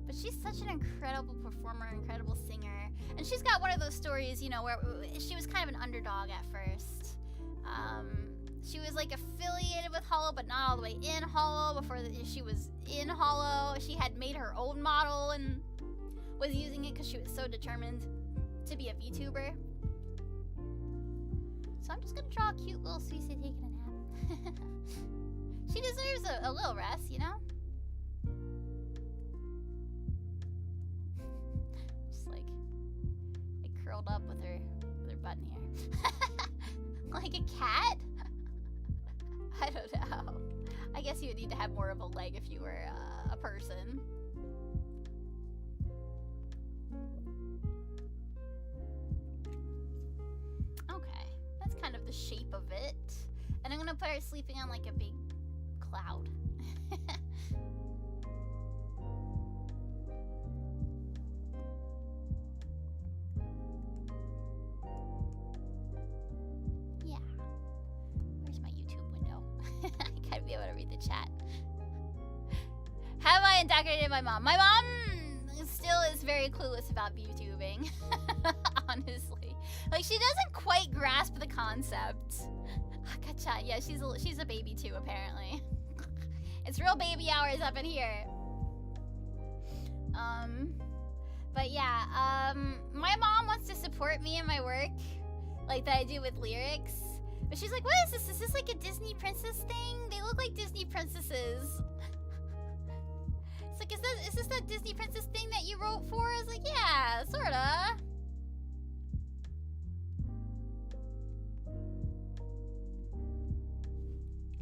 But she's such an incredible performer, incredible singer. And she's got one of those stories, you know, where she was kind of an underdog at first. She was like affiliated with Hollow, but not all the way in Hollow. Before she was in Hollow, she had made her own model and was using it because she was so determined to be a VTuber. So I'm just gonna draw a cute little Suisei taking a nap. She deserves a little rest, you know? Just like curled up with her butt in the air. Like a cat? I don't know. I guess you would need to have more of a leg if you were a person. Okay, that's kind of the shape of it. And I'm gonna put her sleeping on like a big cloud. Yeah. Where's my YouTube window? I gotta be able to read the chat. Have I indoctrinated my mom? My mom still is very clueless about YouTubing. Honestly. Like, she doesn't quite grasp the concept. Gotcha. Yeah, she's a baby too, apparently. It's real baby hours up in here. But yeah, my mom wants to support me in my work, like that I do with lyrics. But she's like, what is this? Is this like a Disney princess thing? They look like Disney princesses. It's like, is this that Disney princess thing that you wrote for? I was like, yeah, sorta.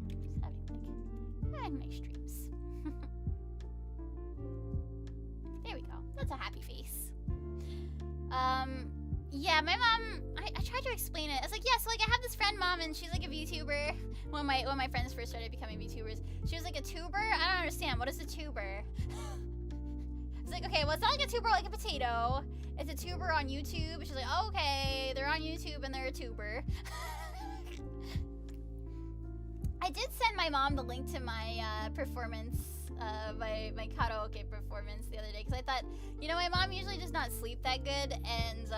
Just having like, my streams. There we go. That's a happy face. Yeah, my mom, I tried to explain it. I was like, yeah, so like I have this friend, mom, and she's like a VTuber. When my friends first started becoming VTubers, she was like a tuber. I don't understand. What is a tuber? It's like, okay, well, it's not like a tuber like a potato. It's a tuber on YouTube. She's like, oh, okay, they're on YouTube and they're a tuber. I did send my mom the link to my performance, my karaoke performance the other day, because I thought, you know, my mom usually does not sleep that good, and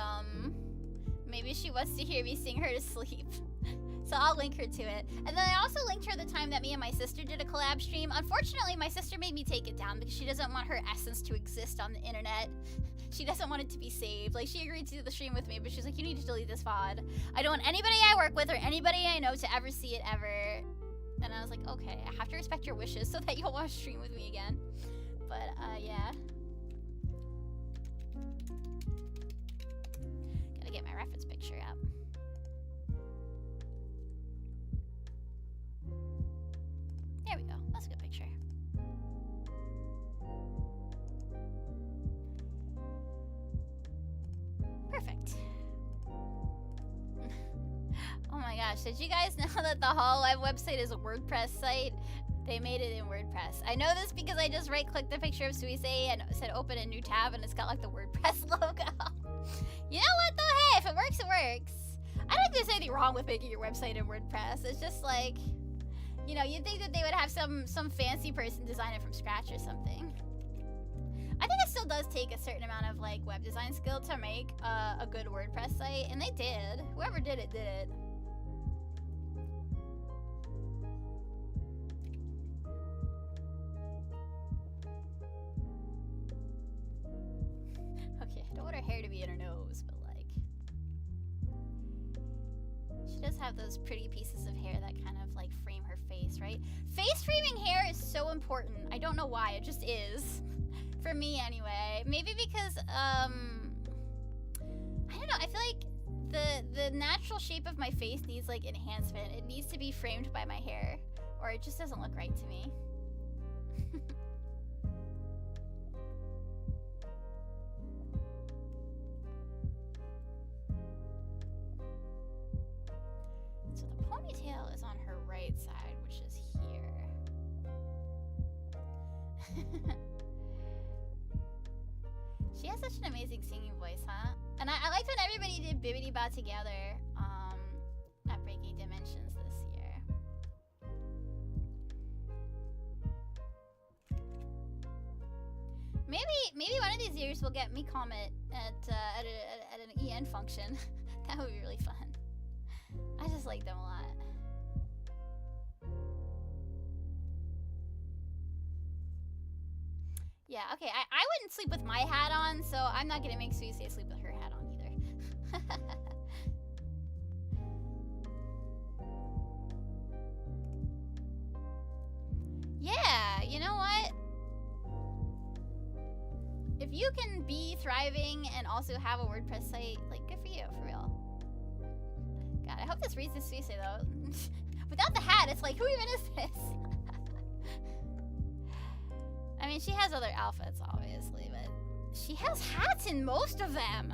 maybe she wants to hear me sing her to sleep. So I'll link her to it. And then I also linked her the time that me and my sister did a collab stream. Unfortunately, my sister made me take it down because she doesn't want her essence to exist on the internet. She doesn't want it to be saved. Like, she agreed to do the stream with me, but she's like, you need to delete this VOD. I don't want anybody I work with or anybody I know to ever see it ever. And I was like, okay, I have to respect your wishes so that you'll want to stream with me again. But, yeah. Gotta get my reference picture up. There we go. That's a good picture. Perfect. Oh my gosh, did you guys know that the Hololive website is a WordPress site? They made it in WordPress. I know this because I just right-clicked the picture of Suise and said open a new tab, and it's got like the WordPress logo. You know what though? Hey, if it works, it works. I don't think there's anything wrong with making your website in WordPress. It's just like, you know, you'd think that they would have some fancy person design it from scratch or something. I think it still does take a certain amount of like web design skill to make a good WordPress site, and they did. Whoever did it did it. Okay, I don't want her hair to be in her nose, but like, she does have those pretty pieces of hair that kind of like frame her face, right? Face framing hair is so important. I don't know why, it just is. For me anyway. Maybe because, I don't know, I feel like the natural shape of my face needs like enhancement. It needs to be framed by my hair, or it just doesn't look right to me. So the ponytail is on her right side, which is here. She has such an amazing singing voice, huh? And I liked when everybody did Bibbidi Ba together at Breaking Dimensions this year. Maybe one of these years we'll get Me Comet at an EN function. That would be really fun. I just like them a lot. Yeah, okay, I wouldn't sleep with my hat on, so I'm not gonna make Suise sleep with her hat on either. Yeah, you know what? If you can be thriving and also have a WordPress site, like, good for you, for real. God, I hope this reads to Suise, though. Without the hat, it's like, who even is this? I mean, she has other outfits, obviously, but she has hats in most of them.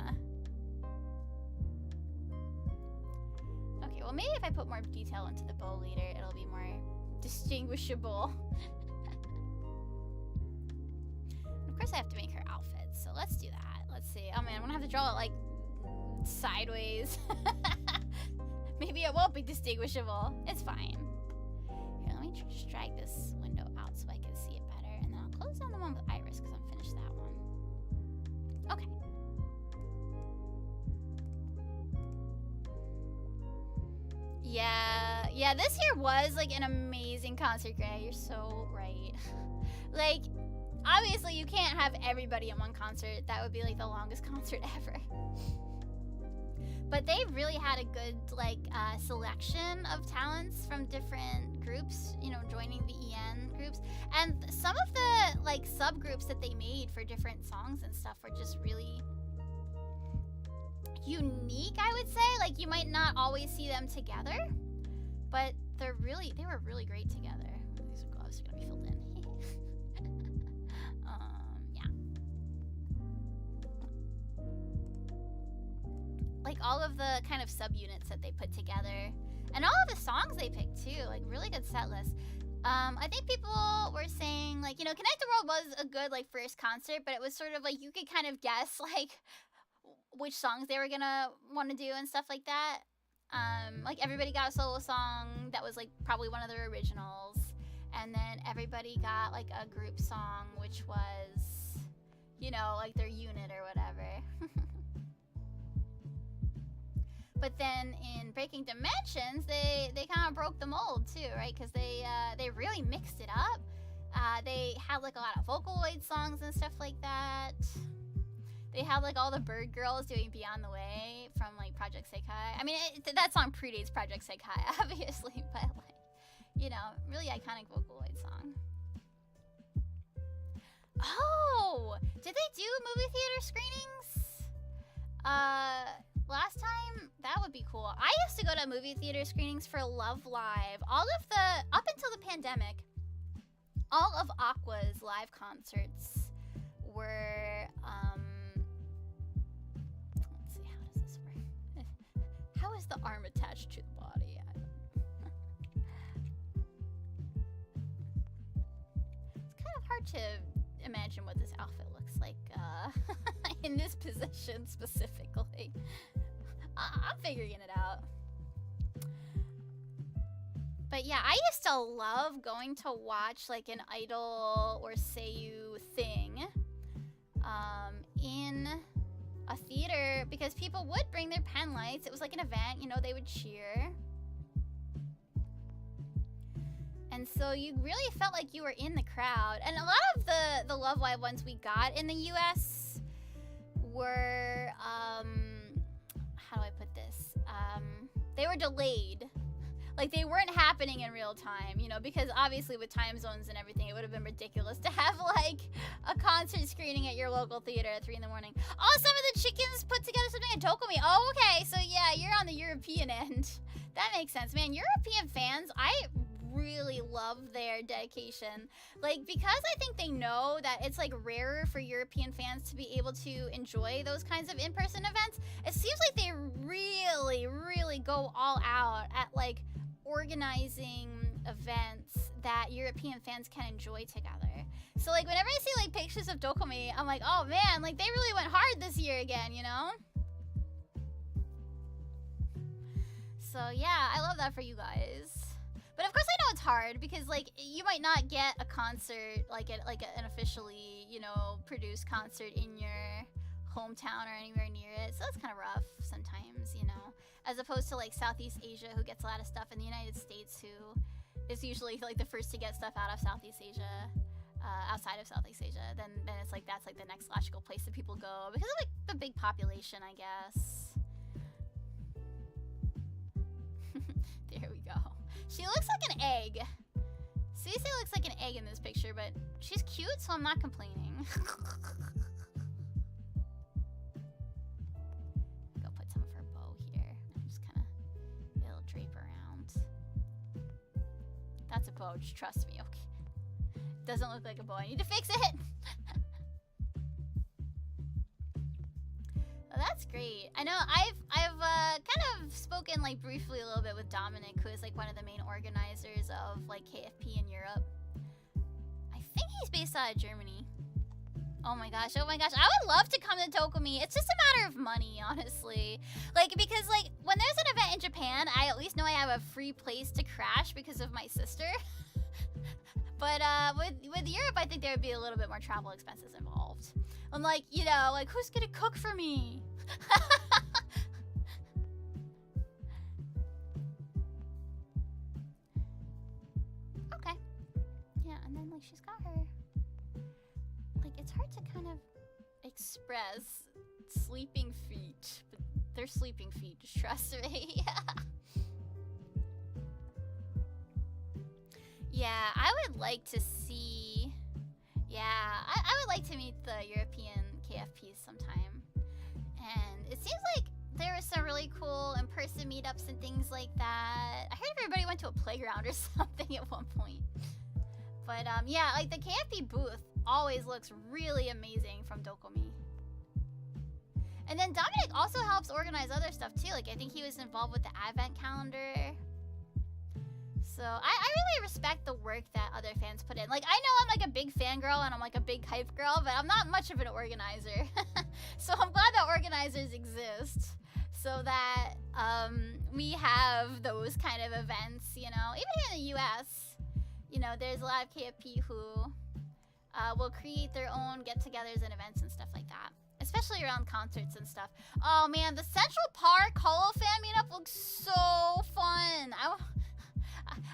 Okay, well, maybe if I put more detail into the bow leader, it'll be more distinguishable. Of course, I have to make her outfits, so let's do that. Let's see. Oh man, I'm gonna have to draw it like sideways. Maybe it won't be distinguishable. It's fine. Here, let me just drag this window out so I can see it better, and then I'll close down the one with Iris because I'm finished that one. Okay. Yeah, this year was like an amazing concert, Gray. You're so right. Like, obviously you can't have everybody in one concert. That would be like the longest concert ever. But they really had a good like selection of talents from different groups, you know, joining the EN groups. And some of the like subgroups that they made for different songs and stuff were just really unique, I would say. Like, you might not always see them together, but they were really great together. These gloves are gonna be filled in. Yeah. Like all of the kind of subunits that they put together, and all of the songs they picked too, like really good set list. I think people were saying like, you know, Connect the World was a good like first concert, but it was sort of like you could kind of guess like which songs they were gonna want to do and stuff like that. Like everybody got a solo song that was like probably one of their originals, and then everybody got like a group song which was, you know, like their unit or whatever. But then in Breaking Dimensions, they kind of broke the mold too, right? Because they really mixed it up. They had like a lot of Vocaloid songs and stuff like that. They had like all the Bird Girls doing Beyond the Way from like Project Sekai. I mean, that song predates Project Sekai, obviously, but like, you know, really iconic Vocaloid song. Oh, did they do movie theater screenings? Last time? That would be cool. I used to go to movie theater screenings for Love Live. Up until the pandemic, all of Aqua's live concerts were, let's see, how does this work? How is the arm attached to the body? hard to imagine what this outfit looks like in this position specifically. I'm figuring it out. But yeah, I used to love going to watch like an Idol or Seiyu thing in a theater because people would bring their pen lights. It was like an event, you know, they would cheer. And so you really felt like you were in the crowd. And a lot of the Love Live ones we got in the US were, how do I put this? They were delayed. Like, they weren't happening in real time, you know, because obviously with time zones and everything, it would have been ridiculous to have, like, a concert screening at your local theater at 3 in the morning. Oh, some of the chickens put together something at Dokumi. Oh, okay, so yeah, you're on the European end. That makes sense. Man, European fans, I really love their dedication. Like, because I think they know that it's, like, rarer for European fans to be able to enjoy those kinds of in-person events, it seems like they really, really go all out at, like, organizing events that European fans can enjoy together. So like whenever I see like pictures of Dokumi, I'm like, oh man, like they really went hard this year again, you know? So yeah, I love that for you guys. But of course I know it's hard because like you might not get a concert like an officially, you know, produced concert in your hometown or anywhere near it. So that's kind of rough sometimes, you know, as opposed to like Southeast Asia, who gets a lot of stuff, in the United States, who is usually like the first to get stuff out of Southeast Asia, outside of Southeast Asia. Then it's like that's like the next logical place that people go because of like the big population, I guess. There we go. She looks like an egg. Suisei looks like an egg in this picture, but she's cute, so I'm not complaining. That's a bow, just trust me, okay? Doesn't look like a bow, I need to fix it! Well, that's great. I know I've kind of spoken like briefly a little bit with Dominic, who is like one of the main organizers of like KFP in Europe. I think he's based out of Germany. Oh my gosh, I would love to come to Dokumi. It's just a matter of money, honestly. Like, because, like, when there's an event in Japan, I at least know I have a free place to crash because of my sister. But, with Europe, I think there would be a little bit more travel expenses involved. I'm like, you know, like, who's gonna cook for me? Okay. Yeah, and then, like, she's got her... Like, it's hard to kind of express sleeping feet, but they're sleeping feet, just trust me. Yeah, I would like to see... Yeah, I would like to meet the European KFPs sometime. And it seems like there were some really cool in-person meetups and things like that. I heard everybody went to a playground or something at one point. But, yeah, like, the KFP booth always looks really amazing from Dokumi. And then Dominic also helps organize other stuff too. Like I think he was involved with the advent calendar. So I really respect the work that other fans put in. Like I know I'm like a big fangirl and I'm like a big hype girl, but I'm not much of an organizer. So I'm glad that organizers exist. So that we have those kind of events, you know. Even here in the US, you know, there's a lot of KFP who will create their own get-togethers and events and stuff like that. Especially around concerts and stuff. Oh man, the Central Park Hollow Fan meetup looks so fun.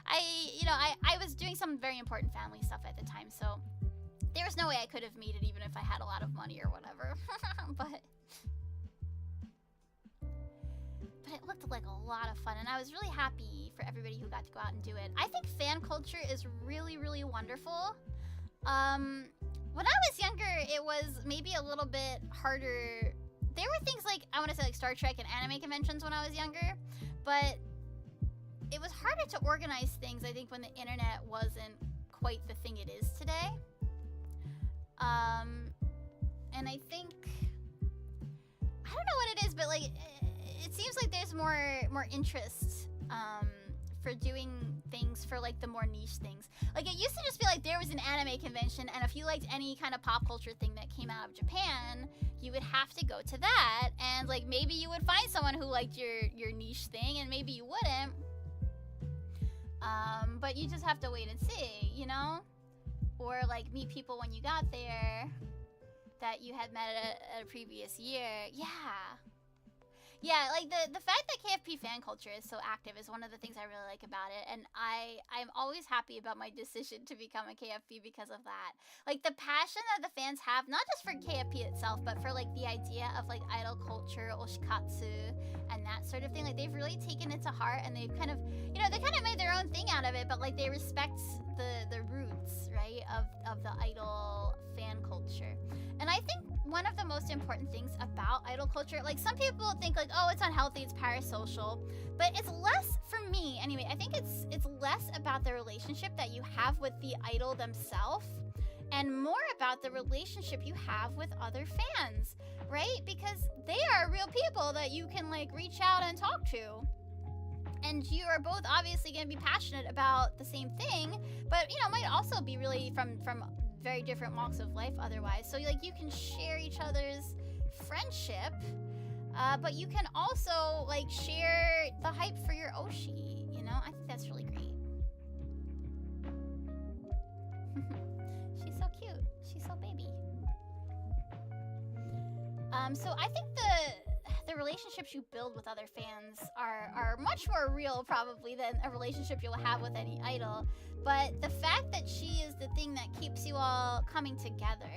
I was doing some very important family stuff at the time, so there was no way I could have made it even if I had a lot of money or whatever. But it looked like a lot of fun, and I was really happy for everybody who got to go out and do it. I think fan culture is really, really wonderful. When I was younger, it was maybe a little bit harder. There were things like, I want to say like Star Trek and anime conventions when I was younger, but it was harder to organize things, I think, when the internet wasn't quite the thing it is today. And I think, I don't know what it is, but like, it seems like there's more interest for doing things for like the more niche things. Like it used to just be like there was an anime convention, and if you liked any kind of pop culture thing that came out of Japan, you would have to go to that, and like maybe you would find someone who liked your niche thing, and maybe you wouldn't. But you just have to wait and see, you know? Or like meet people when you got there that you had met at a previous year. Yeah, like the fact that KFP fan culture is so active is one of the things I really like about it, and I'm always happy about my decision to become a KFP because of that. Like the passion that the fans have, not just for KFP itself, but for like the idea of like idol culture, oshikatsu, and that sort of thing. Like they've really taken it to heart, and they've kind of, you know, they kind of made their own thing out of it, but like they respect the roots, right, of the idol fan culture. And I think one of the most important things about idol culture, like some people think like, oh, it's unhealthy, it's parasocial, but it's less, for me anyway, I think it's less about the relationship that you have with the idol themselves and more about the relationship you have with other fans, right? Because they are real people that you can like reach out and talk to. And you are both obviously going to be passionate about the same thing, but you know, might also be really from very different walks of life otherwise. So like you can share each other's friendship, but you can also like share the hype for your Oshi, you know? I think that's really great. She's so cute. She's so baby. So I think the relationships you build with other fans are much more real probably than a relationship you'll have with any idol. But the fact that she is the thing that keeps you all coming together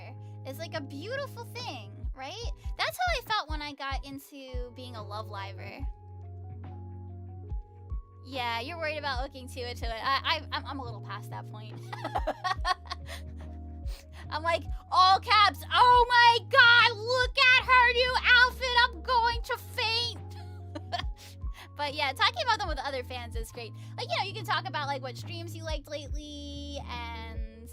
is like a beautiful thing, right? That's how I felt when I got into being a Love Liver. Yeah, you're worried about looking too into it. I'm a little past that point. I'm like, all caps, oh my god, look at her new outfit, I'm going to faint. But yeah, talking about them with other fans is great. Like, you know, you can talk about like what streams you liked lately, and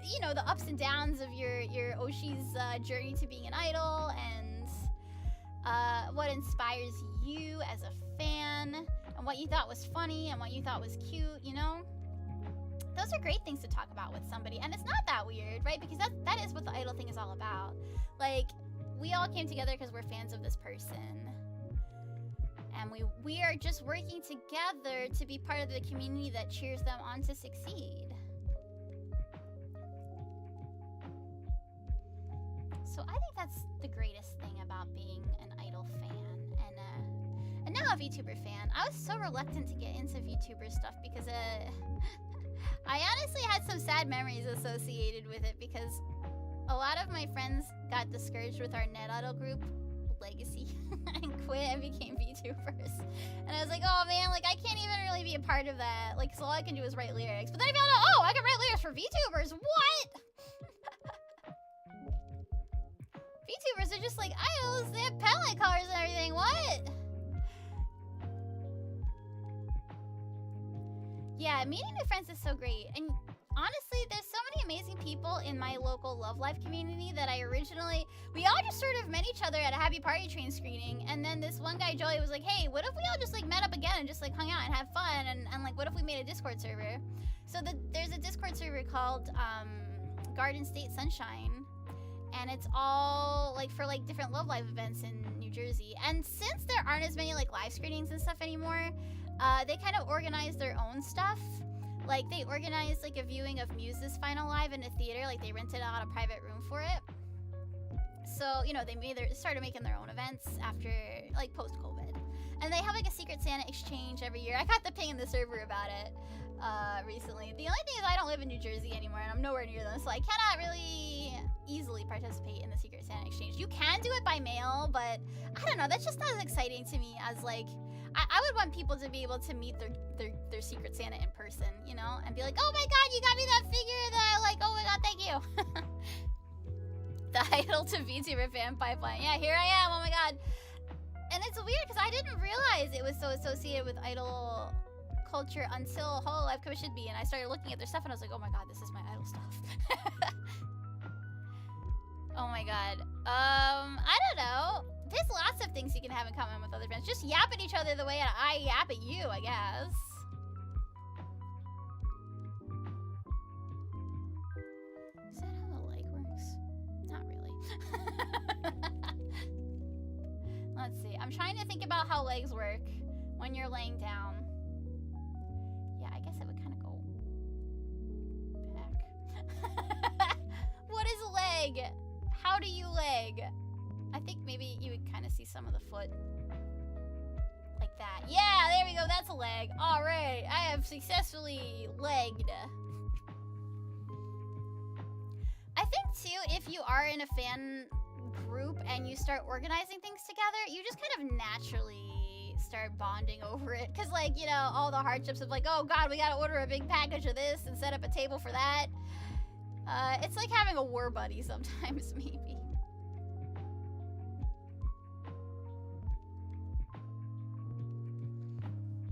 you know, the ups and downs of your Oshi's journey to being an idol, and what inspires you as a fan, and what you thought was funny, and what you thought was cute, you know? Those are great things to talk about with somebody, and it's not that weird, right? Because that is what the idol thing is all about. Like, we all came together because we're fans of this person, and we are just working together to be part of the community that cheers them on to succeed. So I think that's the greatest thing about being an idol fan, and now a VTuber fan. I was so reluctant to get into VTuber stuff because I honestly had some sad memories associated with it, because a lot of my friends got discouraged with our net idol group, Legacy, and quit and became VTubers. And I was like, oh man, like I can't even really be a part of that. Like, so all I can do is write lyrics. But then I found out, oh, I can write lyrics for VTubers. What? VTubers are just like idols. They have palette colors and everything. What? Yeah, meeting new friends is so great. And honestly, there's so many amazing people in my local Love Live community that we all just sort of met each other at a Happy Party Train screening, and then this one guy, Joey, was like, hey, what if we all just like met up again and just like hung out and had fun, and like what if we made a Discord server? So there's a Discord server called Garden State Sunshine, and it's all like for like different Love Live events in New Jersey. And since there aren't as many like live screenings and stuff anymore, they kind of organize their own stuff. Like, they organized, like, a viewing of Muse's final live in a theater. Like, they rented out a private room for it. So, you know, they started making their own events after, like, post-COVID. And they have, like, a Secret Santa exchange every year. I got the ping in the server about it recently. The only thing is I don't live in New Jersey anymore, and I'm nowhere near them, so I cannot really easily participate in the Secret Santa exchange. You can do it by mail, but I don't know. That's just not as exciting to me as, like... I would want people to be able to meet their Secret Santa in person, you know? And be like, oh my god, you got me that figure that I like, oh my god, thank you. The idol to VTuber fan pipeline. Yeah, here I am, oh my god. And it's weird, because I didn't realize it was so associated with idol culture until Hololive commissioned me, and I started looking at their stuff, and I was like, oh my god, this is my idol stuff. Oh my god. I don't know. There's lots of things you can have in common with other friends. Just yap at each other the way I yap at you, I guess. Is that how the leg works? Not really. Let's see. I'm trying to think about how legs work when you're laying down. Yeah, I guess it would kind of go back. What is a leg? How do you leg? I think maybe you would kind of see some of the foot. Like that. Yeah, there we go. That's a leg. All right. I have successfully legged. I think, too, if you are in a fan group and you start organizing things together, you just kind of naturally start bonding over it. Because, like, you know, all the hardships of, like, oh, God, we got to order a big package of this and set up a table for that. It's like having a war buddy sometimes, maybe.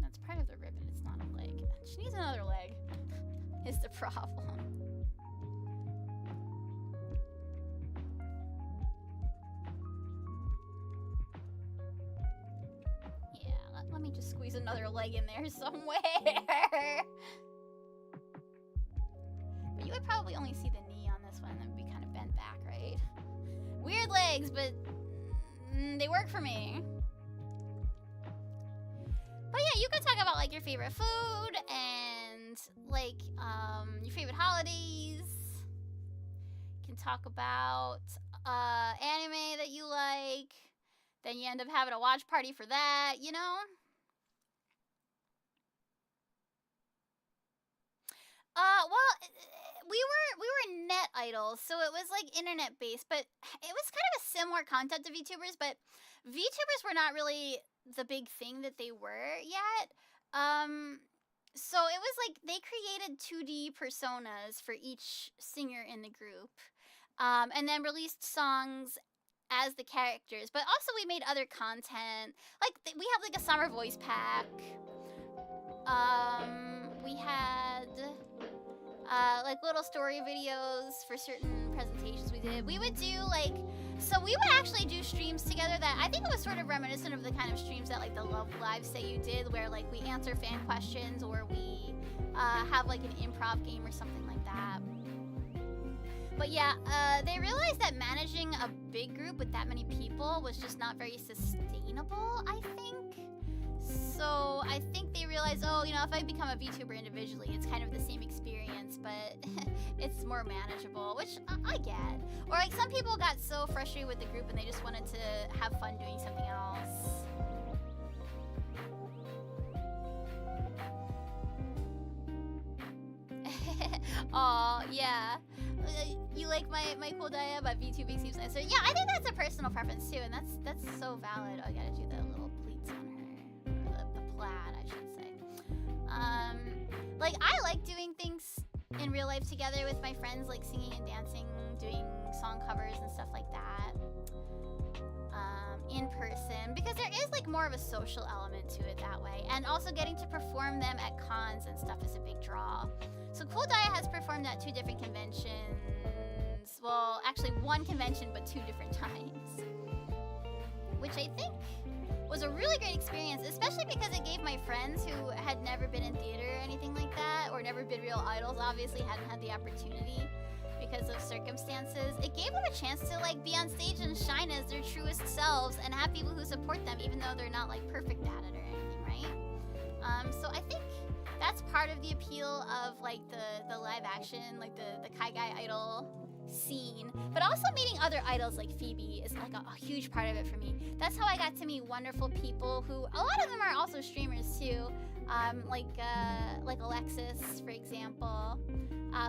That's part of the ribbon. It's not a leg. She needs another leg, is the problem. Yeah, let me just squeeze another leg in there somewhere. But you would probably only see the knee on this one. That would be kind of bent back, right? Weird legs, but they work for me. But yeah, you could talk about like your favorite food and like your favorite holidays. You can talk about anime that you like. Then you end up having a watch party for that, you know? Well, we were net idols, so it was like internet based, but it was kind of a similar concept to VTubers, but VTubers were not really the big thing that they were yet. So it was like they created 2D personas for each singer in the group, and then released songs as the characters. But also we made other content, like we have like a summer voice pack. We had like little story videos for certain presentations we did. We would do like, so we would actually do streams together that I think it was sort of reminiscent of the kind of streams that like the Love Live Say You did, where like we answer fan questions or we have like an improv game or something like that. But yeah, they realized that managing a big group with that many people was just not very sustainable, I think. So I think they realized, oh, you know, if I become a VTuber individually, it's kind of the same experience, but it's more manageable, which I get. Or like some people got so frustrated with the group and they just wanted to have fun doing something else. Aw, yeah. You like my cool Daya, but VTubing seems nicer. Yeah, I think that's a personal preference too, and that's so valid. Oh, I gotta do the little pleats on her. Or the plaid, I should say. Like, I like doing things in real life together with my friends, like singing and dancing, doing song covers and stuff like that. In person, because there is like more of a social element to it that way, and also getting to perform them at cons and stuff is a big draw. So Cool Daya has performed at 2 different conventions. Well, actually 1 convention, but 2 different times, which I think was a really great experience, especially because it gave my friends who had never been in theater or anything like that, or never been real idols, obviously hadn't had the opportunity because of circumstances. It gave them a chance to like be on stage and shine as their truest selves and have people who support them, even though they're not like perfect at it or anything, right? So I think that's part of the appeal of like the live action, like the Kaigai idol scene, but also meeting other idols like Phoebe is like a huge part of it for me. That's how I got to meet wonderful people who, a lot of them are also streamers too, like Alexis, for example,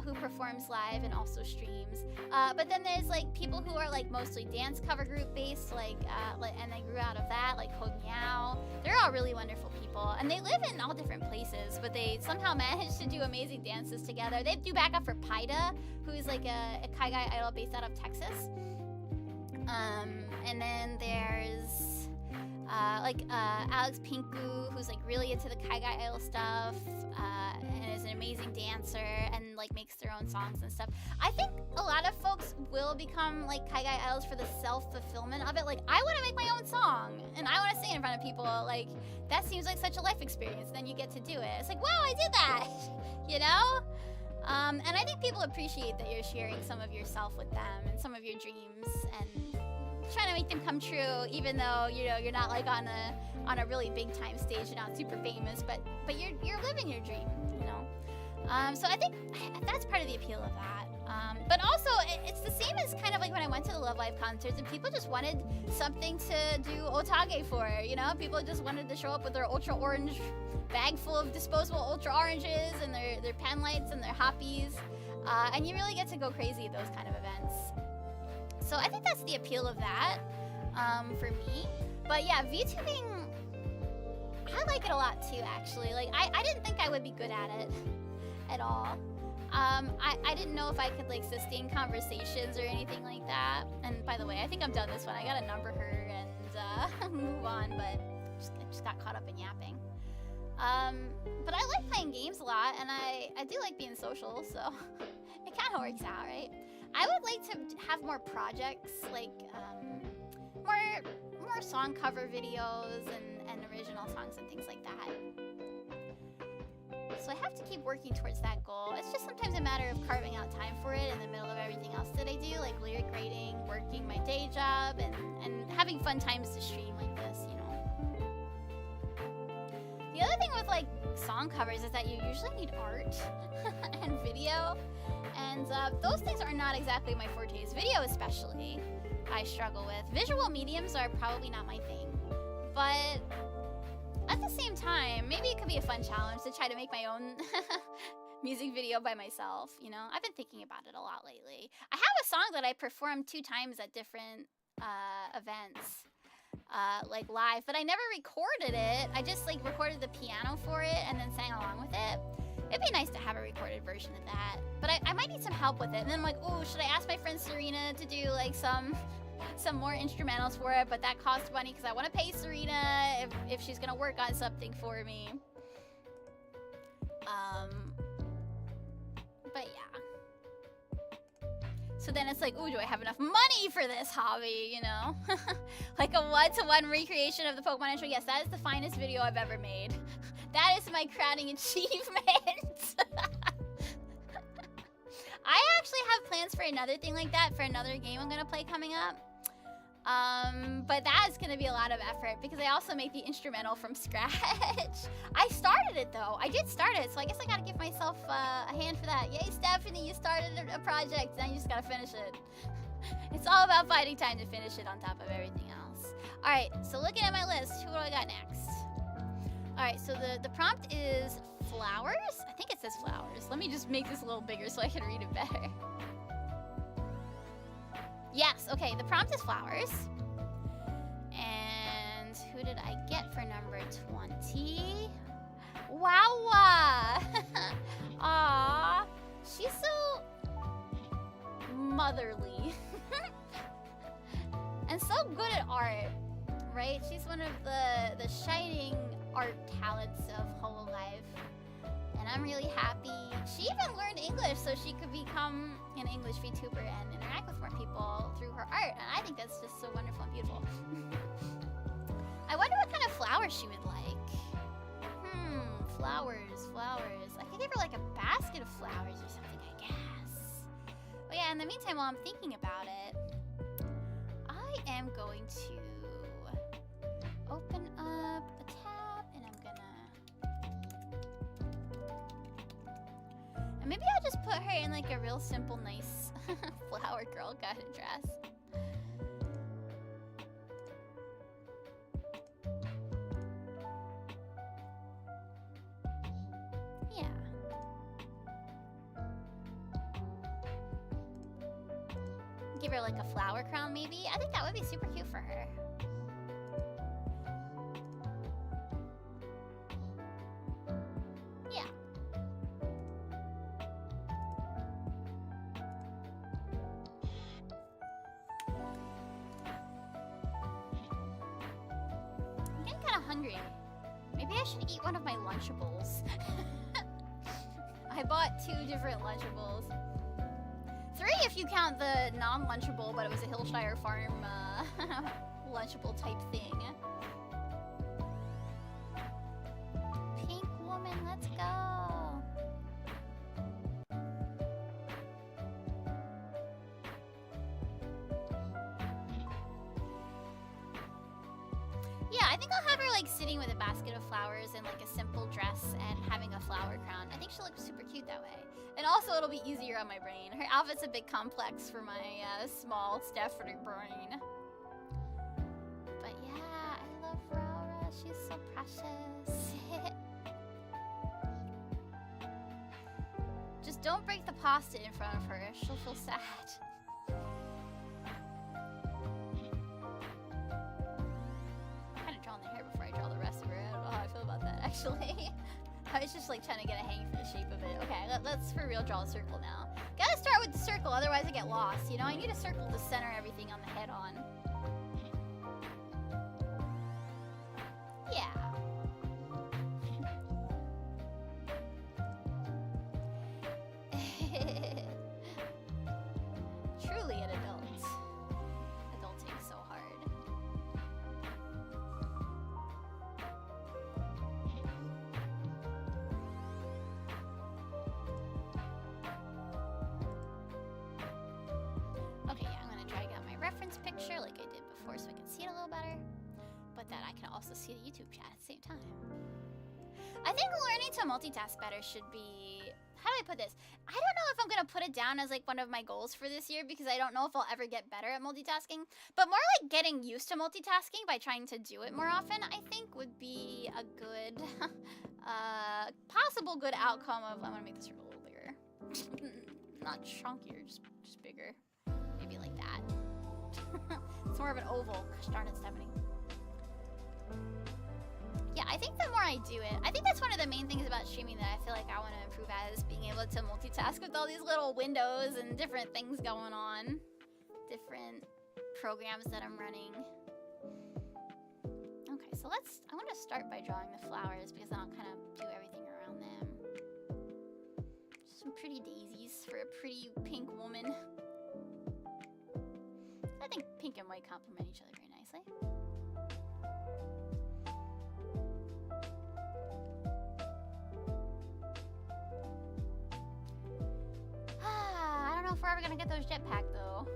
who performs live and also streams. But then there's like people who are like mostly dance cover group based, and they grew out of that, like Code Meow. They're all really wonderful people, and they live in all different places, but they somehow manage to do amazing dances together. They do backup for Paida, who's like a Kaigai idol based out of Texas. And then there's Alex Pinku, who's like really into the Kaigai idol stuff, and is an amazing dancer and like makes their own songs and stuff. I think a lot of folks will become like Kaigai idols for the self-fulfillment of it. Like, I want to make my own song. singing in front of people, like, that seems like such a life experience. Then you get to do it. It's like, wow, I did that, you know? And I think people appreciate that you're sharing some of yourself with them and some of your dreams and trying to make them come true, even though, you know, you're not like on a really big time stage, you're not super famous, but you're living your dream, you know? So I think that's part of the appeal of that. But also, it's the same as kind of like when I went to the Love Live concerts and people just wanted something to do otage for, you know? People just wanted to show up with their ultra orange bag full of disposable ultra oranges and their pen lights and their hoppies. And you really get to go crazy at those kind of events. So I think that's the appeal of that for me. But yeah, VTubing, I like it a lot too, actually. Like, I didn't think I would be good at it at all. I didn't know if I could like sustain conversations or anything like that. And by the way, I think I'm done this one. I gotta number her and move on, but I just got caught up in yapping. But I like playing games a lot, and I do like being social, so it kind of works out, right? I would like to have more projects, like more song cover videos and original songs and things like that. So I have to keep working towards that goal. It's just sometimes a matter of carving out time for it in the middle of everything else that I do, like lyric writing, working my day job, and having fun times to stream like this, you know. The other thing with like song covers is that you usually need art and video, and those things are not exactly my fortes. Video especially, I struggle with. Visual mediums are probably not my thing, but at the same time, maybe it could be a fun challenge to try to make my own music video by myself, you know? I've been thinking about it a lot lately. I have a song that I performed 2 times at different events, like live, but I never recorded it. I just like recorded the piano for it and then sang along with it. It'd be nice to have a recorded version of that, but I might need some help with it. And then I'm like, oh, should I ask my friend Serena to do like some more instrumentals for it? But that costs money because I want to pay Serena if she's gonna work on something for me. But yeah. So then it's like, ooh, do I have enough money for this hobby, you know? Like a 1-to-1 recreation of the Pokemon intro. Yes, that is the finest video I've ever made. That is my crowning achievement. I actually have plans for another thing like that, for another game I'm gonna play coming up. But that is gonna be a lot of effort because I also make the instrumental from scratch. I started it though. I did start it, so I guess I gotta give myself a hand for that. Yay, Stephanie, you started a project, now you just gotta finish it. It's all about finding time to finish it on top of everything else. Alright, so looking at my list, who do I got next? Alright, so the prompt is flowers? I think it says flowers. Let me just make this a little bigger so I can read it better. Yes, okay, the prompt is flowers. And who did I get for number 20? Wawa! Aww, she's so motherly. And so good at art, right? She's one of the shining art talents of Hololive. And I'm really happy. She even learned English so she could become an English VTuber and interact with more people through her art. And I think that's just so wonderful and beautiful. I wonder what kind of flowers she would like. Flowers. I could give her like a basket of flowers or something, I guess. But yeah, in the meantime, while I'm thinking about it, I am going to open up a tab and I'm gonna... And maybe I'll just put her in like a real simple, nice flower girl kind of dress. Yeah. Give her like a flower crown maybe. I think that would be super cute for her. Yeah. I'm getting kind of hungry. Maybe I should eat one of my Lunchables. I bought 2 different Lunchables. 3 if you count the non-Lunchable, but it was a Hillshire Farm Lunchable type thing. Pink woman, let's go. Yeah, I think I'll have her like sitting with a basket of flowers and like a simple dress and having a flower crown. I think she'll look super cute that way. And also it'll be easier on my brain. Her outfit's a bit complex for my small Stephanie brain. But yeah, I love Rara. She's so precious. Just don't break the pasta in front of her. She'll feel sad. Actually, I was just like trying to get a hang for the shape of it. Okay, let's for real draw a circle now. Gotta start with the circle, otherwise I get lost. You know, I need a circle to center everything on the head on. Yeah. Truly an adult. Adulting so hard. Okay, yeah, I'm gonna drag out my reference picture like I did before so I can see it a little better. But that I can also see the YouTube chat at the same time. I think learning to multitask better should be... How do I put this? I don't know if I'm gonna put it down as like one of my goals for this year because I don't know if I'll ever get better at multitasking. But more like getting used to multitasking by trying to do it more often, I think would be a good, possible good outcome of... I'm gonna make the circle a little bigger. Not chunkier, just bigger. Maybe like that. It's more of an oval. Gosh darn it, Stephanie. Yeah, I think the more I do it, I think that's one of the main things about streaming that I feel like I want to improve at is being able to multitask with all these little windows and different things going on. Different programs that I'm running. Okay, so I want to start by drawing the flowers because then I'll kind of do everything around them. Some pretty daisies for a pretty pink woman. I think pink and white complement each other very nicely. I don't know if we're ever gonna get those jetpack though.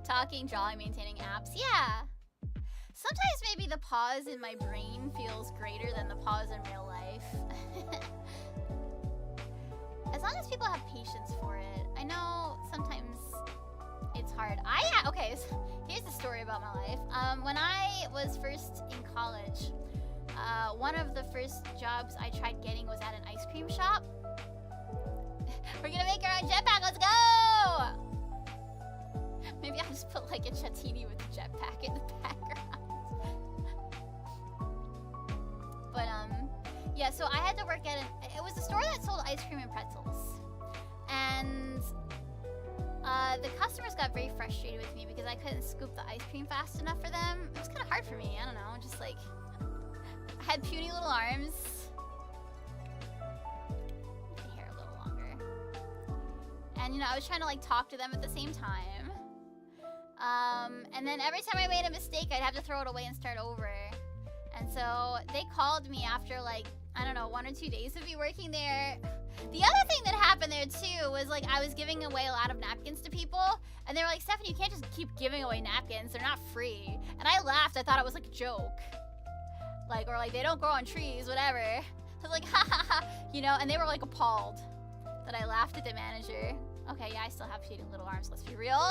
Talking, drawing, maintaining apps. Yeah. Sometimes maybe the pause in my brain feels greater than the pause in real life. As long as people have patience for it. I know sometimes it's hard. Okay, so here's the story about my life. When I was first in college, one of the first jobs I tried getting was at an ice cream shop. We're gonna make our own jetpack, let's go! Maybe I'll just put like a Chatini with a jetpack in the background. But yeah, so I had to work at it was a store that sold ice cream and pretzels. And the customers got very frustrated with me because I couldn't scoop the ice cream fast enough for them. It was kind of hard for me, I don't know, just like, I had puny little arms. Make the hair a little longer. And you know, I was trying to like talk to them at the same time. And then every time I made a mistake, I'd have to throw it away and start over. And so they called me after like, I don't know, 1 or 2 days of me working there. The other thing that happened there too was like I was giving away a lot of napkins to people and they were like, Stephanie, you can't just keep giving away napkins, they're not free. And I laughed, I thought it was like a joke. Like, or like they don't grow on trees, whatever. I was like, ha ha ha, you know, and they were like appalled that I laughed at the manager. Okay, yeah, I still have puny little arms, let's be real.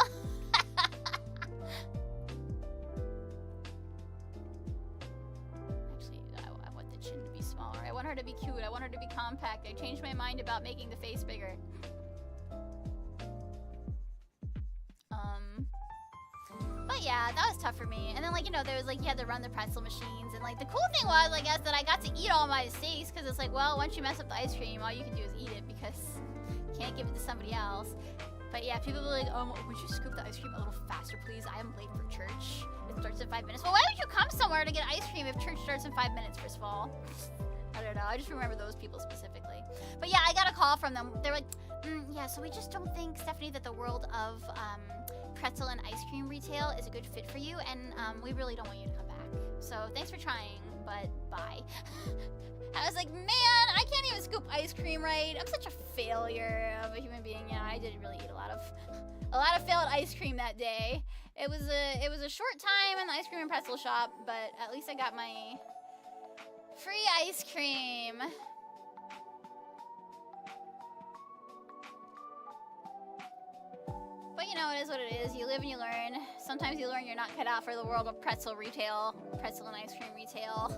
I want the chin to be smaller. I want her to be cute. I want her to be compact. I changed my mind about making the face bigger. But yeah, that was tough for me. And then like, you know, there was like, you had to run the pretzel machines. And like, the cool thing was, I guess, that I got to eat all my steaks. Because it's like, well, once you mess up the ice cream, all you can do is eat it. Because you can't give it to somebody else. But yeah, people were like, would you scoop the ice cream a little faster, please? I am late for church. It starts in 5 minutes. Well, why would you come somewhere to get ice cream if church starts in 5 minutes, first of all? I don't know. I just remember those people specifically. But yeah, I got a call from them. They're like, Yeah, so we just don't think, Stephanie, that the world of pretzel and ice cream retail is a good fit for you, and we really don't want you to come back. So thanks for trying, but bye. I was like, man, I can't even scoop ice cream right. I'm such a failure of a human being. Yeah, I didn't really eat a lot of failed ice cream that day. It was a short time in the ice cream and pretzel shop, but at least I got my free ice cream. But you know, it is what it is. You live and you learn. Sometimes you learn you're not cut out for the world of pretzel and ice cream retail.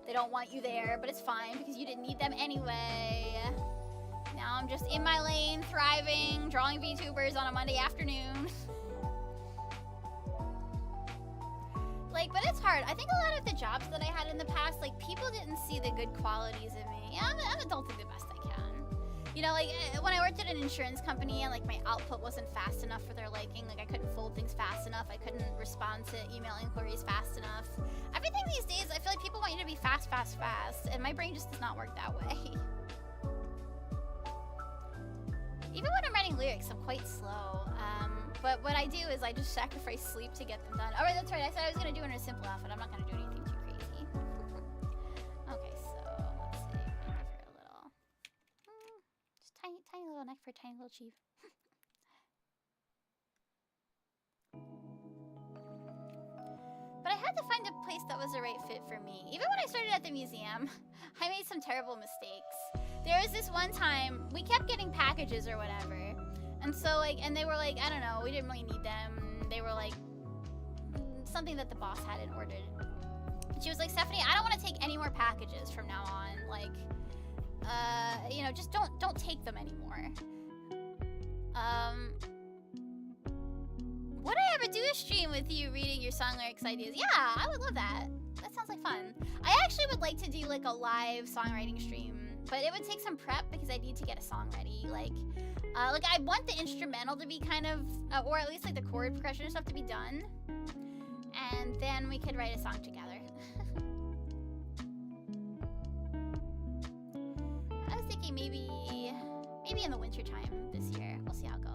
They don't want you there, but it's fine because you didn't need them anyway. Now I'm just in my lane, thriving, drawing VTubers on a Monday afternoon. Like, but it's hard. I think a lot of the jobs that I had in the past, like, people didn't see the good qualities in me. Yeah, I'm adulting the best I can. You know, like, when I worked at an insurance company and, like, my output wasn't fast enough for their liking, like, I couldn't fold things fast enough, I couldn't respond to email inquiries fast enough. Everything these days, I feel like people want you to be fast, and my brain just does not work that way. Even when I'm writing lyrics, I'm quite slow. But what I do is I just sacrifice sleep to get them done. All right, that's right. I said I was going to do it in a simple outfit. I'm not going to do anything too crazy. Okay, so let's see. Maybe for a little... just tiny little neck for a tiny little chief. But I had to find a place that was the right fit for me. Even when I started at the museum, I made some terrible mistakes. There was this one time, we kept getting packages or whatever. And so, like, and they were like, I don't know, we didn't really need them. They were like, something that the boss hadn't ordered. She was like, Stephanie, I don't want to take any more packages from now on. Like, you know, just don't take them anymore. Would I ever do a stream with you reading your song lyrics ideas? Yeah, I would love that. That sounds like fun. I actually would like to do, like, a live songwriting stream. But it would take some prep because I need to get a song ready. Like I want the instrumental to be kind of, or at least like the chord progression and stuff to be done. And then we could write a song together. I was thinking maybe in the winter time this year. We'll see how it goes.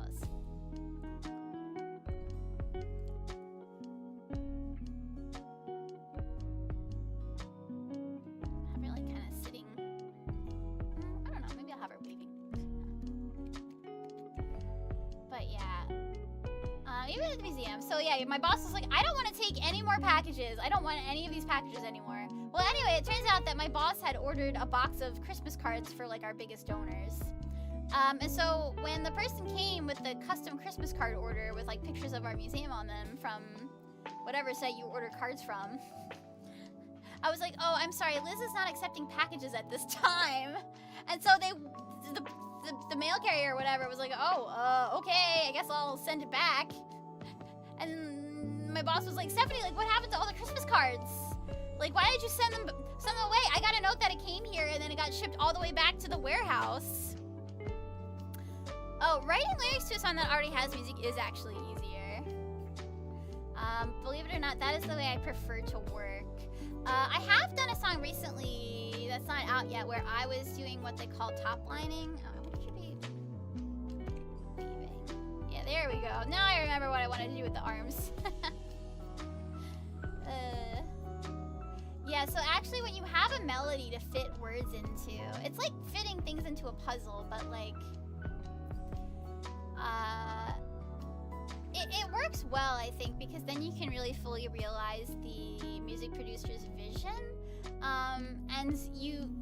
Even at the museum. So yeah, my boss was like, I don't want to take any more packages. I don't want any of these packages anymore. Well, anyway, it turns out that my boss had ordered a box of Christmas cards for, like, our biggest donors. And so when the person came with the custom Christmas card order with, like, pictures of our museum on them from whatever site you order cards from, I was like, oh, I'm sorry, Liz is not accepting packages at this time. And so the mail carrier or whatever was like, oh, okay, I guess I'll send it back. And my boss was like, Stephanie, like, what happened to all the Christmas cards? Like, why did you send them away? I got a note that it came here and then it got shipped all the way back to the warehouse. Oh, writing lyrics to a song that already has music is actually easier. Believe it or not, that is the way I prefer to work. I have done a song recently that's not out yet where I was doing what they call top lining. What should be leaving? Yeah, there we go. Now I remember what I wanted to do with the arms. Yeah, so actually when you have a melody to fit words into, it's like fitting things into a puzzle, but like, it works well, I think, because then you can really fully realize the music producer's vision, and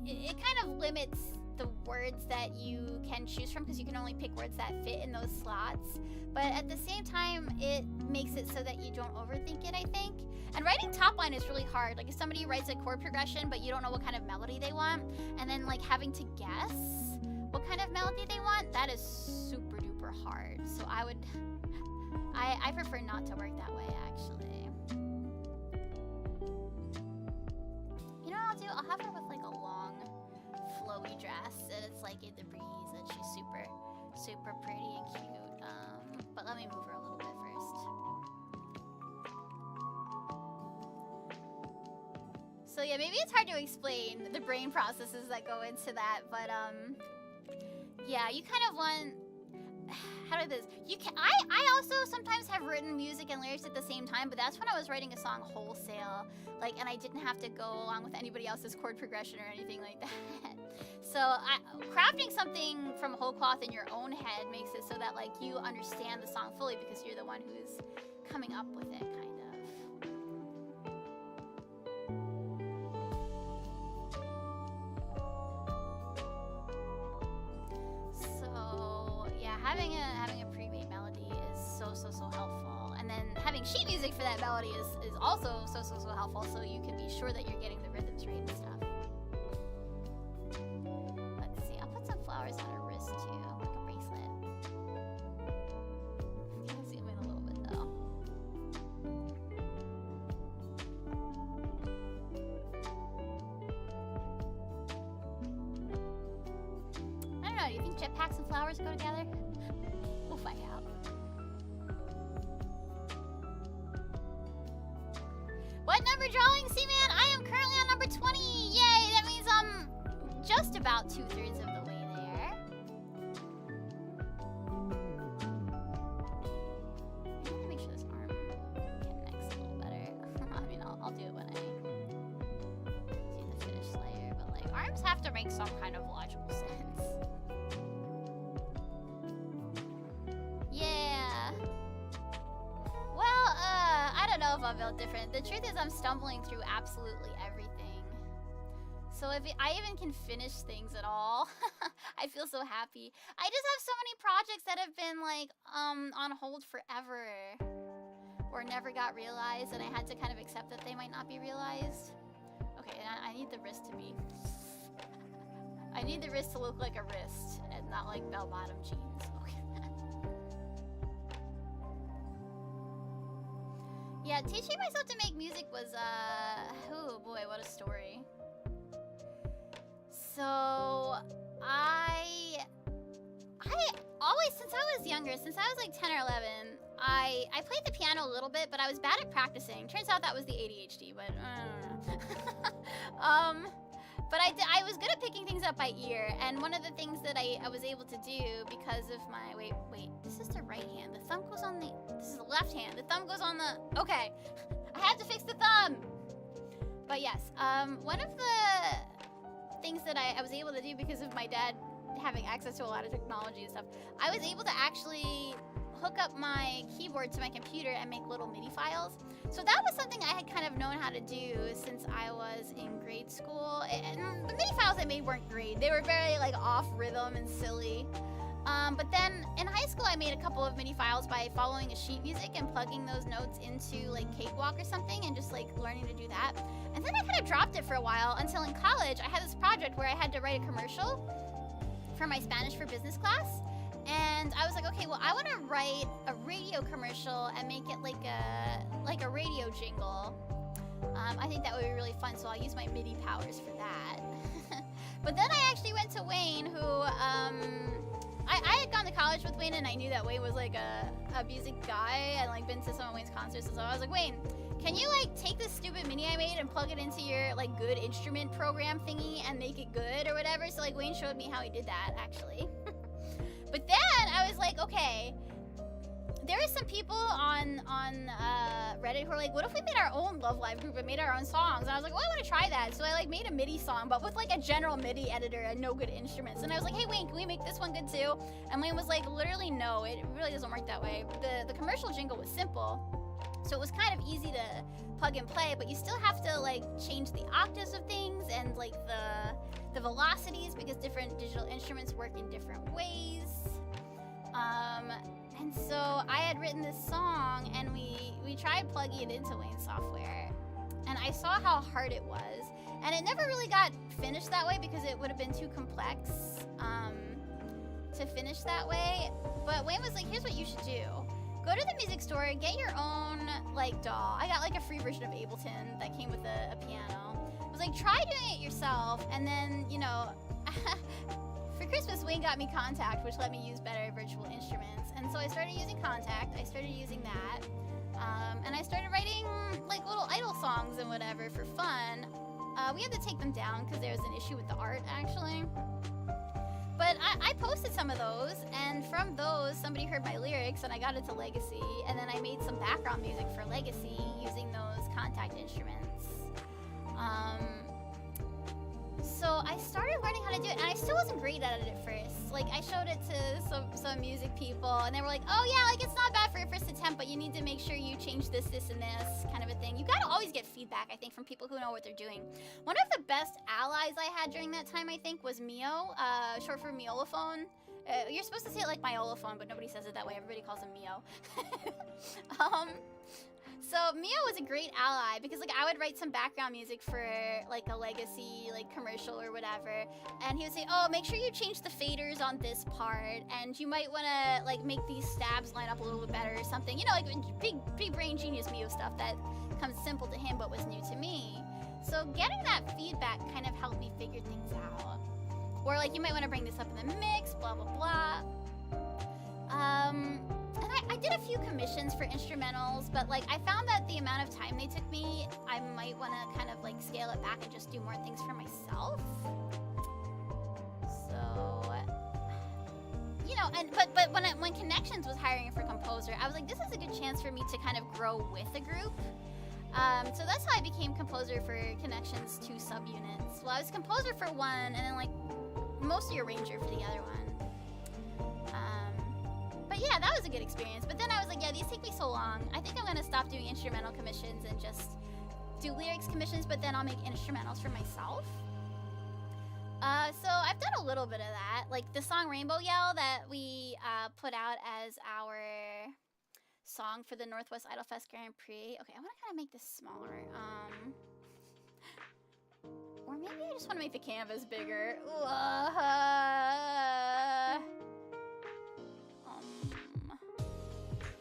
it kind of limits the words that you can choose from because you can only pick words that fit in those slots, but at the same time, it makes it so that you don't overthink it, I think. And writing top line is really hard. Like if somebody writes a chord progression, but you don't know what kind of melody they want, and then like having to guess what kind of melody they want, that is super duper hard. So I prefer not to work that way, actually. You know what I'll do? I'll have her with like a long, flowy dress, and it's like in the breeze, and she's super, super pretty and cute. But let me move her a little bit first. So yeah, maybe it's hard to explain the brain processes that go into that, but yeah, you kind of want how it is. You can. I also sometimes have written music and lyrics at the same time, but that's when I was writing a song wholesale, like, and I didn't have to go along with anybody else's chord progression or anything like that. So crafting something from whole cloth in your own head makes it so that like you understand the song fully because you're the one who's coming up with it, kind of. Having a pre-made melody is so helpful, and then having sheet music for that melody is also so helpful, so you can be sure that you're getting the rhythms right and stuff. Let's see, I'll put some flowers on her wrist too, like a bracelet. I'm gonna zoom in a little bit though. I don't know, do you think jetpacks and flowers go together? We'll find out. What number drawing, Seaman? I am currently on number 20. Yay! That means I'm just about 2/3 of the way there. I need to make sure this arm connects a little better. I mean, I'll do it when I do the finished layer, but like arms have to make some kind of logical sense. I'll feel different. The truth is I'm stumbling through absolutely everything. So if I even can finish things at all, I feel so happy. I just have so many projects that have been like on hold forever or never got realized, and I had to kind of accept that they might not be realized. Okay, I need the wrist to be I need the wrist to look like a wrist and not like bell-bottom jeans. Okay. Yeah, teaching myself to make music was, oh boy, what a story. So, I always, since I was younger, since I was like 10 or 11, I played the piano a little bit, but I was bad at practicing. Turns out that was the ADHD, but but I was good at picking things up by ear, and one of the things that I was able to do because of my, wait, this is the right hand. The thumb goes on this is the left hand. The thumb goes on the, okay. I had to fix the thumb. But yes, one of the things that I was able to do because of my dad having access to a lot of technology and stuff, I was able to actually hook up my keyboard to my computer and make little MIDI files. So that was something I had kind of known how to do since I was in grade school. And the MIDI files I made weren't great. They were very like off rhythm and silly. But then in high school I made a couple of MIDI files by following a sheet music and plugging those notes into like Cakewalk or something and just like learning to do that. And then I kind of dropped it for a while until in college I had this project where I had to write a commercial for my Spanish for Business class. And I was like, okay, well, I want to write a radio commercial and make it like a radio jingle. I think that would be really fun, so I'll use my MIDI powers for that. But then I actually went to Wayne, who I had gone to college with Wayne, and I knew that Wayne was like a music guy and like been to some of Wayne's concerts. So I was like, Wayne, can you like take this stupid MIDI I made and plug it into your like good instrument program thingy and make it good or whatever? So like Wayne showed me how he did that actually. But then I was like, okay, there are some people on Reddit who are like, what if we made our own Love Live group and made our own songs? And I was like, well, I want to try that. So I like made a MIDI song, but with like a general MIDI editor and no good instruments. And I was like, hey, Wayne, can we make this one good too? And Wayne was like, literally no, it really doesn't work that way. The commercial jingle was simple, so it was kind of easy to plug and play, but you still have to like change the octaves of things and like the velocities because different digital instruments work in different ways. And so I had written this song and we tried plugging it into Wayne's software, and I saw how hard it was, and it never really got finished that way because it would have been too complex to finish that way. But Wayne was like, here's what you should do. Go to the music store, get your own like DAW. I got like a free version of Ableton that came with a piano. I was like, try doing it yourself, and then, you know, for Christmas, Wayne got me Kontakt, which let me use better virtual instruments. And so I started using Kontakt, I started using that, and I started writing like little idle songs and whatever for fun. We had to take them down because there was an issue with the art, actually. But I posted some of those, and from those, somebody heard my lyrics and I got into Legacy, and then I made some background music for Legacy using those Kontakt instruments. So I started learning how to do it, and I still wasn't great at it at first. Like, I showed it to some music people, and they were like, oh yeah, like, it's not bad for your first attempt, but you need to make sure you change this, this, and this, kind of a thing. You gotta always get feedback, I think, from people who know what they're doing. One of the best allies I had during that time, I think, was Mio, short for Miolophone. You're supposed to say it like Myolophone, but nobody says it that way. Everybody calls him Mio. So Mio was a great ally because, like, I would write some background music for like a Legacy like commercial or whatever, and he would say, oh, make sure you change the faders on this part, and you might want to like make these stabs line up a little bit better or something, you know, like big brain genius Mio stuff that comes simple to him but was new to me. So getting that feedback kind of helped me figure things out. Or like, you might want to bring this up in the mix, blah blah blah. And I did a few commissions for instrumentals, but like, I found that the amount of time they took me, I might want to kind of like scale it back and just do more things for myself. So, you know, and but when Connections was hiring for composer, I was like, this is a good chance for me to kind of grow with a group. So that's how I became composer for Connections 2 subunits. Well, I was composer for one, and then like mostly arranger for the other one. But yeah, that was a good experience. But then I was like, yeah, these take me so long. I think I'm gonna stop doing instrumental commissions and just do lyrics commissions, but then I'll make instrumentals for myself. So I've done a little bit of that. Like the song Rainbow Yell that we put out as our song for the Northwest Idolfest Grand Prix. Okay, I wanna kinda make this smaller. Or maybe I just wanna make the canvas bigger.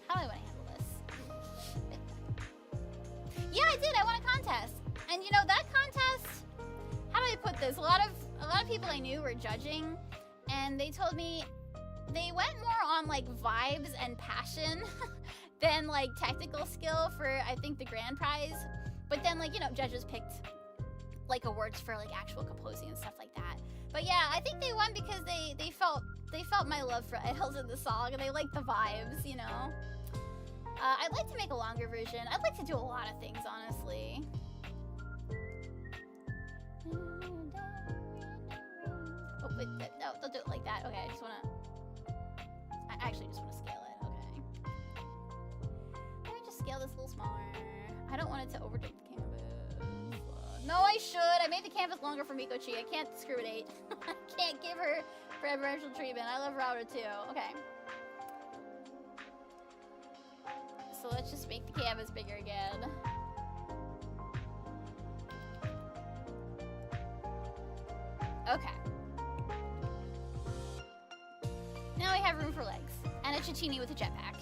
How do I want to handle this? Yeah, I did. I won a contest, and you know that contest. How do I put this? A lot of people I knew were judging, and they told me they went more on like vibes and passion than like technical skill for, I think, the grand prize. But then, like, you know, judges picked like awards for like actual composing and stuff like that. But yeah, I think they won because they felt my love for idols in the song, and they liked the vibes, you know. I'd like to make a longer version. I'd like to do a lot of things, honestly. Oh, wait, no, don't do it like that. Okay, I actually just wanna scale it, okay. Let me just scale this a little smaller. I don't want it to overtake the canvas. No, I should. I made the canvas longer for Mikochi. I can't discriminate. I can't give her preferential treatment. I love Router too. Okay. So let's just make the canvas bigger again. Okay. Now we have room for legs. And a Cecchini with a jetpack.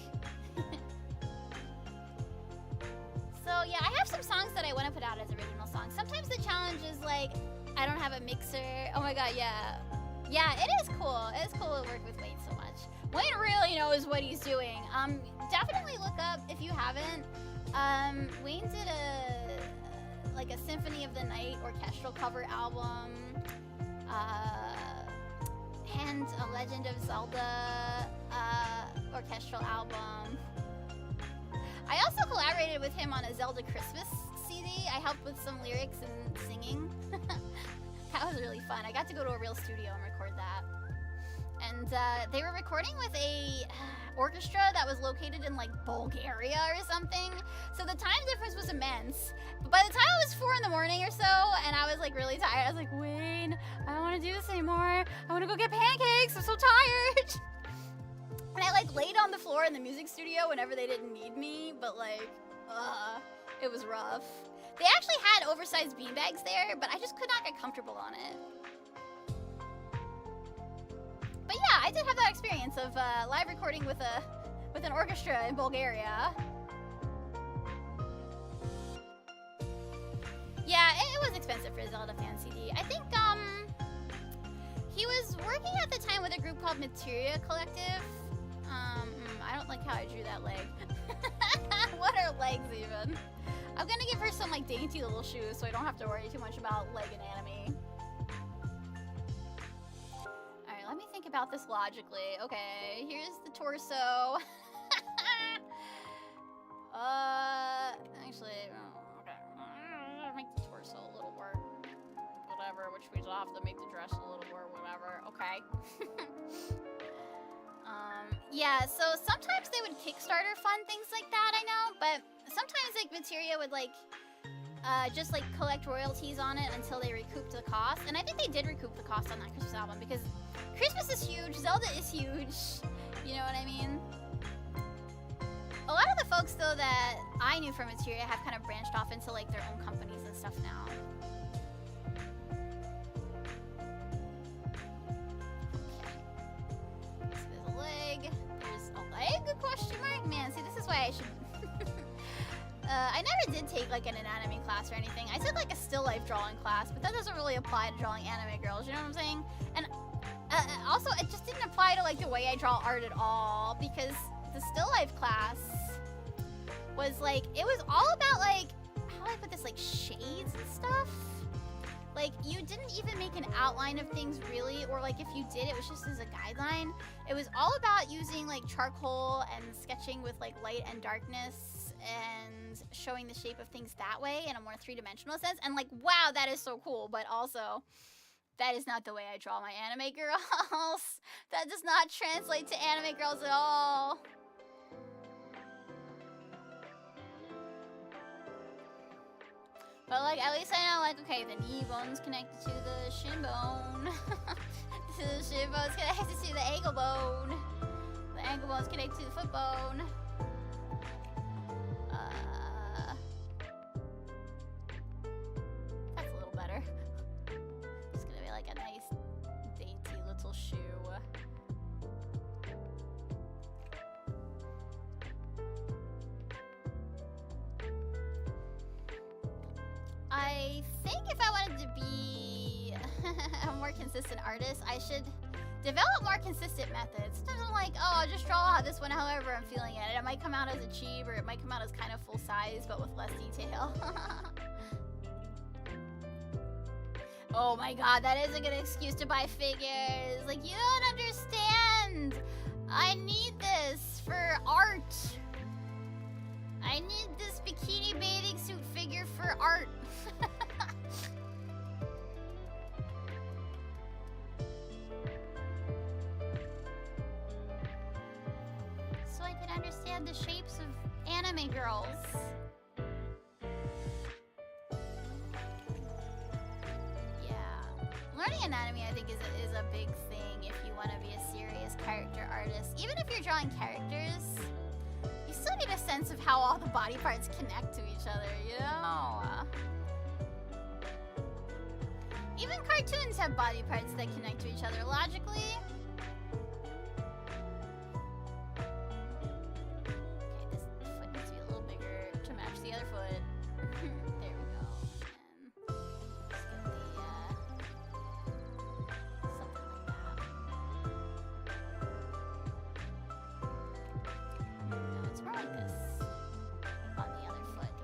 So yeah, I have some songs that I want to put out as original songs. Sometimes the challenge is like, I don't have a mixer. Oh my god, yeah. Yeah, it is cool. It is cool to work with Wayne so much. Wayne really knows what he's doing. Definitely look up, if you haven't, Wayne did a Symphony of the Night orchestral cover album, and a Legend of Zelda orchestral album. I also collaborated with him on a Zelda Christmas CD. I helped with some lyrics and singing. That was really fun. I got to go to a real studio and record that. And they were recording with a orchestra that was located in like Bulgaria or something. So the time difference was immense. But by the time it was 4 in the morning or so, and I was like really tired, I was like, Wayne, I don't want to do this anymore. I want to go get pancakes. I'm so tired. And I like laid on the floor in the music studio whenever they didn't need me, but like, it was rough. They actually had oversized beanbags there, but I just could not get comfortable on it. But yeah, I did have that experience of live recording with an orchestra in Bulgaria. Yeah, it was expensive for a Zelda fan CD. I think he was working at the time with a group called Materia Collective. I don't like how I drew that leg. What are legs even? I'm gonna give her some like dainty little shoes so I don't have to worry too much about leg anatomy. Alright, let me think about this logically. Okay, here's the torso. Actually, okay. Make the torso a little more, whatever, which means I'll have to make the dress a little more, whatever. Okay. Yeah, so sometimes they would Kickstarter fund things like that, I know, but sometimes, like, Materia would, like, just, like, collect royalties on it until they recouped the cost. And I think they did recoup the cost on that Christmas album, because Christmas is huge, Zelda is huge, you know what I mean? A lot of the folks, though, that I knew from Materia have kind of branched off into, like, their own companies and stuff now. Okay. So there's a leg. There's a leg? Question mark? Man, see, this is why I should... I never did take, like, an anatomy class or anything. I took, like, a still life drawing class, but that doesn't really apply to drawing anime girls, you know what I'm saying? And also, it just didn't apply to, like, the way I draw art at all, because the still life class was, like, it was all about, like, how do I put this, like, shades and stuff? Like, you didn't even make an outline of things, really, or, like, if you did, it was just as a guideline. It was all about using, like, charcoal and sketching with, like, light and darkness and showing the shape of things that way in a more three-dimensional sense. And, like, wow, that is so cool, but also, that is not the way I draw my anime girls. That does not translate to anime girls at all. But, like, at least I know, like, okay, the knee bone's connected to the shin bone. The shin bone's connected to the ankle bone. The ankle bone's connected to the foot bone. That's a little better. It's gonna be like a nice, dainty little shoe. I think if I wanted to be a more consistent artist, I should develop more consistent methods. Sometimes I'm like, oh, I'll just draw this one however I'm feeling it. It might come out as a cheap, or it might come out as kind of full size, but with less detail. Oh my god, that is a good excuse to buy figures. Like, you don't understand. I need this for art. I need this bikini bathing suit figure for art. So I can understand the shapes of anime girls. Yeah. Learning anatomy, I think, is a big thing if you want to be a serious character artist. Even if you're drawing characters, you still need a sense of how all the body parts connect to each other, you know? Even cartoons have body parts that connect to each other logically. Okay, this foot needs to be a little bigger to match the other foot. There we go. And let's get the, something like that. No, it's more like this on the other foot.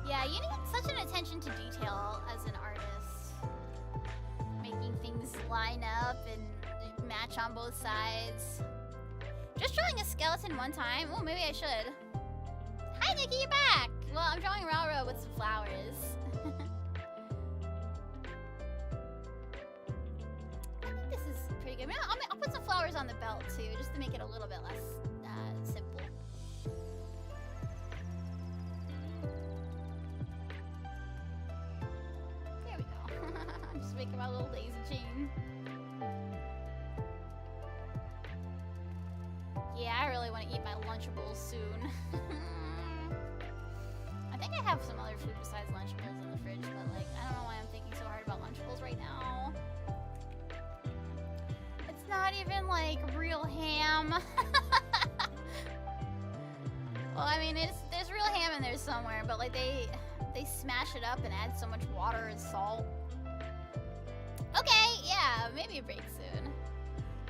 Yeah, you need such an attention to detail as an artist. Making things line up and match on both sides. Just drawing a skeleton one time. Oh, maybe I should. Hi, Nikki, you're back! Well, I'm drawing Raura with some flowers. I think this is pretty good. I'll put some flowers on the belt, too, just to make it a little bit less simple. There we go. I'm just making my little daisy chain. Yeah, I really want to eat my Lunchables soon. I think I have some other food besides Lunchables in the fridge, but, like, I don't know why I'm thinking so hard about Lunchables right now. It's not even, like, real ham. Well, I mean, there's real ham in there somewhere, but, like, they smash it up and add so much water and salt. Okay, yeah, maybe a break soon.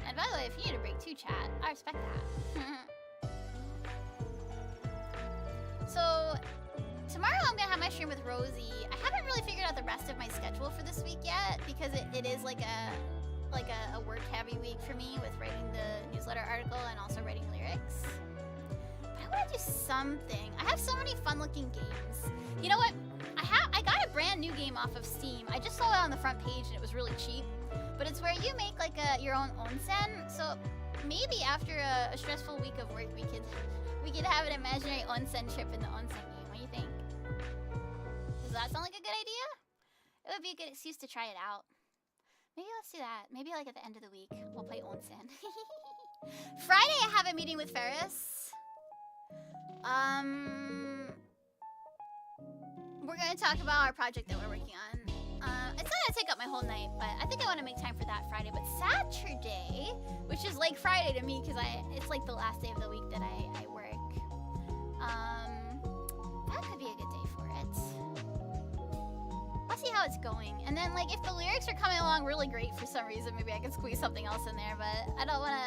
And by the way, if you need a break too, chat, I respect that. So, tomorrow I'm gonna have my stream with Rosie. I haven't really figured out the rest of my schedule for this week yet, because it is like a work heavy week for me with writing the something. I have so many fun-looking games. You know what? I got a brand new game off of Steam. I just saw it on the front page and it was really cheap. But it's where you make like your own onsen. So maybe after a stressful week of work, we could have an imaginary onsen trip in the onsen game. What do you think? Does that sound like a good idea? It would be a good excuse to try it out. Maybe let's do that. Maybe like at the end of the week, we'll play onsen. Friday, I have a meeting with Ferris. We're gonna talk about our project that we're working on. It's not gonna take up my whole night, but I think I want to make time for that Friday. But Saturday, which is like Friday to me, because it's like the last day of the week that I work. That could be a good day for it. I'll see how it's going, and then like if the lyrics are coming along really great for some reason, maybe I can squeeze something else in there. But I don't wanna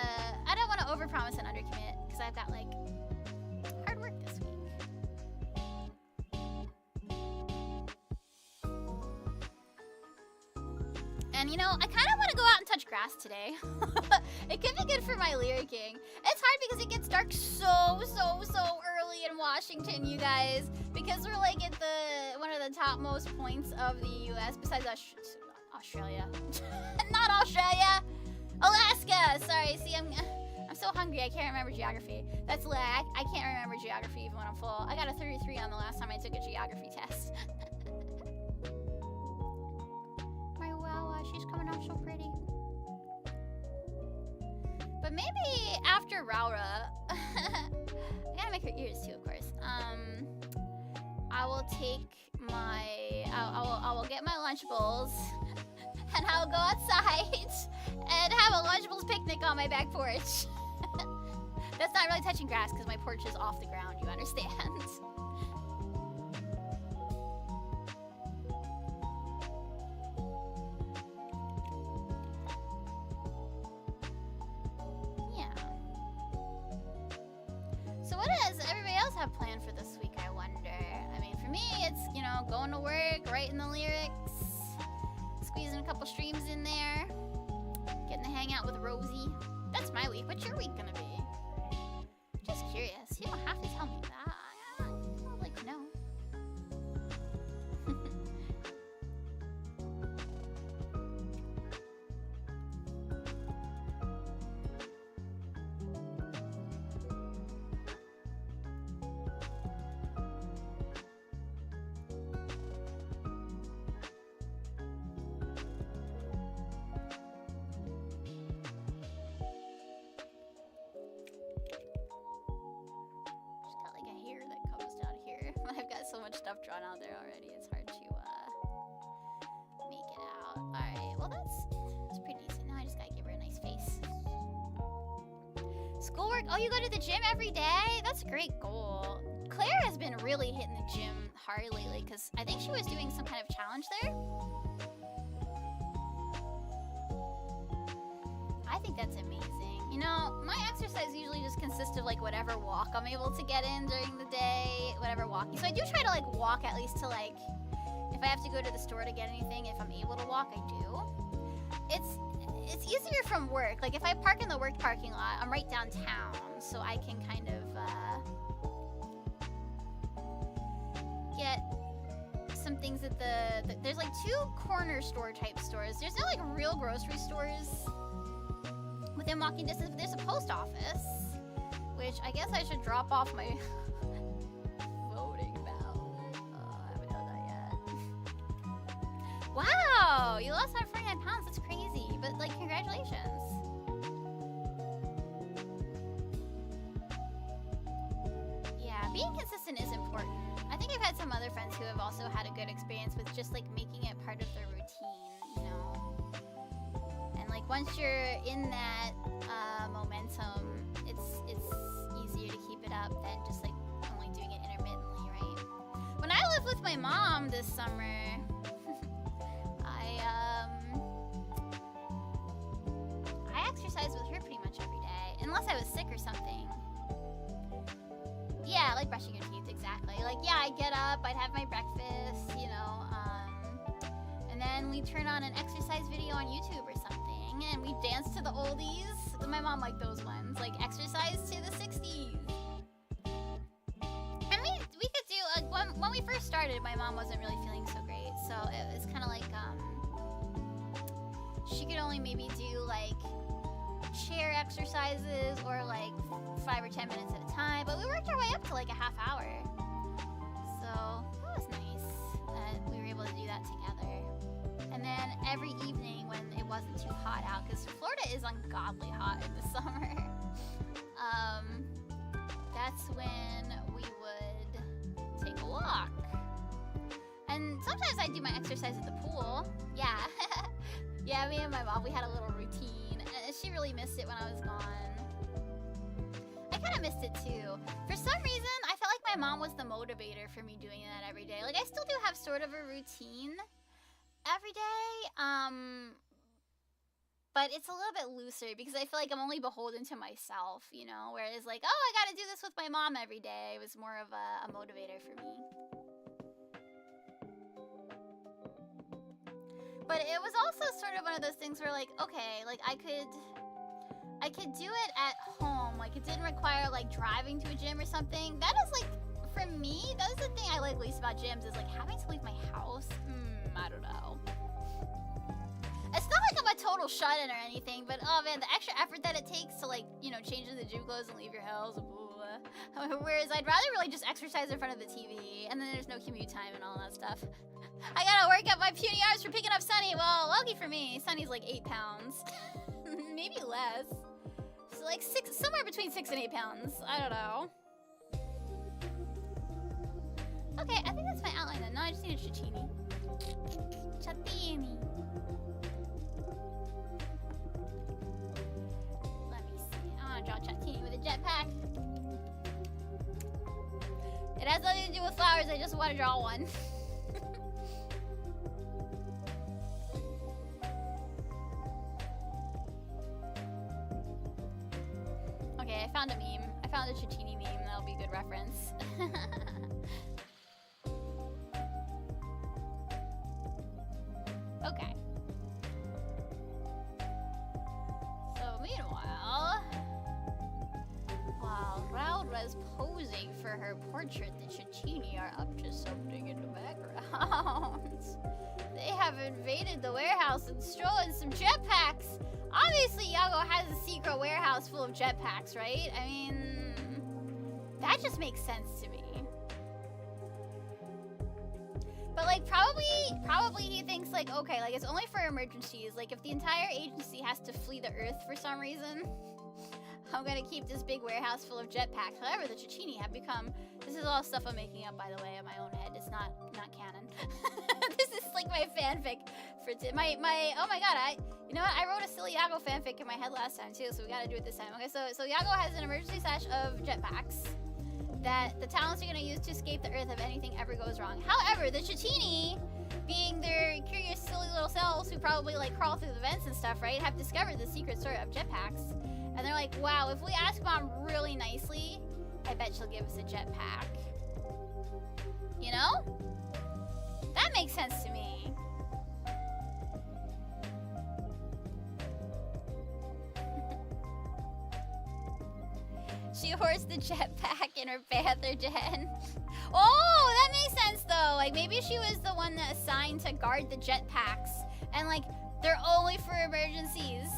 overpromise and undercommit because I've got like hard work this week. And you know, I kind of want to go out and touch grass today. It could be good for my lyricking. It's hard because it gets dark so early in Washington, you guys. Because we're like at one of the topmost points of the U.S. besides Australia. Not Australia. Alaska. Sorry. See, I'm so hungry. I can't remember geography. That's lag. I can't remember geography even when I'm full. I got a 33 on the last time I took a geography test. She's coming out so pretty. But maybe after Raura, I gotta make her ears too, of course. I will take I will get my Lunchables, and I'll go outside and have a Lunchables picnic on my back porch. That's not really touching grass because my porch is off the ground. You understand? Have planned for this week, I wonder. I mean, for me, it's, you know, going to work, writing the lyrics, squeezing a couple streams in there, getting to hang out with Rosie. That's my week. What's your week gonna be? Just curious. You don't have to tell me that. I'd like to know. So much stuff drawn out there already, it's hard to make it out. Alright, well that's pretty decent. Now I just gotta give her a nice face. Schoolwork? Oh, you go to the gym every day? That's a great goal. Claire has been really hitting the gym hard lately because I think she was doing some kind of challenge there. I think that's amazing. You know, my exercise usually just consists of like whatever walk I'm able to get in during the day, whatever walking. So I do try to like walk at least to like, if I have to go to the store to get anything, if I'm able to walk, I do. It's easier from work. Like if I park in the work parking lot, I'm right downtown, so I can kind of get some things at there's like 2 corner store type stores. There's no like real grocery stores within walking distance, but there's a post office, which I guess I should drop off my voting ballot. Oh, I haven't done that yet. Wow, you lost 149 pounds. That's crazy, but like, congratulations. Yeah, being consistent is important. I think I've had some other friends who have also had a good experience with just like making it part of their routine, you know? Once you're in that momentum, it's easier to keep it up than just like only doing it intermittently, right? When I lived with my mom this summer, I exercised with her pretty much every day, unless I was sick or something. Yeah, like brushing your teeth, exactly. Like, yeah, I'd get up, I'd have my breakfast, you know, and then we'd turn on an exercise video on YouTube or something, and we'd dance to the oldies. My mom liked those ones, like exercise to the 60s. my mom wasn't really feeling so great, so it was kind of like she could only maybe do like chair exercises or like 5 or 10 minutes at a time, but we worked our way up to like a half hour, so that was nice that we were able to do that together. And then every evening when it wasn't too hot out, because Florida is ungodly hot in the summer, that's when we would take a walk. And sometimes I do my exercise at the pool. Yeah. Yeah, me and my mom, we had a little routine. And she really missed it when I was gone. I kind of missed it too. For some reason, I felt like my mom was the motivator for me doing that every day. Like, I still do have sort of a routine every day. But it's a little bit looser because I feel like I'm only beholden to myself, you know? Whereas like, oh, I gotta do this with my mom every day. It was more of a motivator for me. But it was also sort of one of those things where like, okay, like I could do it at home. Like it didn't require like driving to a gym or something. That is like, for me, that is the thing I like least about gyms is like having to leave my house. I don't know. It's not like I'm a total shut-in or anything, but oh man, the extra effort that it takes to like, you know, change into the gym clothes and leave your house. Blah, blah. Whereas I'd rather really just exercise in front of the TV, and then there's no commute time and all that stuff. I gotta work up my puny hours for picking up Sunny. Well, lucky for me, Sunny's like 8 pounds. Maybe less. So like somewhere between 6 and 8 pounds. I don't know. Okay, I think that's my outline then. Now I just need a Chatini. Chatini. Let me see. I wanna draw Chatini with a jetpack. It has nothing to do with flowers, I just wanna draw one. Okay, I found a meme. I found a Chatini meme. That'll be a good reference. Okay. So meanwhile, while Raud was posing for her portrait, the Chatini are up to something in the background. They have invaded the warehouse and stolen some jetpacks. Obviously, Yago has a secret warehouse full of jetpacks, right? I mean, that just makes sense to me. But like, probably he thinks like, okay, like it's only for emergencies. Like if the entire agency has to flee the Earth for some reason, I'm gonna keep this big warehouse full of jetpacks. However, the Chatini have become, this is all stuff I'm making up, by the way, in my own head. It's not canon. This is like my fanfic for my oh my god, you know what? I wrote a silly Yago fanfic in my head last time too, so we gotta do it this time. Okay, so Yago has an emergency stash of jetpacks that the talents are gonna use to escape the Earth if anything ever goes wrong. However, the Chatini, being their curious, silly little selves who probably like crawl through the vents and stuff, right, have discovered the secret sort of jetpacks. And they're like, wow, if we ask Mom really nicely, I bet she'll give us a jetpack. You know? That makes sense to me. She hoards the jetpack in her panther den. Oh, that makes sense though. Like maybe she was the one that assigned to guard the jetpacks, and like they're only for emergencies.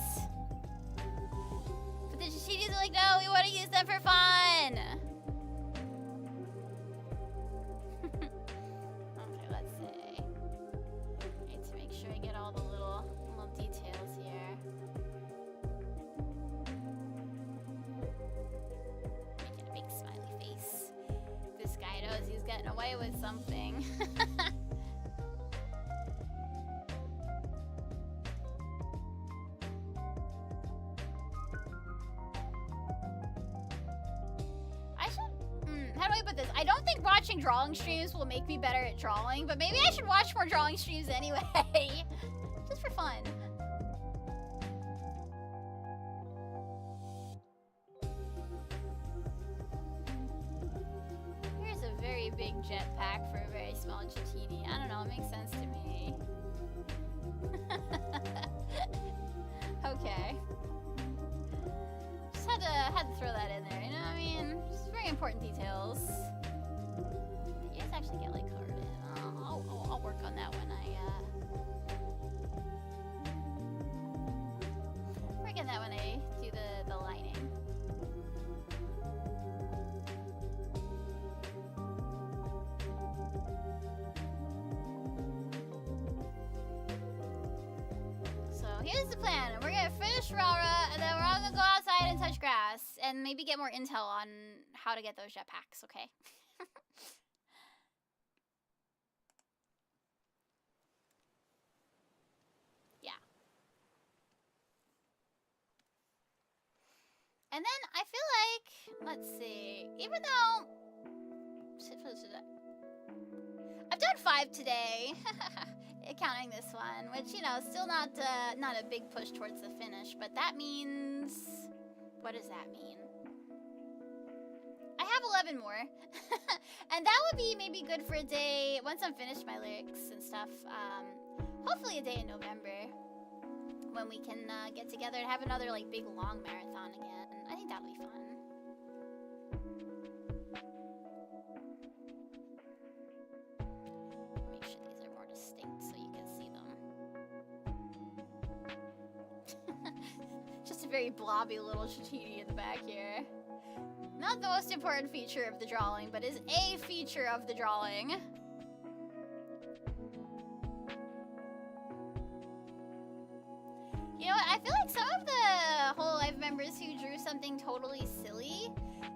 But the Chachinis are like, no, we want to use them for fun. Okay, let's see. Need to make sure I get all the little details here. Making a big smiley face. This guy knows he's getting away with something. How do I put this? I don't think watching drawing streams will make me better at drawing, but maybe I should watch more drawing streams anyway. Just for fun. Here's a very big jetpack for a very small Chatini. I don't know, it makes sense to me. Okay. Just had to throw that in there, you know what I mean? Just very important details. You guys actually get like covered in. work on that when I do the lining. So here's the plan. We're gonna finish Rara, and then we're all gonna go outside and touch grass, and maybe get more intel on how to get those jetpacks, okay? Yeah. And then I feel like, let's see, even though I've done 5 today, counting this one, which, you know, still not a big push towards the finish, but that means, what does that mean? I have 11 more, and that would be maybe good for a day once I'm finished my lyrics and stuff. Hopefully a day in November when we can get together and have another like big long marathon again. I think that'll be fun. Make sure these are more distinct so you can see them. Just a very blobby little Chitini in the back here. Not the most important feature of the drawing, but is a feature of the drawing. You know what? I feel like some of the Hololive members who drew something totally silly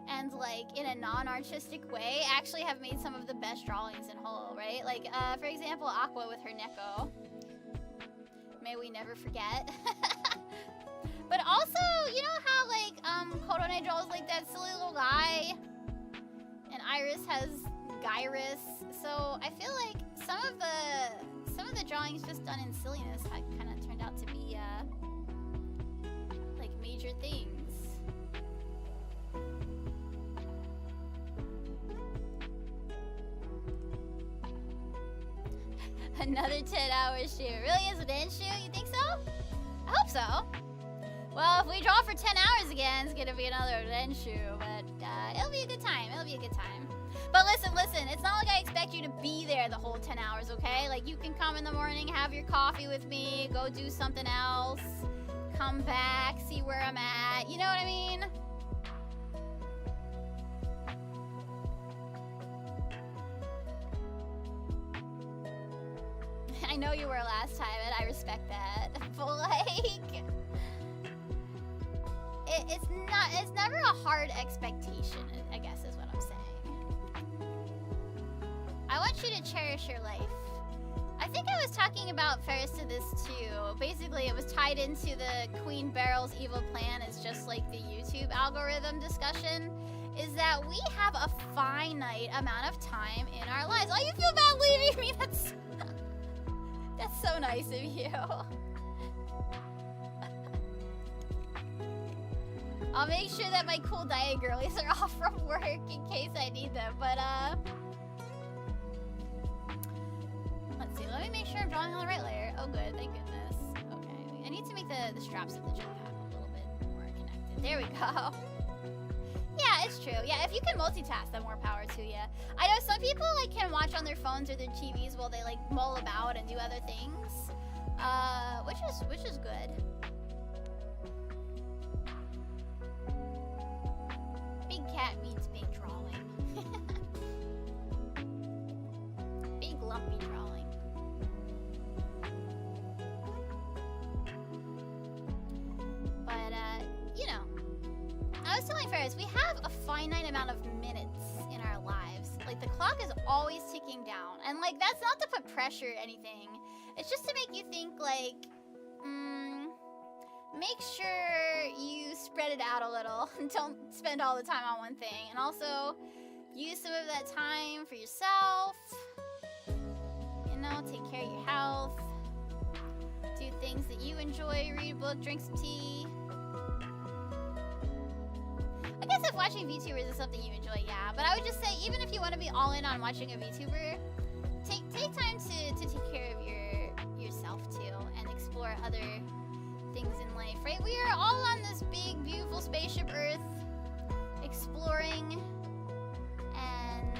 and like in a non-artistic way actually have made some of the best drawings in Holo, right? Like, for example, Aqua with her Neko. May we never forget. But also, you know how like Korone draws like that silly little guy, and Iris has Gyrus. So I feel like some of the drawings just done in silliness had kind of turned out to be like major things. Another 10-hour shoot. Really is an end shoot? You think so? I hope so. Well, if we draw for 10 hours again, it's gonna be another end shoot, but it'll be a good time. It'll be a good time. But listen, it's not like I expect you to be there the whole 10 hours, okay? Like, you can come in the morning, have your coffee with me, go do something else, come back, see where I'm at. You know what I mean? I know you were last time, and I respect that. But like, it's never a hard expectation, I guess is what I'm saying. I want you to cherish your life. I think I was talking about Ferris to this too. Basically, it was tied into the Queen Beryl's evil plan. It's just like the YouTube algorithm discussion. Is that we have a finite amount of time in our lives. Oh, you feel bad leaving me? That's so nice of you. I'll make sure that my cool diet girlies are off from work in case I need them, but let's see, let me make sure I'm drawing on the right layer. Oh good, thank goodness. Okay, I need to make the straps of the jetpack a little bit more connected. There we go. Yeah, it's true. Yeah, if you can multitask, then more power to you. I know some people like can watch on their phones or their TVs while they like mull about and do other things, which is good. Big cat means big drawing. Big lumpy drawing. But you know, I was telling Ferris, we have a finite amount of minutes in our lives. Like, the clock is always ticking down. And, like, that's not to put pressure or anything. It's just to make you think, like, make sure you spread it out a little. Don't spend all the time on one thing. And also, use some of that time for yourself. You know, take care of your health. Do things that you enjoy. Read a book, drink some tea. I guess if watching VTubers is something you enjoy, yeah. But I would just say, even if you want to be all in on watching a VTuber, take time to take care of yourself too, and explore other things in life, right? We are all on this big, beautiful spaceship Earth, exploring and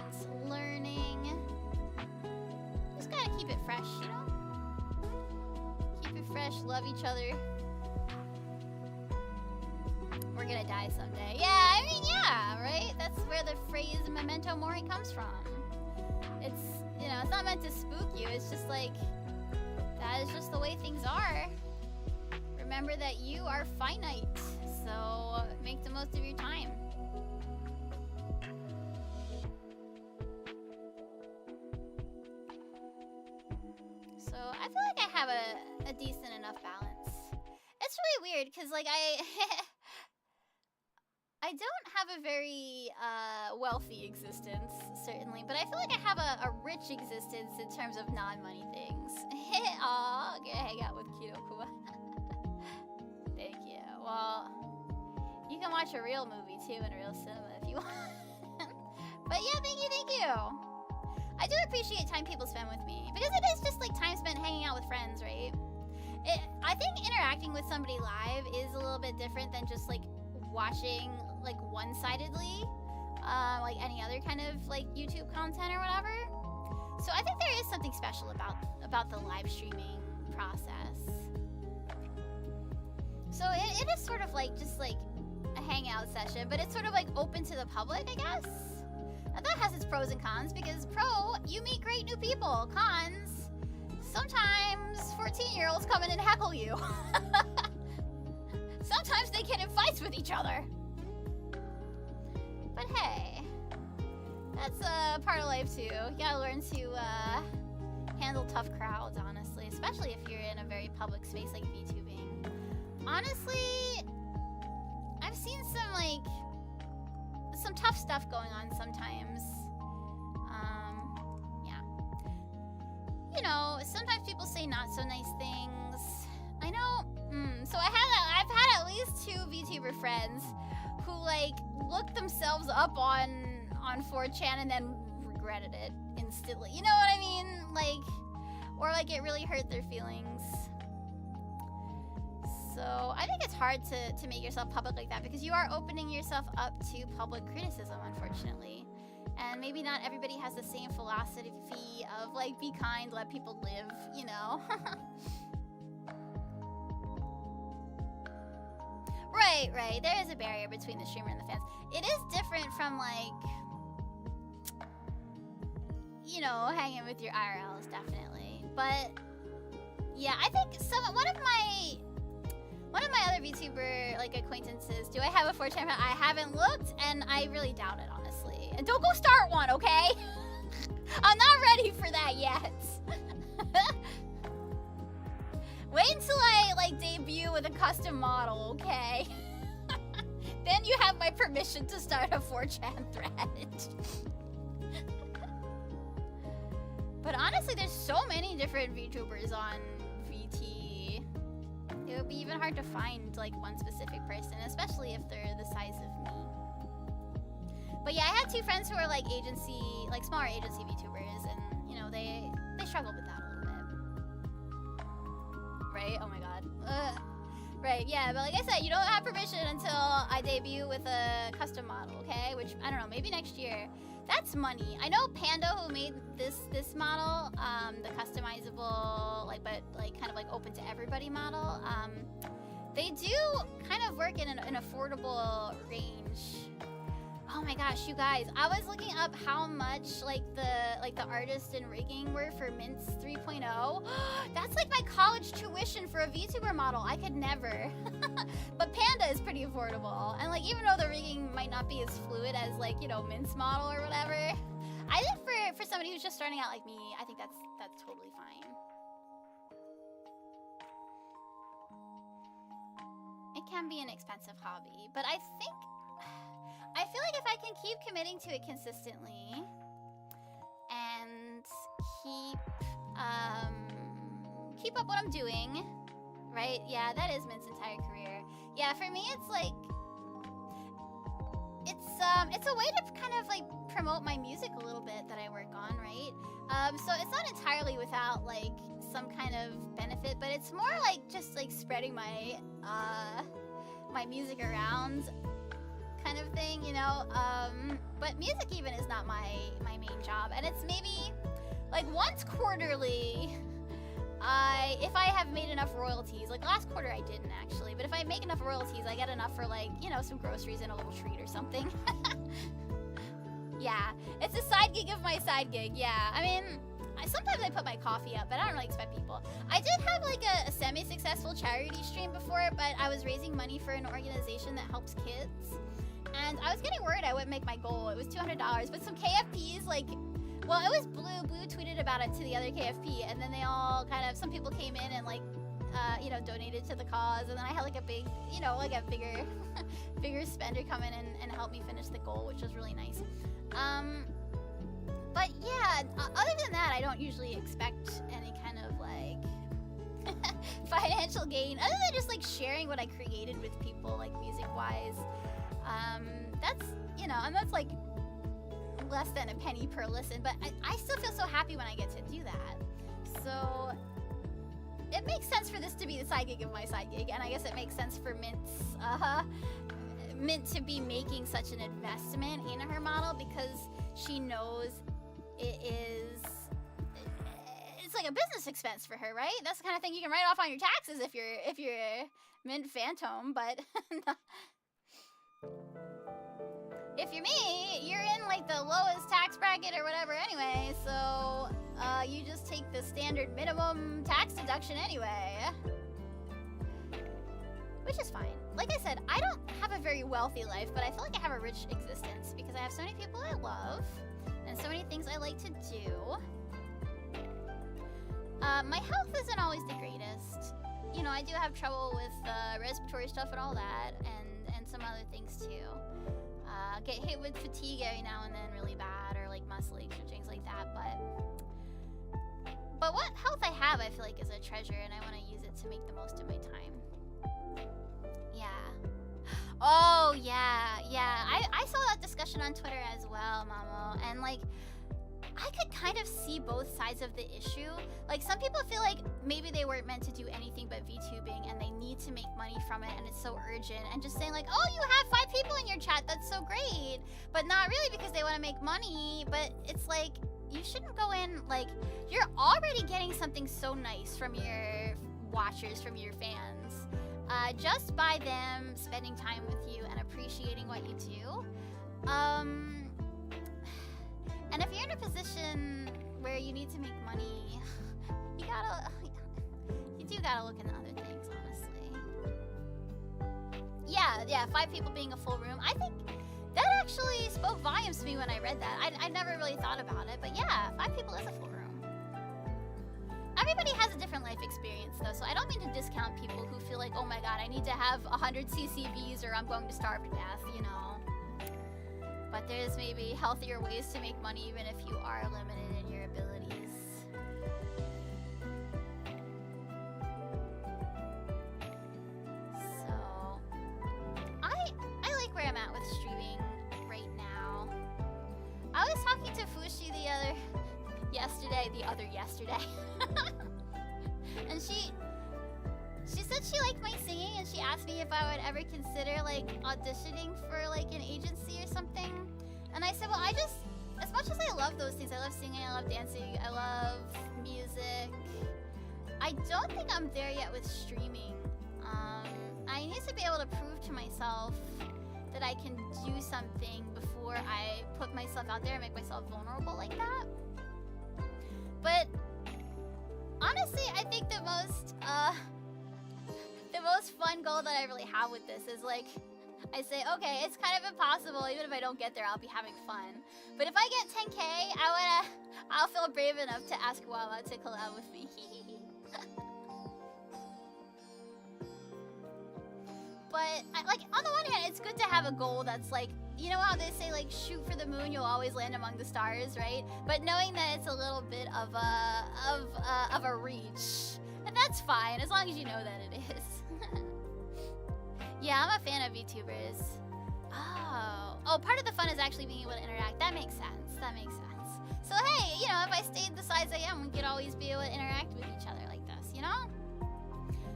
learning. Just gotta to keep it fresh, you know? Keep it fresh, love each other. We're gonna die someday. Yeah, I mean, yeah, right? That's where the phrase memento mori comes from. It's, you know, it's not meant to spook you. It's just like, that is just the way things are. Remember that you are finite, so make the most of your time. So I feel like I have a decent enough balance. It's really weird because like I don't have a very wealthy existence, certainly, but I feel like I have a rich existence in terms of non-money things. Aw, get to hang out with Keto Kuma. Thank you. Well, you can watch a real movie too in real cinema if you want. But yeah, thank you. I do appreciate time people spend with me because it is just like time spent hanging out with friends, right? I think interacting with somebody live is a little bit different than just like watching like one-sidedly, like any other kind of like YouTube content or whatever. So I think there is something special about the live streaming process. So it is sort of like just like a hangout session, but it's sort of like open to the public, I guess. And that has its pros and cons because pro, you meet great new people. Cons, sometimes 14-year-olds come in and heckle you. Sometimes they get in fights with each other. But hey, that's part of life too. You gotta learn to handle tough crowds, honestly, especially if you're in a very public space like VTubing. Honestly, I've seen some tough stuff going on sometimes. Yeah. You know, sometimes people say not so nice things. I know. So I've had at least 2 VTuber friends who like looked themselves up on 4chan and then regretted it instantly. You know what I mean? Like, or like it really hurt their feelings. So I think it's hard to make yourself public like that because you are opening yourself up to public criticism, unfortunately. And maybe not everybody has the same philosophy of like, be kind, let people live, you know? Right. There is a barrier between the streamer and the fans. It is different from like, you know, hanging with your IRLs, definitely. But yeah, I think one of my other VTuber like acquaintances, do I have a 4chan? I haven't looked, and I really doubt it, honestly. And don't go start one, okay? I'm not ready for that yet. Wait until I like debut with a custom model, okay? Then you have my permission to start a 4chan thread. But honestly, there's so many different VTubers on VT. It would be even hard to find like one specific person, especially if they're the size of me. But yeah, I had 2 friends who are like smaller agency VTubers, and you know, they struggled with that a little bit. Right? Oh my god. Right, yeah, but like I said, you don't have permission until I debut with a custom model, okay? Which, I don't know, maybe next year. That's money. I know Panda, who made this model, the customizable, like, but like kind of like open to everybody model, they do kind of work in an affordable range. Oh my gosh, you guys, I was looking up how much like the artist and rigging were for Mints 3.0. That's like my college tuition for a VTuber model. I could never. But Panda is pretty affordable. And like, even though the rigging might not be as fluid as like, you know, Mint's model or whatever, I think for somebody who's just starting out like me, I think that's totally fine. It can be an expensive hobby, but I feel like if I can keep committing to it consistently and keep up what I'm doing, right? Yeah, that is Mint's entire career. Yeah, for me, it's like, it's a way to kind of like promote my music a little bit that I work on, right? So it's not entirely without like some kind of benefit, but it's more like just like spreading my my music around kind of thing, you know? But music even is not my main job, and it's maybe like once quarterly, if I have made enough royalties, like last quarter I didn't actually, but if I make enough royalties, I get enough for like, you know, some groceries and a little treat or something. Yeah, it's a side gig of my side gig. Yeah, I mean, sometimes I put my coffee up, but I don't really expect people. I did have like a semi-successful charity stream before, but I was raising money for an organization that helps kids. And I was getting worried I wouldn't make my goal. It was $200, but some KFPs, like, well, it was Blue. Blue tweeted about it to the other KFP, and then they all kind of, some people came in and like, you know, donated to the cause, and then I had like a big, you know, like a bigger, bigger spender come in and help me finish the goal, which was really nice. But yeah, other than that, I don't usually expect any kind of like financial gain, other than just like sharing what I created with people, like music-wise. That's, you know, and that's like less than a penny per listen, but I still feel so happy when I get to do that. So it makes sense for this to be the side gig of my side gig, and I guess it makes sense for Mint to be making such an investment in her model, because she knows it's like a business expense for her, right? That's the kind of thing you can write off on your taxes if you're Mint Phantom, but if you're me, you're in like the lowest tax bracket or whatever anyway, so you just take the standard minimum tax deduction anyway. Which is fine. Like I said, I don't have a very wealthy life, but I feel like I have a rich existence because I have so many people I love and so many things I like to do. My health isn't always the greatest. You know, I do have trouble with respiratory stuff and all that, and some other things too. Get hit with fatigue every now and then really bad, or like muscle aches or things like that, but what health I have, I feel like, is a treasure, and I want to use it to make the most of my time. Yeah. Oh, yeah. I saw that discussion on Twitter as well, Mamo, and like, I could kind of see both sides of the issue. Like, some people feel like maybe they weren't meant to do anything but VTubing and they need to make money from it and it's so urgent, and just saying like, oh, you have 5 people in your chat, that's so great, but not really because they want to make money. But it's like, you shouldn't go in, like, you're already getting something so nice from your watchers, from your fans, just by them spending time with you and appreciating what you do. And if you're in a position where you need to make money, you do gotta look into other things, honestly. Yeah, 5 people being a full room. I think that actually spoke volumes to me when I read that. I never really thought about it, but yeah, 5 people is a full room. Everybody has a different life experience, though, so I don't mean to discount people who feel like, oh my god, I need to have 100 CCVs or I'm going to starve to death, you know. But there's maybe healthier ways to make money even if you are limited in your abilities. So, I like where I'm at with streaming right now. I was talking to Fushi yesterday, and she said she liked my singing, and she asked me if I would ever consider like auditioning for like an agency or something. And I said, well, as much as I love those things, I love singing, I love dancing, I love music, I don't think I'm there yet with streaming. I need to be able to prove to myself that I can do something before I put myself out there and make myself vulnerable like that. But honestly, I think the most fun goal that I really have with this is like, I say, okay, it's kind of impossible. Even if I don't get there, I'll be having fun. But if I get 10K, I'll feel brave enough to ask Wawa to collab with me. But like, on the one hand, it's good to have a goal that's like, you know how they say like, shoot for the moon, you'll always land among the stars, right? But knowing that it's a little bit of a reach, and that's fine as long as you know that it is. Yeah, I'm a fan of VTubers. Oh, part of the fun is actually being able to interact. That makes sense. So hey, you know, if I stayed the size I am, we could always be able to interact with each other like this, you know?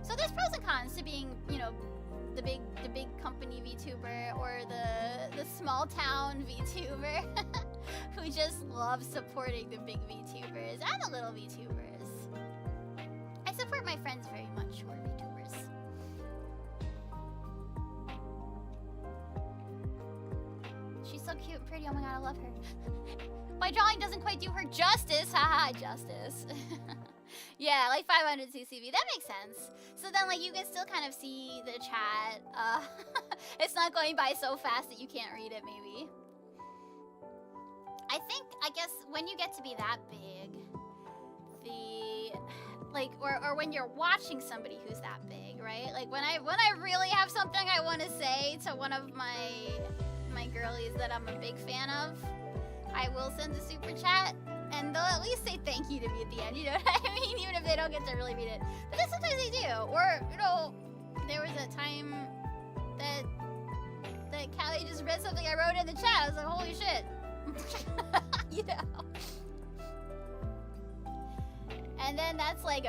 So there's pros and cons to being, you know, the big company VTuber or the small town VTuber. who just love supporting the big VTubers and the little VTubers. I support my friends very much who are VTubers. She's so cute and pretty. Oh my god, I love her. My drawing doesn't quite do her justice. Haha, justice. Yeah, like 500 CCV. That makes sense. So then, like, you can still kind of see the chat. It's not going by so fast that you can't read it, maybe. I guess, when you get to be that big, or when you're watching somebody who's that big, right? Like, when I really have something I want to say to one of my girlies that I'm a big fan of, I will send a super chat, and they'll at least say thank you to me at the end, you know what I mean? Even if they don't get to really read it. But then sometimes they do. Or, you know, there was a time that Callie just read something I wrote in the chat. I was like, holy shit. You know? And then that's like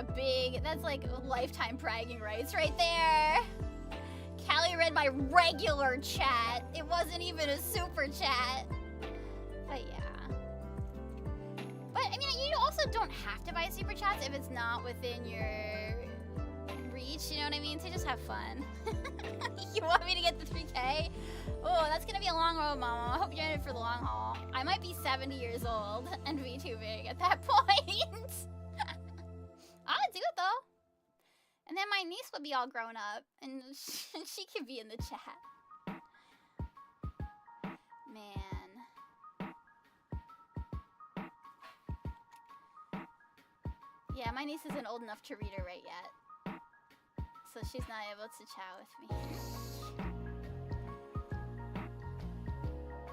lifetime bragging rights right there. Callie read my regular chat. It wasn't even a super chat. But yeah. But I mean, you also don't have to buy super chats if it's not within your reach, you know what I mean? So just have fun. You want me to get the 3K? Oh, that's gonna be a long road, Mama. I hope you're in it for the long haul. I might be 70 years old and VTubing at that point. I'll do it though. And then my niece would be all grown up and she could be in the chat. Man. Yeah, my niece isn't old enough to read or write yet. So she's not able to chat with me.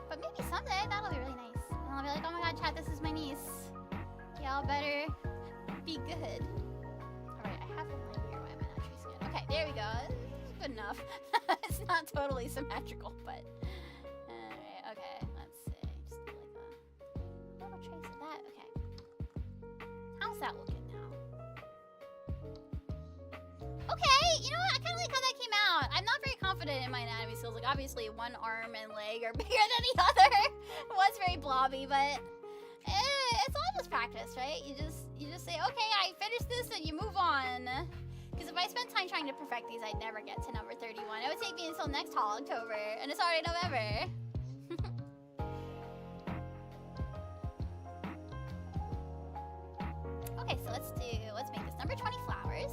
But maybe someday, that'll be really nice. And I'll be like, oh my god, chat, this is my niece. Y'all better be good. Alright, I have one here. Why am I not tracing it? Okay, there we go. It's good enough. It's not totally symmetrical, but... Alright, okay, let's see. Just do like a little trace of that. Okay. How's that looking now? Okay, you know what? I kind of like how that came out. I'm not very confident in my anatomy skills. Like, obviously, one arm and leg are bigger than the other. One's very blobby, but it's all just practice, right? You just say, okay, I finished this, and you move on. Because if I spent time trying to perfect these, I'd never get to number 31. It would take me until next October, and it's already November. Okay, so let's make this number 20 flowers.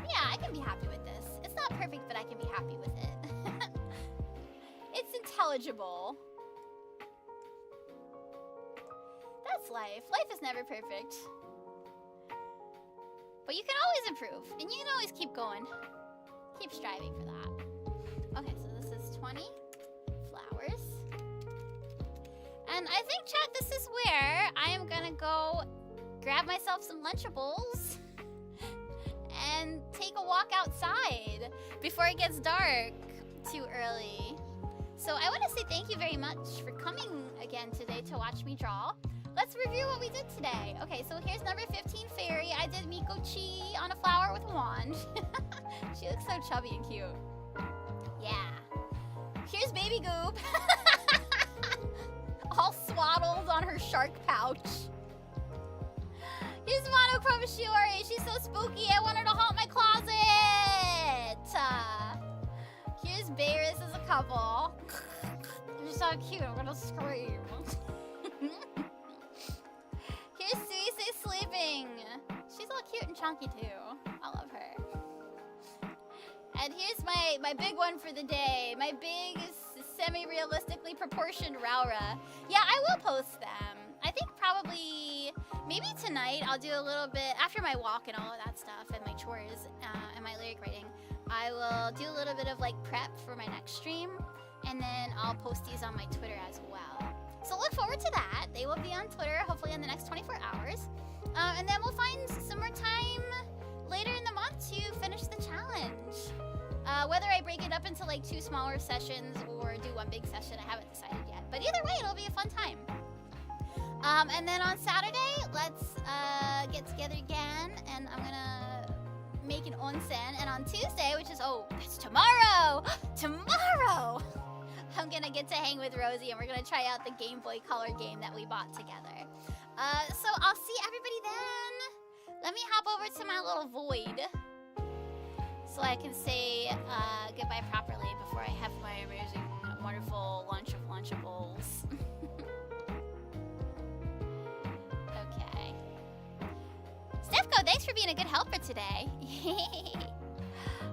Yeah, I can be happy with this. It's not perfect, but I can be happy with it. It's intelligible. That's life. Life is never perfect. But you can always improve, and you can always keep going. Keep striving for that. Okay, so this is 20 flowers. And I think, chat, this is where I am gonna go grab myself some Lunchables and take a walk outside before it gets dark too early. So I want to say thank you very much for coming again today to watch me draw. Let's review what we did today. Okay, so here's number 15, Fairy. I did Miko-chi on a flower with a wand. She looks so chubby and cute. Yeah. Here's Baby Goop. All swaddled on her shark pouch. Here's Monochrome Shiori. She's so spooky. I want her to haunt my closet. Here's Beerus as a couple. They're so cute. I'm gonna scream. Here's Suisei sleeping. She's all cute and chunky too. I love her. And here's my big one for the day. My big, semi-realistically proportioned Raura. Yeah, I will post them. I think probably, maybe tonight I'll do a little bit, after my walk and all of that stuff, and my chores, and my lyric writing, I will do a little bit of like prep for my next stream, and then I'll post these on my Twitter as well. So look forward to that. They will be on Twitter, hopefully in the next 24 hours. And then we'll find some more time later in the month to finish the challenge. Whether I break it up into like 2 smaller sessions or do one big session, I haven't decided yet. But either way, it'll be a fun time. And then on Saturday, let's get together again, and I'm gonna make an onsen. And on Tuesday, which is that's tomorrow, tomorrow, I'm gonna get to hang with Rosie, and we're gonna try out the Game Boy Color game that we bought together. So I'll see everybody then. Let me hop over to my little void so I can say goodbye properly before I have my amazing, wonderful lunch of Lunchables. Okay. Stefko, thanks for being a good helper today.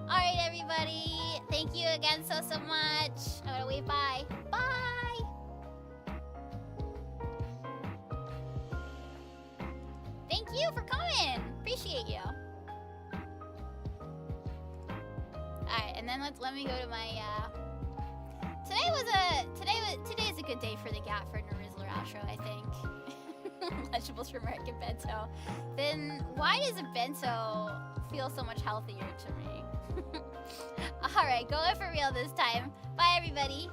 Alright, everybody. Thank you again so much. I'm gonna wave bye. Bye! Thank you for coming. Appreciate you. Alright, and then let me go to my today's a good day for the Gatford and Rizzler outro, I think. Lunchables from American Bento. Then why does a bento feel so much healthier to me? Alright, going for real this time. Bye everybody.